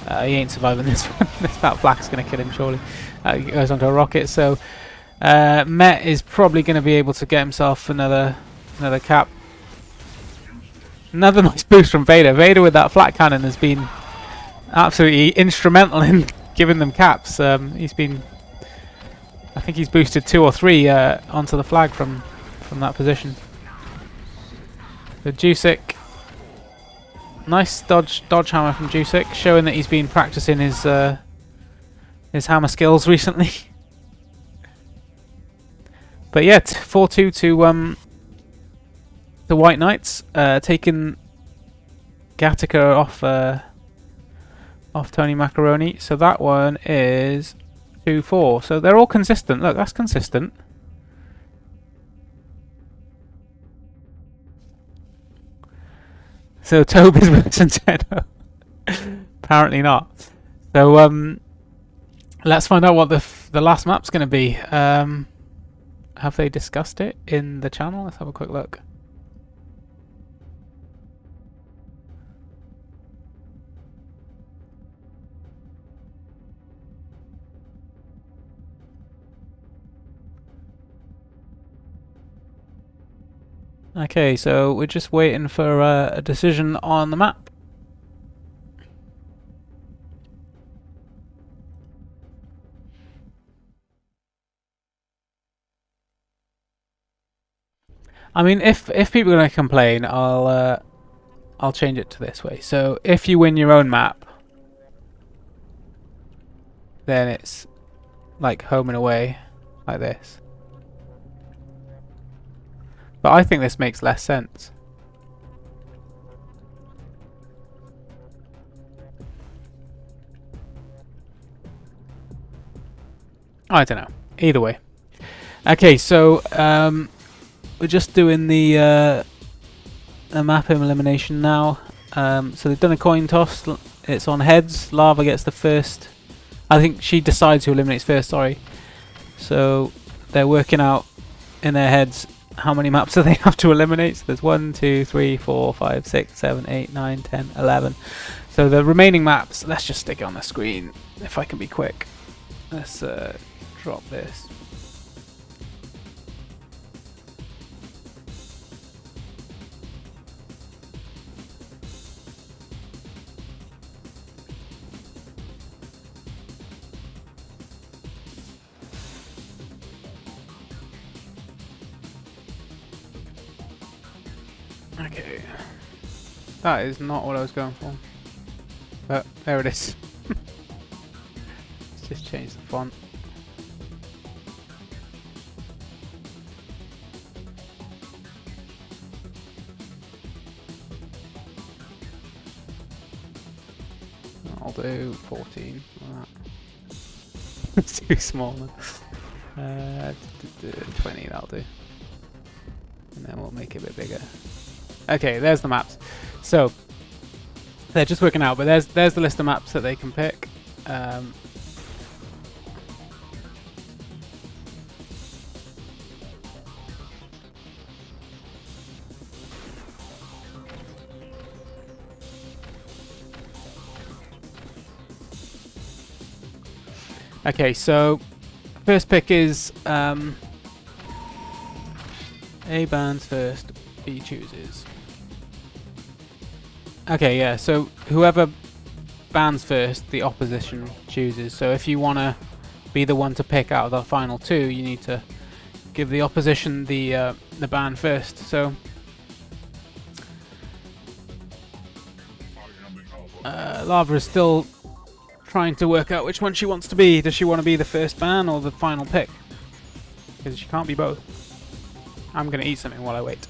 He ain't surviving this one. That flak's gonna kill him surely. He goes onto a rocket. So Met is probably gonna be able to get himself another cap. Another nice boost from Vader. Vader with that flat cannon has been absolutely instrumental in giving them caps. He's been. I think he's boosted 2 or 3 onto the flag from that position. So Jusik, nice dodge hammer from Jusik, showing that he's been practicing his hammer skills recently. But yeah, 4-2 to the WhiteKnights, taking Gattaca off Tony Macaroni. So that one is 2-4. So they're all consistent. Look, that's consistent. So Tobe is worse than Tenno. Apparently not. So let's find out what the last map's going to be. Have they discussed it in the channel? Let's have a quick look. Okay, so we're just waiting for a decision on the map. I mean, if people are gonna complain, I'll change it to this way. So if you win your own map, then it's like home and away, like this. But I think this makes less sense. I don't know. Either way. Okay, so we're just doing the map elimination now. So they've done a coin toss. It's on heads. Lava gets the first. I think she decides who eliminates first. Sorry. So they're working out in their heads how many maps do they have to eliminate. So there's 1, 2, 3, 4, 5, 6, 7, 8, 9, 10, 11. So the remaining maps. Let's just stick it on the screen if I can be quick. Let's drop this. Okay, that is not what I was going for, but there it is. Let's just change the font. I'll do 14. It's too small. 20, that'll do. And then we'll make it a bit bigger. Okay, there's the maps. So they're just working out, but there's the list of maps that they can pick. Okay, so first pick is A bans first, B chooses. Okay, yeah, so whoever bans first, the opposition chooses. So if you want to be the one to pick out of the final two, you need to give the opposition the ban first. So Lava is still trying to work out which one she wants to be. Does she want to be the first ban or the final pick? Because she can't be both. I'm going to eat something while I wait.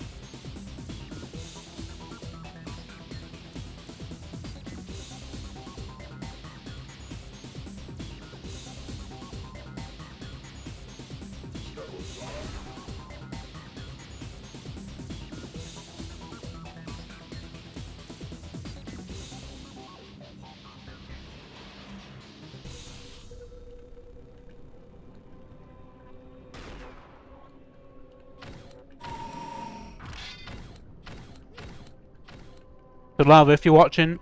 So Lava, if you're watching,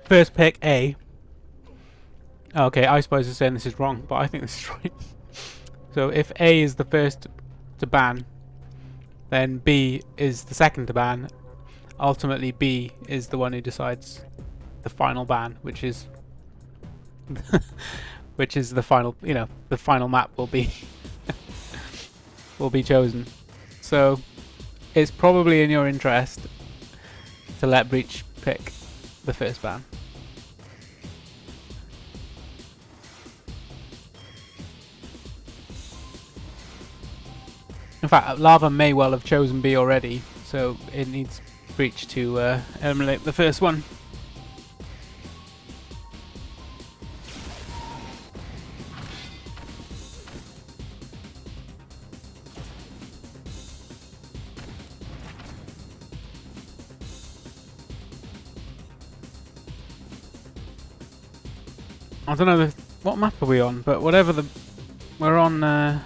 first pick A. Okay, I suppose I'm saying this is wrong, but I think this is right. So if A is the first to ban, then B is the second to ban. Ultimately, B is the one who decides the final ban, which is which is the final. You know, the final map will be will be chosen. So it's probably in your interest to let Breach pick the first ban. In fact, Lava may well have chosen B already, so it needs Breach to eliminate the first one. I don't know what map are we on, but whatever we're on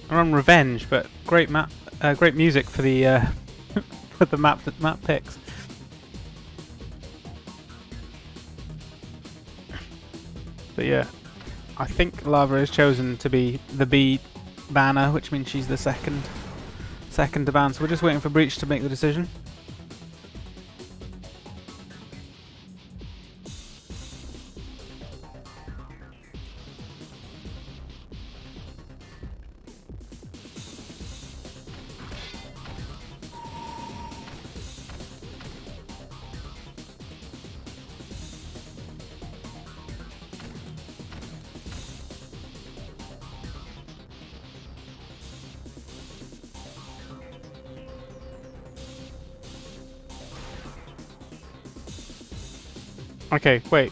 Revenge, but great map, great music for the for the map picks. But yeah, I think Lava has chosen to be the B banner, which means she's the second to ban. So we're just waiting for Breach to make the decision. Okay, wait.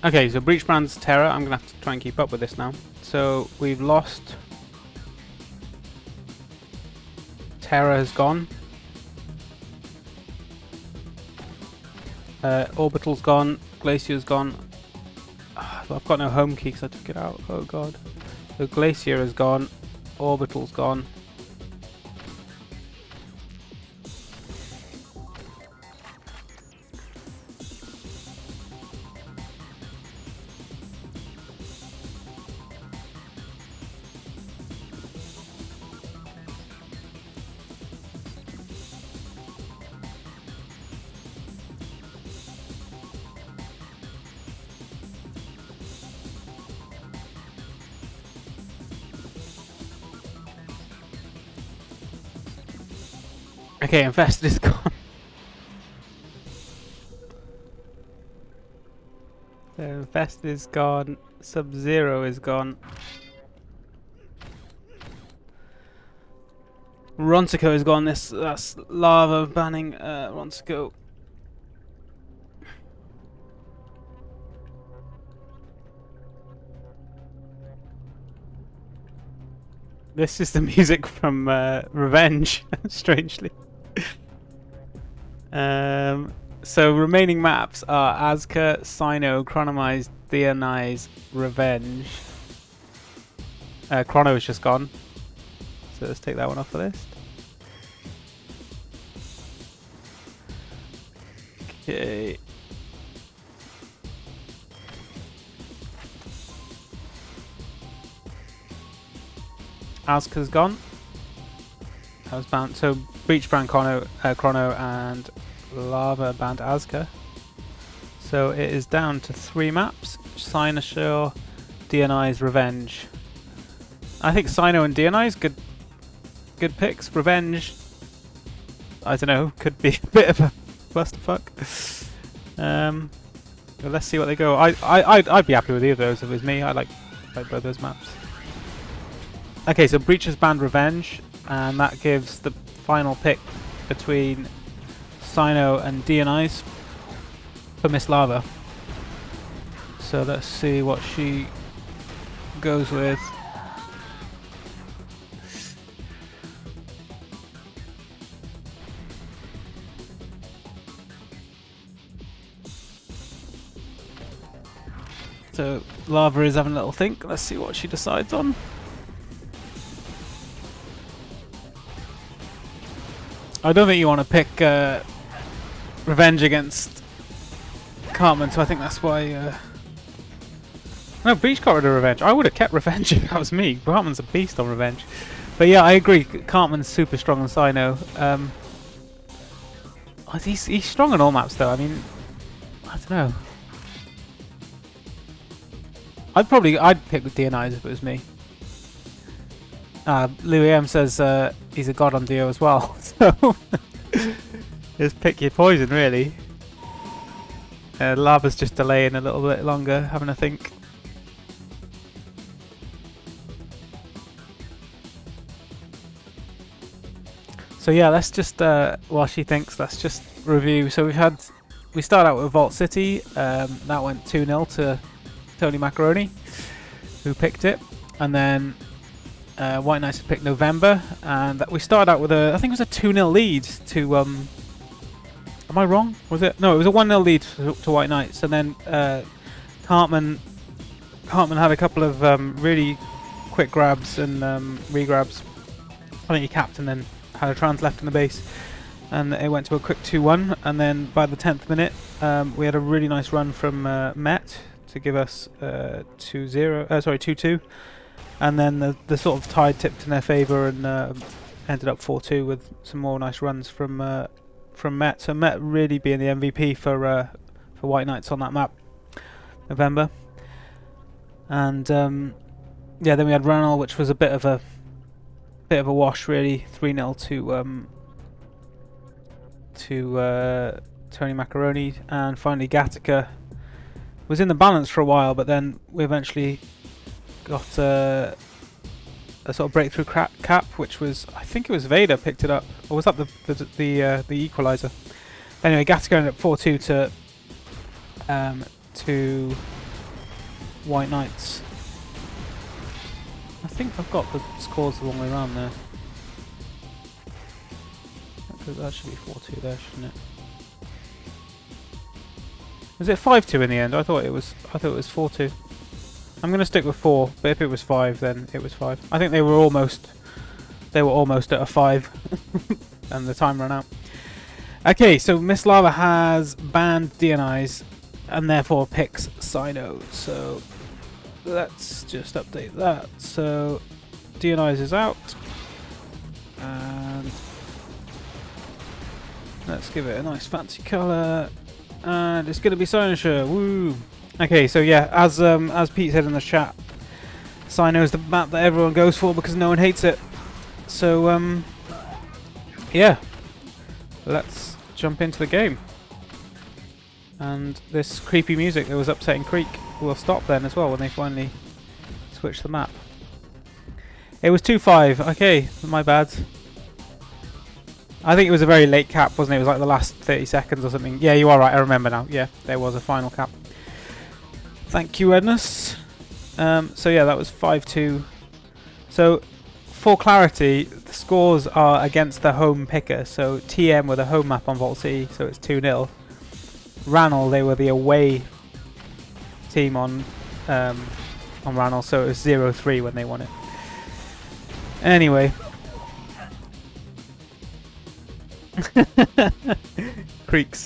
Okay, so Breachbrand's Terror. I'm gonna have to try and keep up with this now. So we've lost. Terror has gone. Orbital's gone. Glacier's gone. I've got no home key because I took it out. Oh god. So Glacier is gone. Orbital's gone. Okay, Infested is gone. So Infested is gone. Sub-Zero is gone. Ronsico is gone. That's lava banning Ronsico. This is the music from Revenge, strangely. So remaining maps are Azka, Cyno, Chronomize, Dionyze, Revenge. Chrono is just gone. So let's take that one off the list. Okay. Azka's gone. That was banned. So Breach banned Chrono and Lava banned Azka. So it is down to 3 maps. Cynosure, Dionyze, Revenge. I think Cyno and Dionyze good picks. Revenge, I don't know, could be a bit of a clusterfuck. But let's see what they go. I'd be happy with either of those if it was me. I like both those maps. Okay, so Breach has banned Revenge, and that gives the final pick between Cyno and Dionyze for Miss Lava. So let's see what she goes with. So Lava is having a little think. Let's see what she decides on. I don't think you want to pick Revenge against Cartman, so I think that's why... No, Breach got rid of Revenge. I would have kept Revenge if that was me. Cartman's a beast on Revenge. But yeah, I agree. Cartman's super strong on Cyno. He's strong on all maps though. I mean, I don't know. I'd pick with Dionyze if it was me. Louis M says he's a god on Dio as well, so just pick your poison really. Lava's just delaying a little bit longer, having a think. So yeah, let's just while she thinks, let's just review. So we started out with Vault City. That went 2-0 to Tony Macaroni, who picked it, and then WhiteKnights had picked November, and we started out with I think it was a 2-0 lead to am I wrong? Was it? No, it was a 1-0 lead to WhiteKnights, and then Cartman had a couple of really quick grabs and re-grabs. I think he capped and then had a trans left in the base, and it went to a quick 2-1, and then by the 10th minute we had a really nice run from Met to give us 2-2. And then the sort of tide tipped in their favour and ended up 4-2 with some more nice runs from Met. So Met really being the MVP for WhiteKnights on that map, November. And yeah, then we had Ranal, which was a bit of a wash really, 3-0 to Tony Macaroni, and finally Gattaca was in the balance for a while, but then we eventually got a sort of breakthrough cap, which was, I think it was Vader picked it up, or was that the equalizer? Anyway, Gattaca ended up 4-2 to WhiteKnights. I think I've got the scores the wrong way around there. That should be 4-2 there, shouldn't it? Was it 5-2 in the end? I thought it was 4-2. I'm gonna stick with 4, but if it was 5, then it was 5. I think they were almost at a 5, and the time ran out. Okay, so Miss Lava has banned DNIs, and therefore picks Sino. So let's just update that. So DNIs is out, and let's give it a nice fancy colour, and it's gonna be Cynosure. Woo! Okay, so yeah, as Pete said in the chat, Sino is the map that everyone goes for because no one hates it. So yeah, let's jump into the game. And this creepy music that was upsetting Creek will stop then as well when they finally switch the map. It was 2-5. Okay, my bad. I think it was a very late cap, wasn't it? It was like the last 30 seconds or something. Yeah, you are right. I remember now. Yeah, there was a final cap. Thank you, Edness. So yeah, that was 5-2. So for clarity, the scores are against the home picker. So TM were the home map on Vault City, so it's 2-0. Ranel, they were the away team on Ranel, so it was 0-3 when they won it. Anyway. Creek's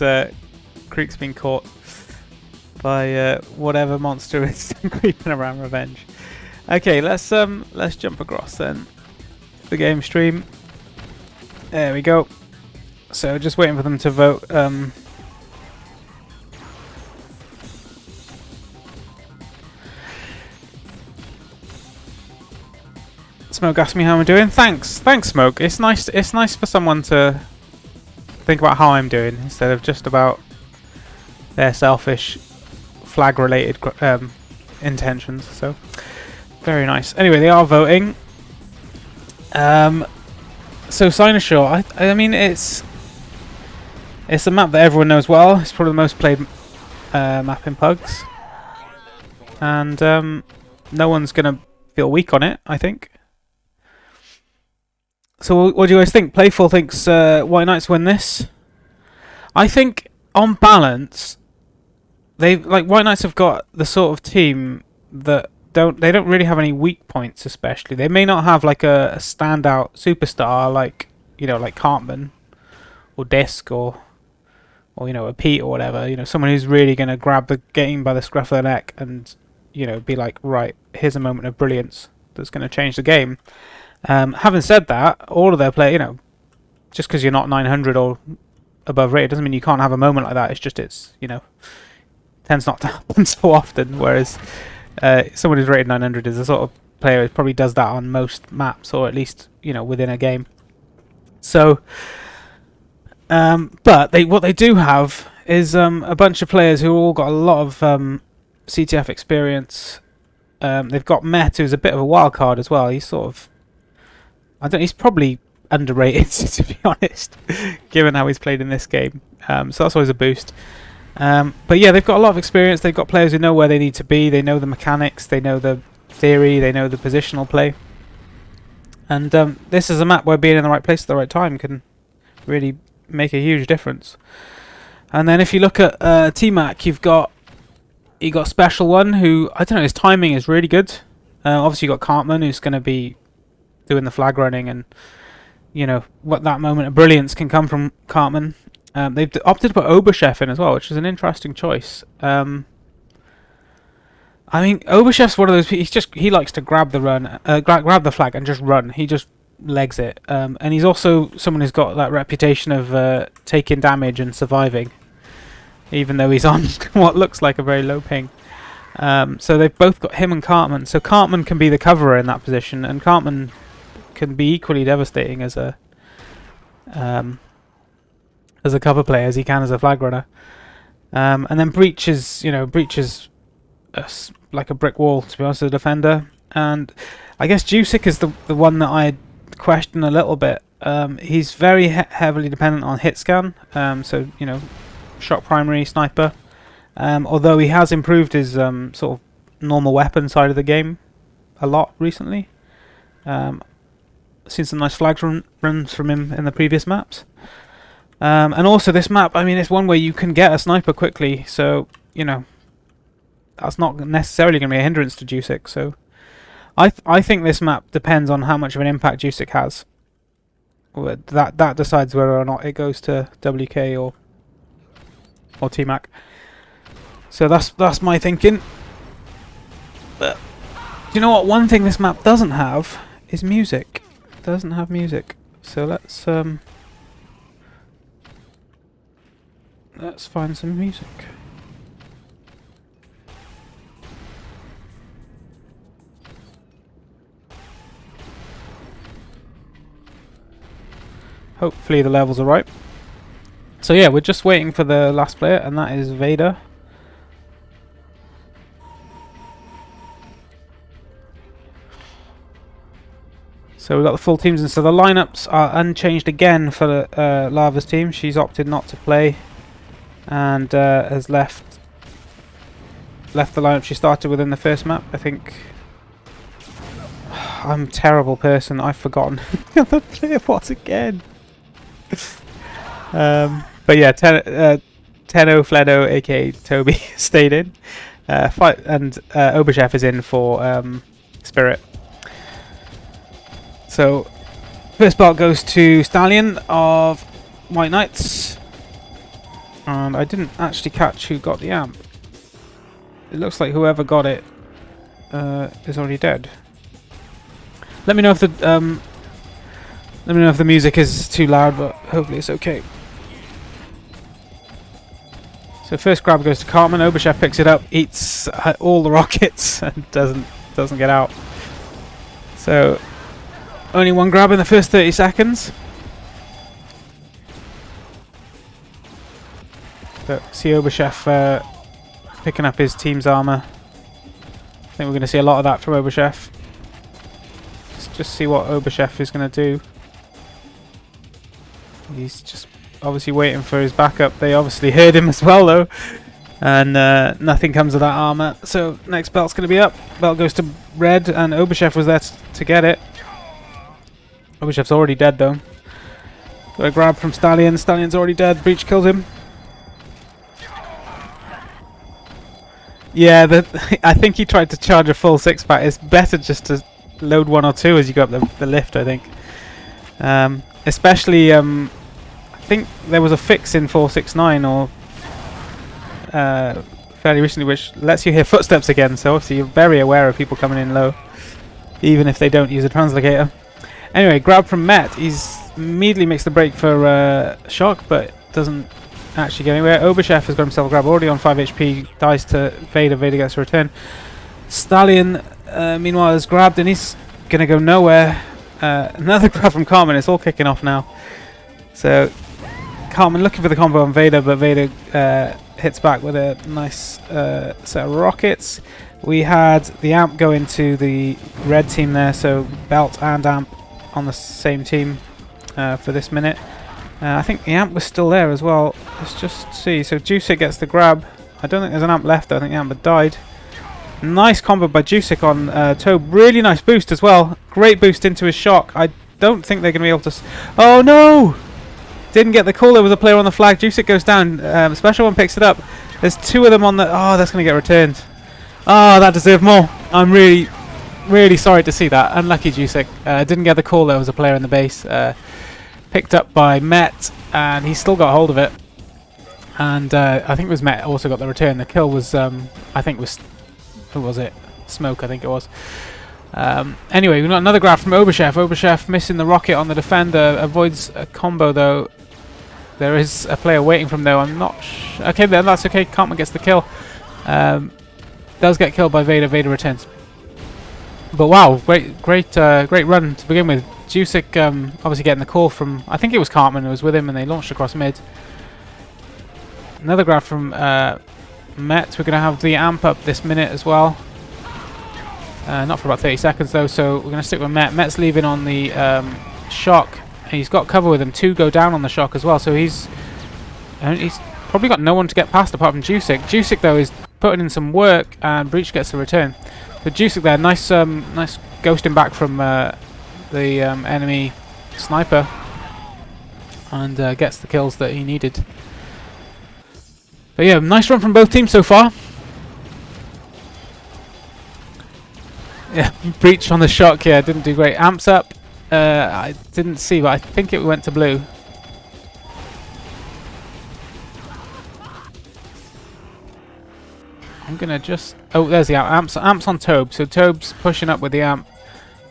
been caught by whatever monster is creeping around revenge. Okay, let's jump across then the game stream. There we go. So just waiting for them to vote. Smoke asked me how I'm doing. Thanks, Smoke. It's nice for someone to think about how I'm doing instead of just about their selfish flag-related intentions. So very nice. Anyway, they are voting. So Cynosure, I mean it's a map that everyone knows well. It's probably the most played map in Pugs, and no one's gonna feel weak on it, I think. So what do you guys think? Playful thinks WhiteKnights win this. I think on balance, WhiteKnights have got the sort of team that don't really have any weak points. Especially they may not have like a standout superstar like like Cartman or Disc or a Pete or whatever. Someone who's really going to grab the game by the scruff of the neck and be like, right, here's a moment of brilliance that's going to change the game. Having said that, all of their play, just because you're not 900 or above rated doesn't mean you can't have a moment like that. It's just tends not to happen so often. Whereas someone who's rated 900 is the sort of player who probably does that on most maps, or at least within a game. So, but what they do have is a bunch of players who all got a lot of CTF experience. They've got Met, who's a bit of a wild card as well. He's sort of he's probably underrated, to be honest, given how he's played in this game. So that's always a boost. But yeah, they've got a lot of experience. They've got players who know where they need to be. They know the mechanics. They know the theory. They know the positional play. And this is a map where being in the right place at the right time can really make a huge difference. And then if you look at Tmac, you got Special One, who, I don't know, his timing is really good. Obviously you got Cartman, who's going to be doing the flag running, and what that moment of brilliance can come from Cartman. They've opted to put Oberchef in as well, which is an interesting choice. I mean, Oberchef's one of those people, he likes to grab the run, grab the flag and just run. He just legs it. And he's also someone who's got that reputation of taking damage and surviving, even though he's on what looks like a very low ping. So they've both got him and Cartman. So Cartman can be the coverer in that position, and Cartman can be equally devastating as a cover player as he can as a flag runner. And then Breach is like a brick wall, to be honest, as a defender. And I guess Jusic is the one that I question a little bit. He's very heavily dependent on hit scan, so you know, shock primary, sniper. Although he has improved his sort of normal weapon side of the game a lot recently. Seen some nice flags runs from him in the previous maps. And also this map, I mean, it's one where you can get a sniper quickly, so you know that's not necessarily going to be a hindrance to Jusic. So I think this map depends on how much of an impact Jusic has. That decides whether or not it goes to WK or Tmac. So that's my thinking. But you know what? One thing this map doesn't have is music. It doesn't have music. So let's find some music. Hopefully the levels are right. So yeah, we're just waiting for the last player, and that is Vader. So we've got the full teams, and so the lineups are unchanged again for Lava's team. She's opted not to play, and has left the lineup she started with in the first map. I think I'm a terrible person. I've forgotten who the player was again. But yeah, Tenno Fledo, aka Toby, stayed in. And Oberchef is in for Spirit. So first belt goes to Stallion of WhiteKnights, and I didn't actually catch who got the amp. It looks like whoever got it is already dead. Let me know if the music is too loud, but hopefully it's okay. So first grab goes to Cartman. Oberchef picks it up, eats all the rockets, and doesn't get out. So only one grab in the first 30 seconds. But see Oberchef picking up his team's armor. I think we're going to see a lot of that from Oberchef. Let's just see what Oberchef is going to do. He's just obviously waiting for his backup. They obviously heard him as well though, and nothing comes of that armor. So next belt's going to be up. Belt goes to Red, and Oberchef was there to get it. Oberchef's already dead though. Got a grab from Stallion. Stallion's already dead. Breach kills him. Yeah, I think he tried to charge a full 6-pack. It's better just to load 1 or 2 as you go up the lift, I think. Especially, I think there was a fix in 469 or fairly recently which lets you hear footsteps again, so obviously you're very aware of people coming in low, even if they don't use a translocator. Anyway, grab from Met. He's immediately makes the break for Shock, but doesn't actually get anywhere. Oberchef has got himself a grab, already on 5 HP, dies to Vader. Vader gets a return. Stallion, meanwhile, is grabbed, and he's going to go nowhere. Another grab from Cartman. It's all kicking off now. So Cartman looking for the combo on Vader, but Vader hits back with a nice set of rockets. We had the amp go into the red team there, so belt and amp on the same team for this minute. I think the amp was still there as well. Let's just see. So Jusic gets the grab. I don't think there's an amp left though. I think the amp had died. Nice combo by Jusic on Tobe. Really nice boost as well. Great boost into his shock. I don't think they're going to be able to... Oh no! Didn't get the call. There was a player on the flag. Jusic goes down. Special one picks it up. There's 2 of them on the... Oh, that's going to get returned. Oh, that deserved more. I'm really sorry to see that. Unlucky Jusic. Didn't get the call. There was a player in the base. Picked up by Met, and he still got hold of it. And I think it was Met also got the return. The kill was, I think was... Who was it? Smoke, I think it was. Anyway, we've got another grab from Oberchef. Oberchef missing the rocket on the defender. Avoids a combo though. There is a player waiting from though. I'm not okay, then that's okay. Cartman gets the kill. Does get killed by Vader. Vader returns. But wow, great run to begin with. Jusic obviously getting the call from, I think it was Cartman who was with him, and they launched across mid. Another grab from Met. We're going to have the amp up this minute as well. Not for about 30 seconds though, so we're going to stick with Met. Met's leaving on the shock. And he's got cover with him. 2 go down on the shock as well, so he's probably got no one to get past apart from Jusic. Jusic though is putting in some work, and Breach gets the return. But Jusic there, nice ghosting back from the enemy sniper, and gets the kills that he needed. But yeah, nice run from both teams so far. Yeah, Breach on the shock, yeah, didn't do great. Amps up, I didn't see, but I think it went to blue. I'm gonna just... Oh, there's the amp. Amp's on Tobe, so Tobe's pushing up with the amp.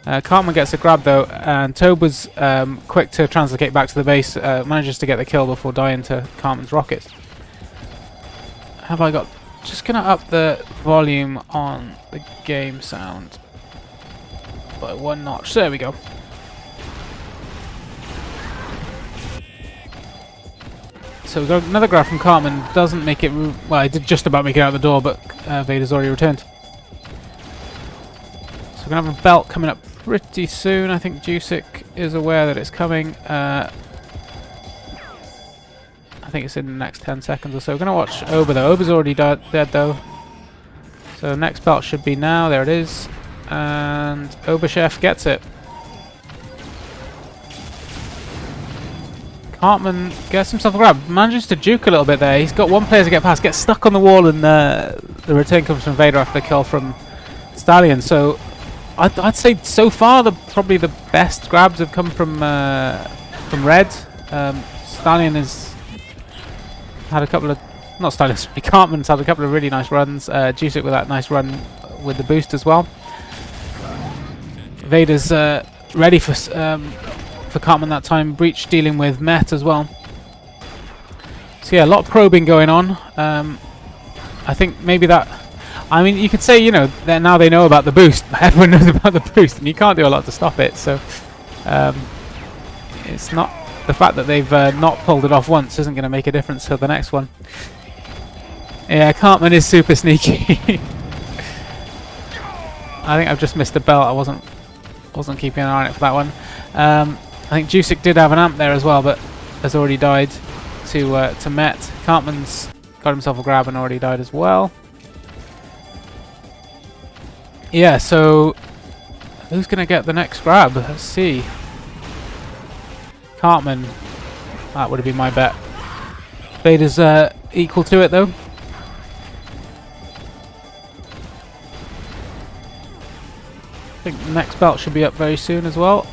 Cartman gets a grab though, and Tobe was quick to translocate back to the base, manages to get the kill before dying to Cartman's rockets. Have I got... Just gonna up the volume on the game sound by 1 notch. There we go. So we've got another grab from Cartman. Doesn't make it... Well, I did just about make it out the door, but Vader's already returned. So we're going to have a belt coming up pretty soon. I think Jusic is aware that it's coming. I think it's in the next 10 seconds or so. We're going to watch Oba though. Oba's already dead though. So next belt should be now. There it is. And Oba Chef gets it. Cartman gets himself a grab. Manages to juke a little bit there. He's got 1 player to get past. Gets stuck on the wall, and the return comes from Vader after the kill from Stallion. So I'd say so far probably the best grabs have come from Red. Stallion has had a couple of... Not Stallion, sorry. Cartman's had a couple of really nice runs. Jusic with that nice run with the boost as well. Vader's ready for Cartman that time. Breach dealing with Met as well. So yeah, a lot of probing going on. I think maybe that... I mean, you could say, you know, that now they know about the boost. Everyone knows about the boost, and you can't do a lot to stop it. So it's not... The fact that they've not pulled it off once isn't going to make a difference for the next one. Yeah, Cartman is super sneaky. I think I've just missed the belt. I wasn't keeping an eye on it for that one. I think Jusic did have an amp there as well, but has already died to Met. Cartman's got himself a grab and already died as well. Yeah, so who's going to get the next grab? Let's see. Cartman. That would have been my bet. Vader's equal to it though. I think the next belt should be up very soon as well.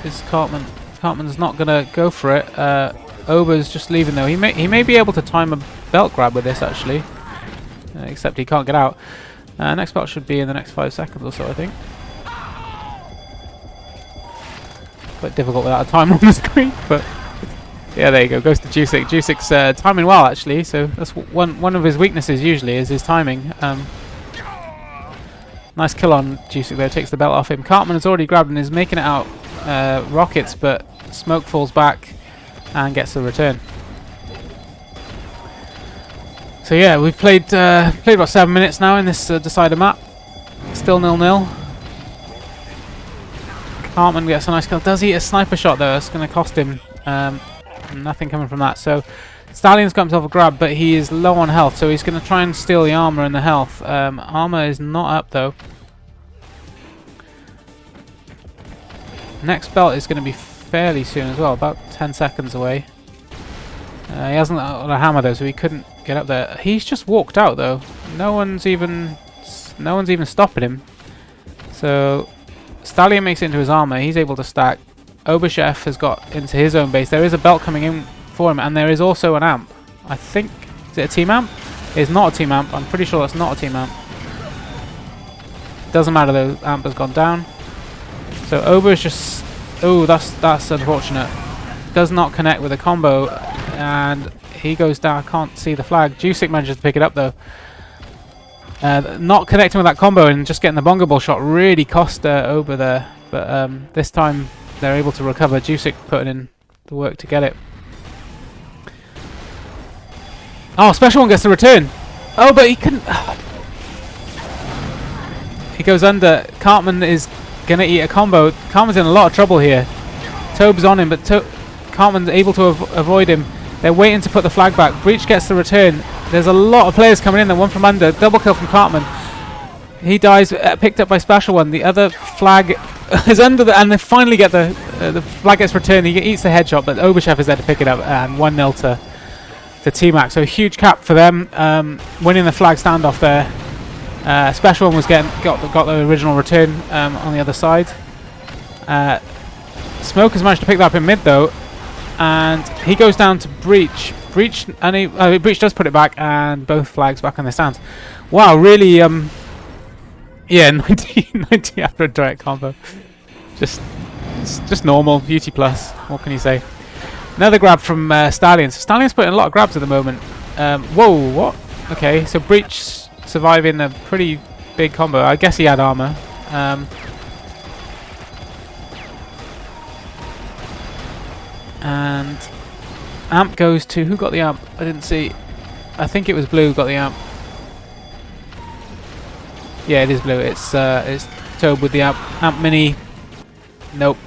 Is Cartman? Cartman's not gonna go for it. Oba's just leaving though. He may be able to time a belt grab with this actually, except he can't get out. Next belt should be in the next 5 seconds or so, I think. Quite difficult without a timer on the screen, but yeah, there you go. Goes to Jusic. Jusic's timing well actually, so that's one of his weaknesses usually is his timing. Nice kill on Jusic there. Takes the belt off him. Cartman has already grabbed and is making it out. Rockets, but Smoke falls back and gets the return. So yeah, we've played about 7 minutes now in this decider map. Still 0-0. Cartman gets a nice kill. Does he? A sniper shot though. That's going to cost him. Nothing coming from that. So Stallion's got himself a grab, but he is low on health, so he's going to try and steal the armor and the health. Armor is not up though. Next belt is going to be fairly soon as well, about 10 seconds away. He hasn't got a hammer though, so he couldn't get up there. He's just walked out though. No one's even stopping him. So Stallion makes it into his armor. He's able to stack. Oberchef has got into his own base. There is a belt coming in for him, and there is also an amp. I think, is it a team amp? It's not a team amp. I'm pretty sure that's not a team amp. Doesn't matter though. Amp has gone down. So Oba is just... Oh, that's unfortunate. Does not connect with a combo, and he goes down. I can't see the flag. Jusic manages to pick it up though. Not connecting with that combo and just getting the bongo ball shot really cost Oba there. But this time they're able to recover. Jusic putting in the work to get it. Oh, Special One gets the return. Oh, but he couldn't... He goes under. Cartman is going to eat a combo. Cartman's in a lot of trouble here. Tobe's on him, but Cartman's able to avoid him. They're waiting to put the flag back. Breach gets the return. There's a lot of players coming in there, one from under. Double kill from Cartman. He dies, picked up by Special One. The other flag is under and they finally get the flag gets returned. He eats the headshot, but Obashev is there to pick it up, and 1-0 to Tmac. So a huge cap for them, winning the flag standoff there. Special One was got the original return on the other side. Smoke has managed to pick that up in mid though, and he goes down to Breach. Breach does put it back, and both flags back on their stands. Wow, really, yeah, 90 after a direct combo. Just normal, beauty plus. What can you say? Another grab from Stallion. So Stallion's putting a lot of grabs at the moment. Whoa, what? Okay, so Breach surviving a pretty big combo. I guess he had armor. And amp goes to, who got the amp? I didn't see. I think it was Blue who got the amp. Yeah, it is Blue. It's Tobe with the amp. Amp Mini. Nope.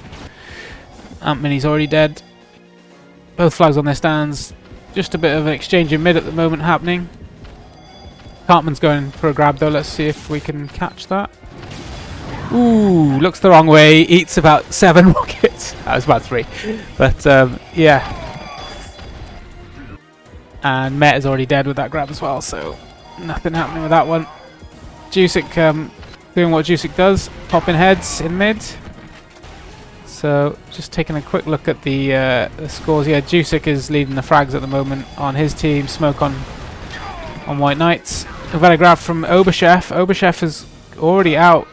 Amp Mini's already dead. Both flags on their stands. Just a bit of an exchange in mid at the moment happening. Cartman's going for a grab though. Let's see if we can catch that. Ooh, looks the wrong way. Eats about 7 rockets. That was about 3. But yeah. And Met is already dead with that grab as well, so nothing happening with that one. Jusic doing what Jusic does, popping heads in mid. So just taking a quick look at the scores. Yeah, Jusic is leading the frags at the moment on his team. Smoke on WhiteKnights. We've had a grab from Obashev. Obashev is already out.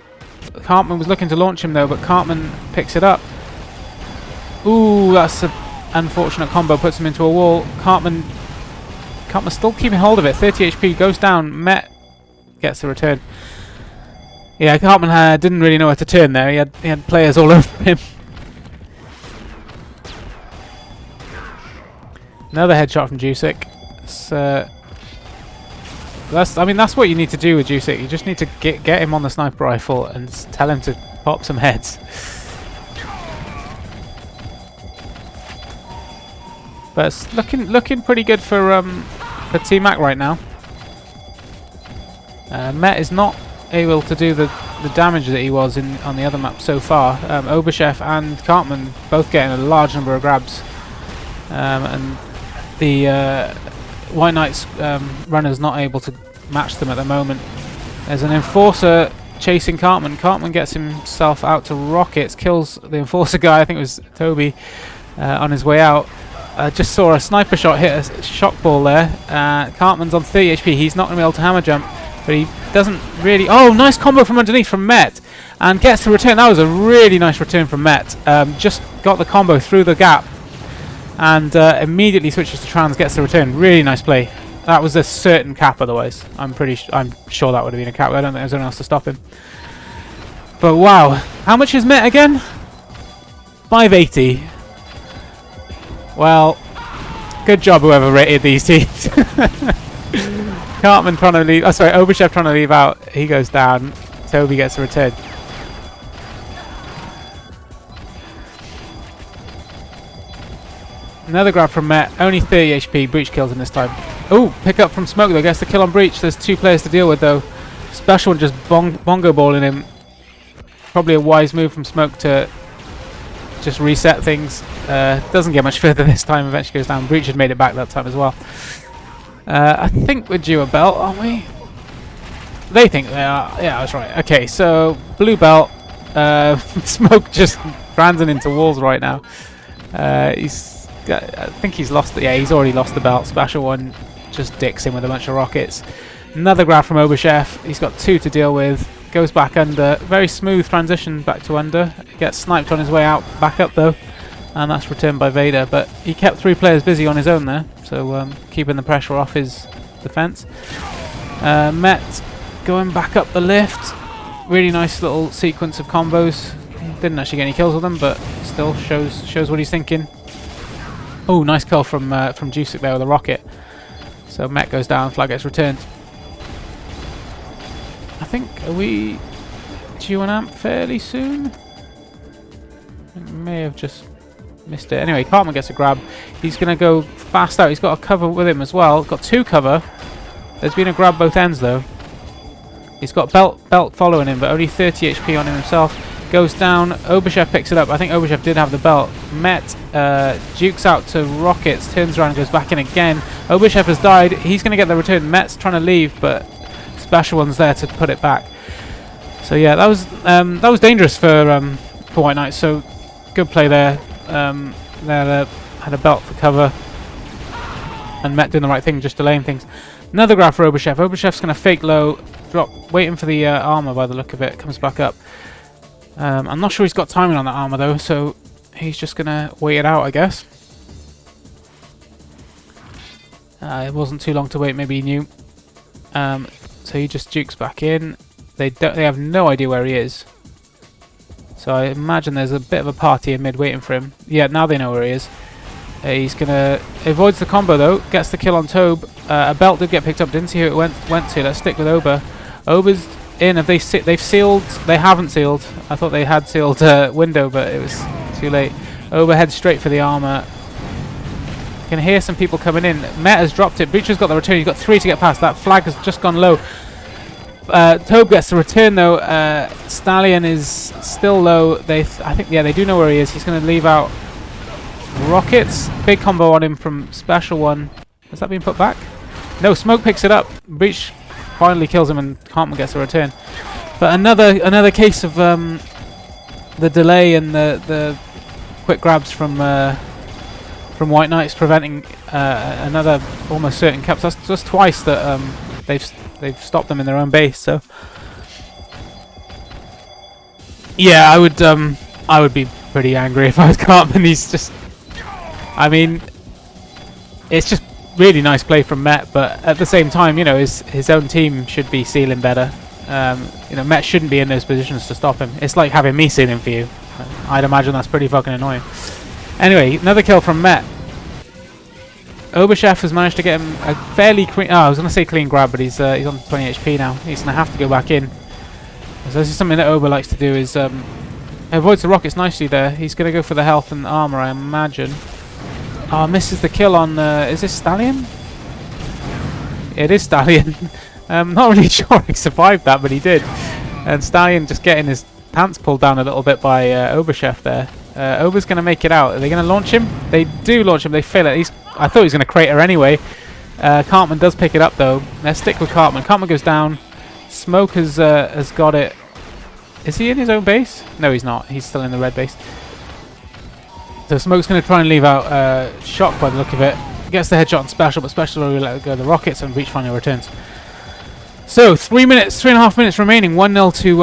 Cartman was looking to launch him though, but Cartman picks it up. Ooh, that's an unfortunate combo. Puts him into a wall. Cartman's still keeping hold of it. 30 HP, goes down. Met gets the return. Yeah, Cartman didn't really know where to turn there. He had players all over him. Another headshot from Jusic. That's what you need to do with Jusic. You just need to get him on the sniper rifle and tell him to pop some heads. But it's looking pretty good for Tmac right now. Met is not able to do the damage that he was on the other map so far. Obashev and Cartman both getting a large number of grabs, and the WhiteKnights runner's not able to match them at the moment. There's an Enforcer chasing Cartman. Cartman gets himself out to rockets, kills the Enforcer guy, I think it was Toby, on his way out. Just saw a sniper shot hit a shock ball there. Cartman's on 30 HP. He's not going to be able to hammer jump, but he doesn't really... Oh, nice combo from underneath from Met, and gets the return. That was a really nice return from Met. Just got the combo through the gap, and immediately switches to trans, gets the return. Really nice play. That was a certain cap otherwise. I'm sure that would have been a cap. I don't think there's anyone else to stop him. But wow. How much is Met again? 580. Well, good job whoever rated these teams. Cartman trying to leave... Oh, sorry, Obashev trying to leave out. He goes down. Toby gets a return. Another grab from Met. Only 30 HP. Breach kills him this time. Oh, pick up from Smoke though. Gets the kill on Breach. There's 2 players to deal with though. Special One just bongo balling him. Probably a wise move from Smoke to just reset things. Doesn't get much further this time. Eventually goes down. Breach had made it back that time as well. I think we're due a belt, aren't we? They think they are. Yeah, I was right. Okay, so blue belt. Smoke just ranting into walls right now. I think he's lost. Yeah, he's already lost the belt. Special One just dicks him with a bunch of rockets. Another grab from Obashev. He's got 2 to deal with. Goes back under. Very smooth transition back to under. Gets sniped on his way out. Back up though. And that's returned by Vader. But he kept 3 players busy on his own there. So keeping the pressure off his defense. Met going back up the lift. Really nice little sequence of combos. Didn't actually get any kills with them, but still shows what he's thinking. Oh, nice kill from Jusic there with a rocket. So Met goes down, flag gets returned. I think, are we due an amp fairly soon? I may have just Missed it. Anyway, Cartman gets a grab. He's going to go fast out. He's got a cover with him as well. Got 2 cover. There's been a grab both ends though. He's got belt following him, but only 30 HP on him himself. Goes down. Obashev picks it up. I think Obashev did have the belt. Met dukes out to Rockets. Turns around and goes back in again. Obashev has died. He's going to get the return. Met's trying to leave, but Special One's there to put it back. So yeah, that was dangerous for White Knights. So good play there. They had a belt for cover, and Met doing the right thing, just delaying things. Another grab for Obashev. Obashev's going to fake low, drop, waiting for the armor by the look of it. Comes back up. I'm not sure he's got timing on that armor though, so he's just going to wait it out, I guess. It wasn't too long to wait, maybe he knew. So he just jukes back in. They have no idea where he is. So I imagine there's a bit of a party in mid waiting for him. Yeah, now they know where he is. He's gonna avoids the combo though. Gets the kill on Tobe. A belt did get picked up. Didn't see who it went to. Let's stick with Oba. Oba's in. Have they've sealed? They haven't sealed. I thought they had sealed window, but it was too late. Oba heads straight for the armor. You can hear some people coming in. Met has dropped it. Breacher's got the return. He's got 3 to get past. That flag has just gone low. Tobe gets the return though. Stallion is still low. I think they do know where he is. He's going to leave out Rockets. Big combo on him from Special One. Has that been put back? No, Smoke picks it up. Breach finally kills him and Cartman gets a return. But another case of the delay and the quick grabs from White Knights preventing another almost certain caps. That's just twice that they've stopped them in their own base. So yeah, I would be pretty angry if I was Cartman. He's just, I mean, it's just really nice play from Met, but at the same time, you know, his own team should be sealing better. You know, Met shouldn't be in those positions to stop him. It's like having me sealing for you. I'd imagine that's pretty fucking annoying. Anyway, another kill from Met. Obashev has managed to get him a fairly clean... Oh, I was going to say clean grab, but he's on 20 HP now. He's going to have to go back in. So this is something that Oba likes to do, is avoids the rockets nicely there. He's going to go for the health and armor, I imagine. Oh, misses the kill on... is this Stallion? It is Stallion. Not really sure he survived that, but he did. And Stallion just getting his pants pulled down a little bit by Obashev there. Oba's going to make it out. Are they going to launch him? They do launch him. They fail it. I thought he was going to crater anyway. Cartman does pick it up though. Let's stick with Cartman. Cartman goes down. Smoke has got it. Is he in his own base? No, he's not. He's still in the red base. So Smoke's going to try and leave out Shock by the look of it. Gets the headshot on Special, but Special will let go the rockets and Breach finally returns. So 3.5 minutes remaining. 1-0 to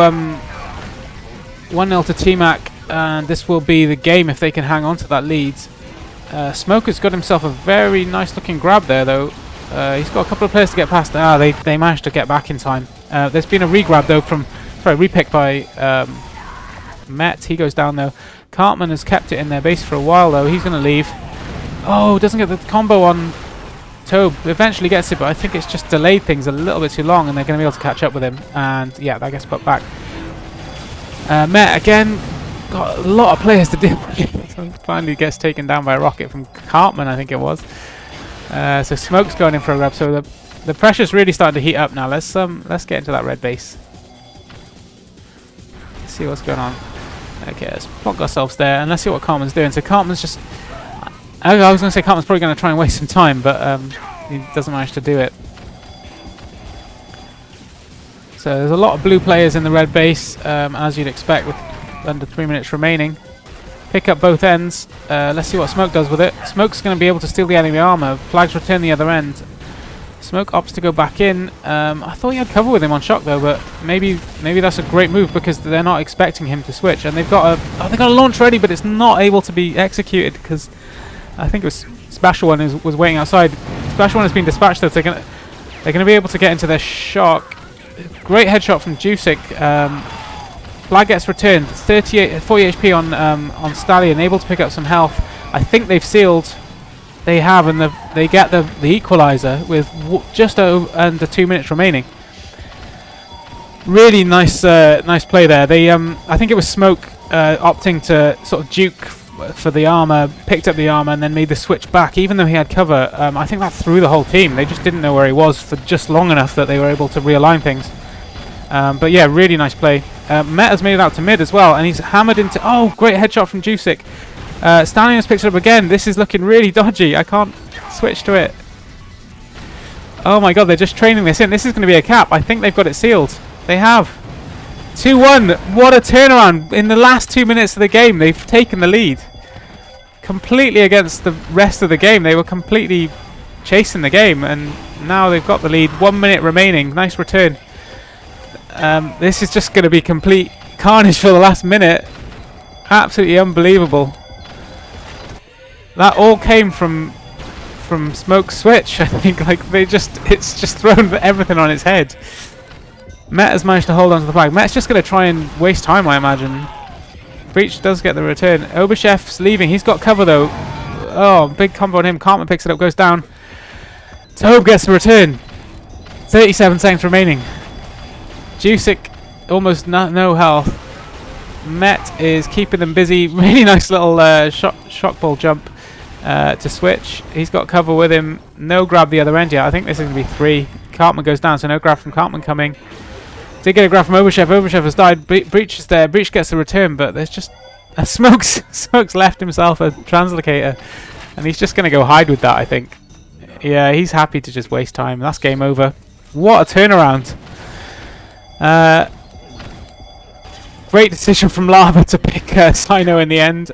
1-0 to Tmac, and this will be the game if they can hang on to that lead. Smoker's got himself a very nice looking grab there though. He's got a couple of players to get past. They managed to get back in time. There's been a re-grab though from, repick by Met. He goes down though. Cartman has kept it in their base for a while though. He's going to leave. Oh, doesn't get the combo on Tobe. Eventually gets it, but I think it's just delayed things a little bit too long, and they're going to be able to catch up with him. And yeah, that gets put back. Met again. Got a lot of players to deal with. Finally gets taken down by a rocket from Cartman, I think it was. So Smoke's going in for a grab. So the pressure's really starting to heat up now. Let's get into that red base. Let's see what's going on. Okay, let's plonk ourselves there, and let's see what Cartman's doing. So Cartman's just... I was going to say Cartman's probably going to try and waste some time, but he doesn't manage to do it. So there's a lot of blue players in the red base, as you'd expect, with under 3 minutes remaining. Pick up both ends. Let's see what Smoke does with it. Smoke's going to be able to steal the enemy armor. Flags return the other end. Smoke opts to go back in. I thought he had cover with him on Shock though, but maybe that's a great move because they're not expecting him to switch, and they've got a launch ready, but it's not able to be executed because I think it was Special One was waiting outside. Special One has been dispatched though. So they're going to be able to get into their Shock. Great headshot from Jusic. Flag gets returned. 40 HP on Stallion, able to pick up some health. I think they've sealed. They have, and they get the equalizer with just under 2 minutes remaining. Really nice, nice play there. They, I think it was Smoke opting to sort of juke for the armor, picked up the armor, and then made the switch back, even though he had cover. I think that threw the whole team. They just didn't know where he was for just long enough that they were able to realign things. But yeah, really nice play. Met has made it out to mid as well, and he's hammered into... Oh, great headshot from Jusic. Stallion has picked it up again. This is looking really dodgy. I can't switch to it. Oh my god, they're just training this in. This is going to be a cap. I think they've got it sealed. They have. 2-1. What a turnaround. In the last 2 minutes of the game, they've taken the lead. Completely against the rest of the game. They were completely chasing the game, and now they've got the lead. 1 minute remaining. Nice return. This is just going to be complete carnage for the last minute. Absolutely unbelievable. That all came from Smoke's switch, I think. Like, it's just thrown everything on its head. Met has managed to hold on to the flag. Met's just going to try and waste time, I imagine. Breach does get the return. Obashev's leaving. He's got cover, though. Oh, big combo on him. Cartman picks it up, goes down. Tobe gets the return. 37 seconds remaining. Jusic, almost no health. Met is keeping them busy. Really nice little shock ball jump to switch. He's got cover with him. No grab the other end yet. I think this is going to be 3. Cartman goes down, so no grab from Cartman coming. Did get a grab from Obashev. Obashev has died. Breach is there. Breach gets the return, but there's just... Smoke's left himself a translocator, and he's just going to go hide with that, I think. Yeah, he's happy to just waste time. That's game over. What a turnaround. Great decision from Lava to pick Sino in the end.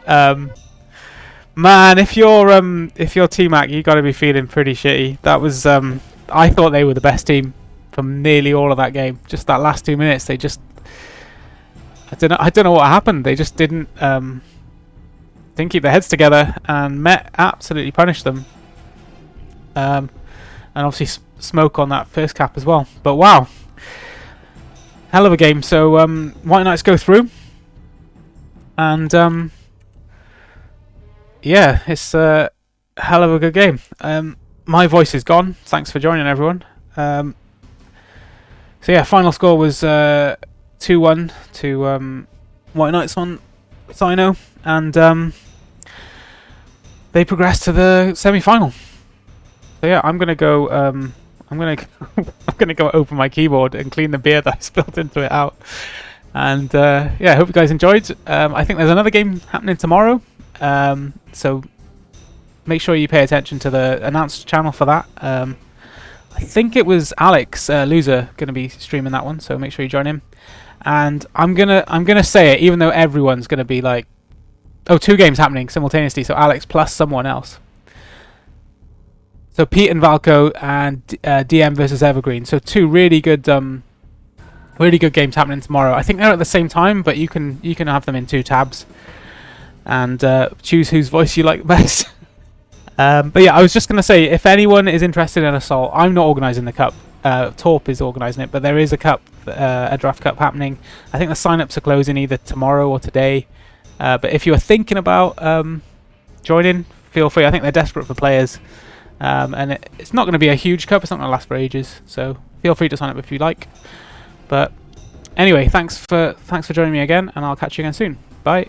Man, if you're Tmac, you got to be feeling pretty shitty. That was I thought they were the best team from nearly all of that game. Just that last 2 minutes, they just I don't know what happened. They just didn't keep their heads together, and Met absolutely punished them. And obviously Smoke on that first cap as well. But wow. Hell of a game. So WhiteKnights go through, and yeah, it's a hell of a good game. My voice is gone. Thanks for joining, everyone. So yeah, final score was 2-1 to WhiteKnights on Sino, and they progressed to the semi-final. So yeah, I'm gonna go. I'm gonna go open my keyboard and clean the beer that I spilled into it out. And yeah, I hope you guys enjoyed. I think there's another game happening tomorrow, so make sure you pay attention to the announced channel for that. I think it was Alex Loser gonna be streaming that one, so make sure you join him. And I'm gonna say it, even though everyone's gonna be like, oh, 2 games happening simultaneously, so Alex plus someone else. So Pete and Valco and DM versus Evergreen. So 2 really good games happening tomorrow. I think they're at the same time, but you can have them in 2 tabs, and choose whose voice you like best. But yeah, I was just gonna say, if anyone is interested in Assault, I'm not organising the cup. Torp is organising it, but there is a cup, a draft cup happening. I think the sign-ups are closing either tomorrow or today. But if you are thinking about joining, feel free. I think they're desperate for players. And it's not going to be a huge cup. It's not going to last for ages, so feel free to sign up if you like. But anyway, thanks for joining me again, and I'll catch you again soon. Bye.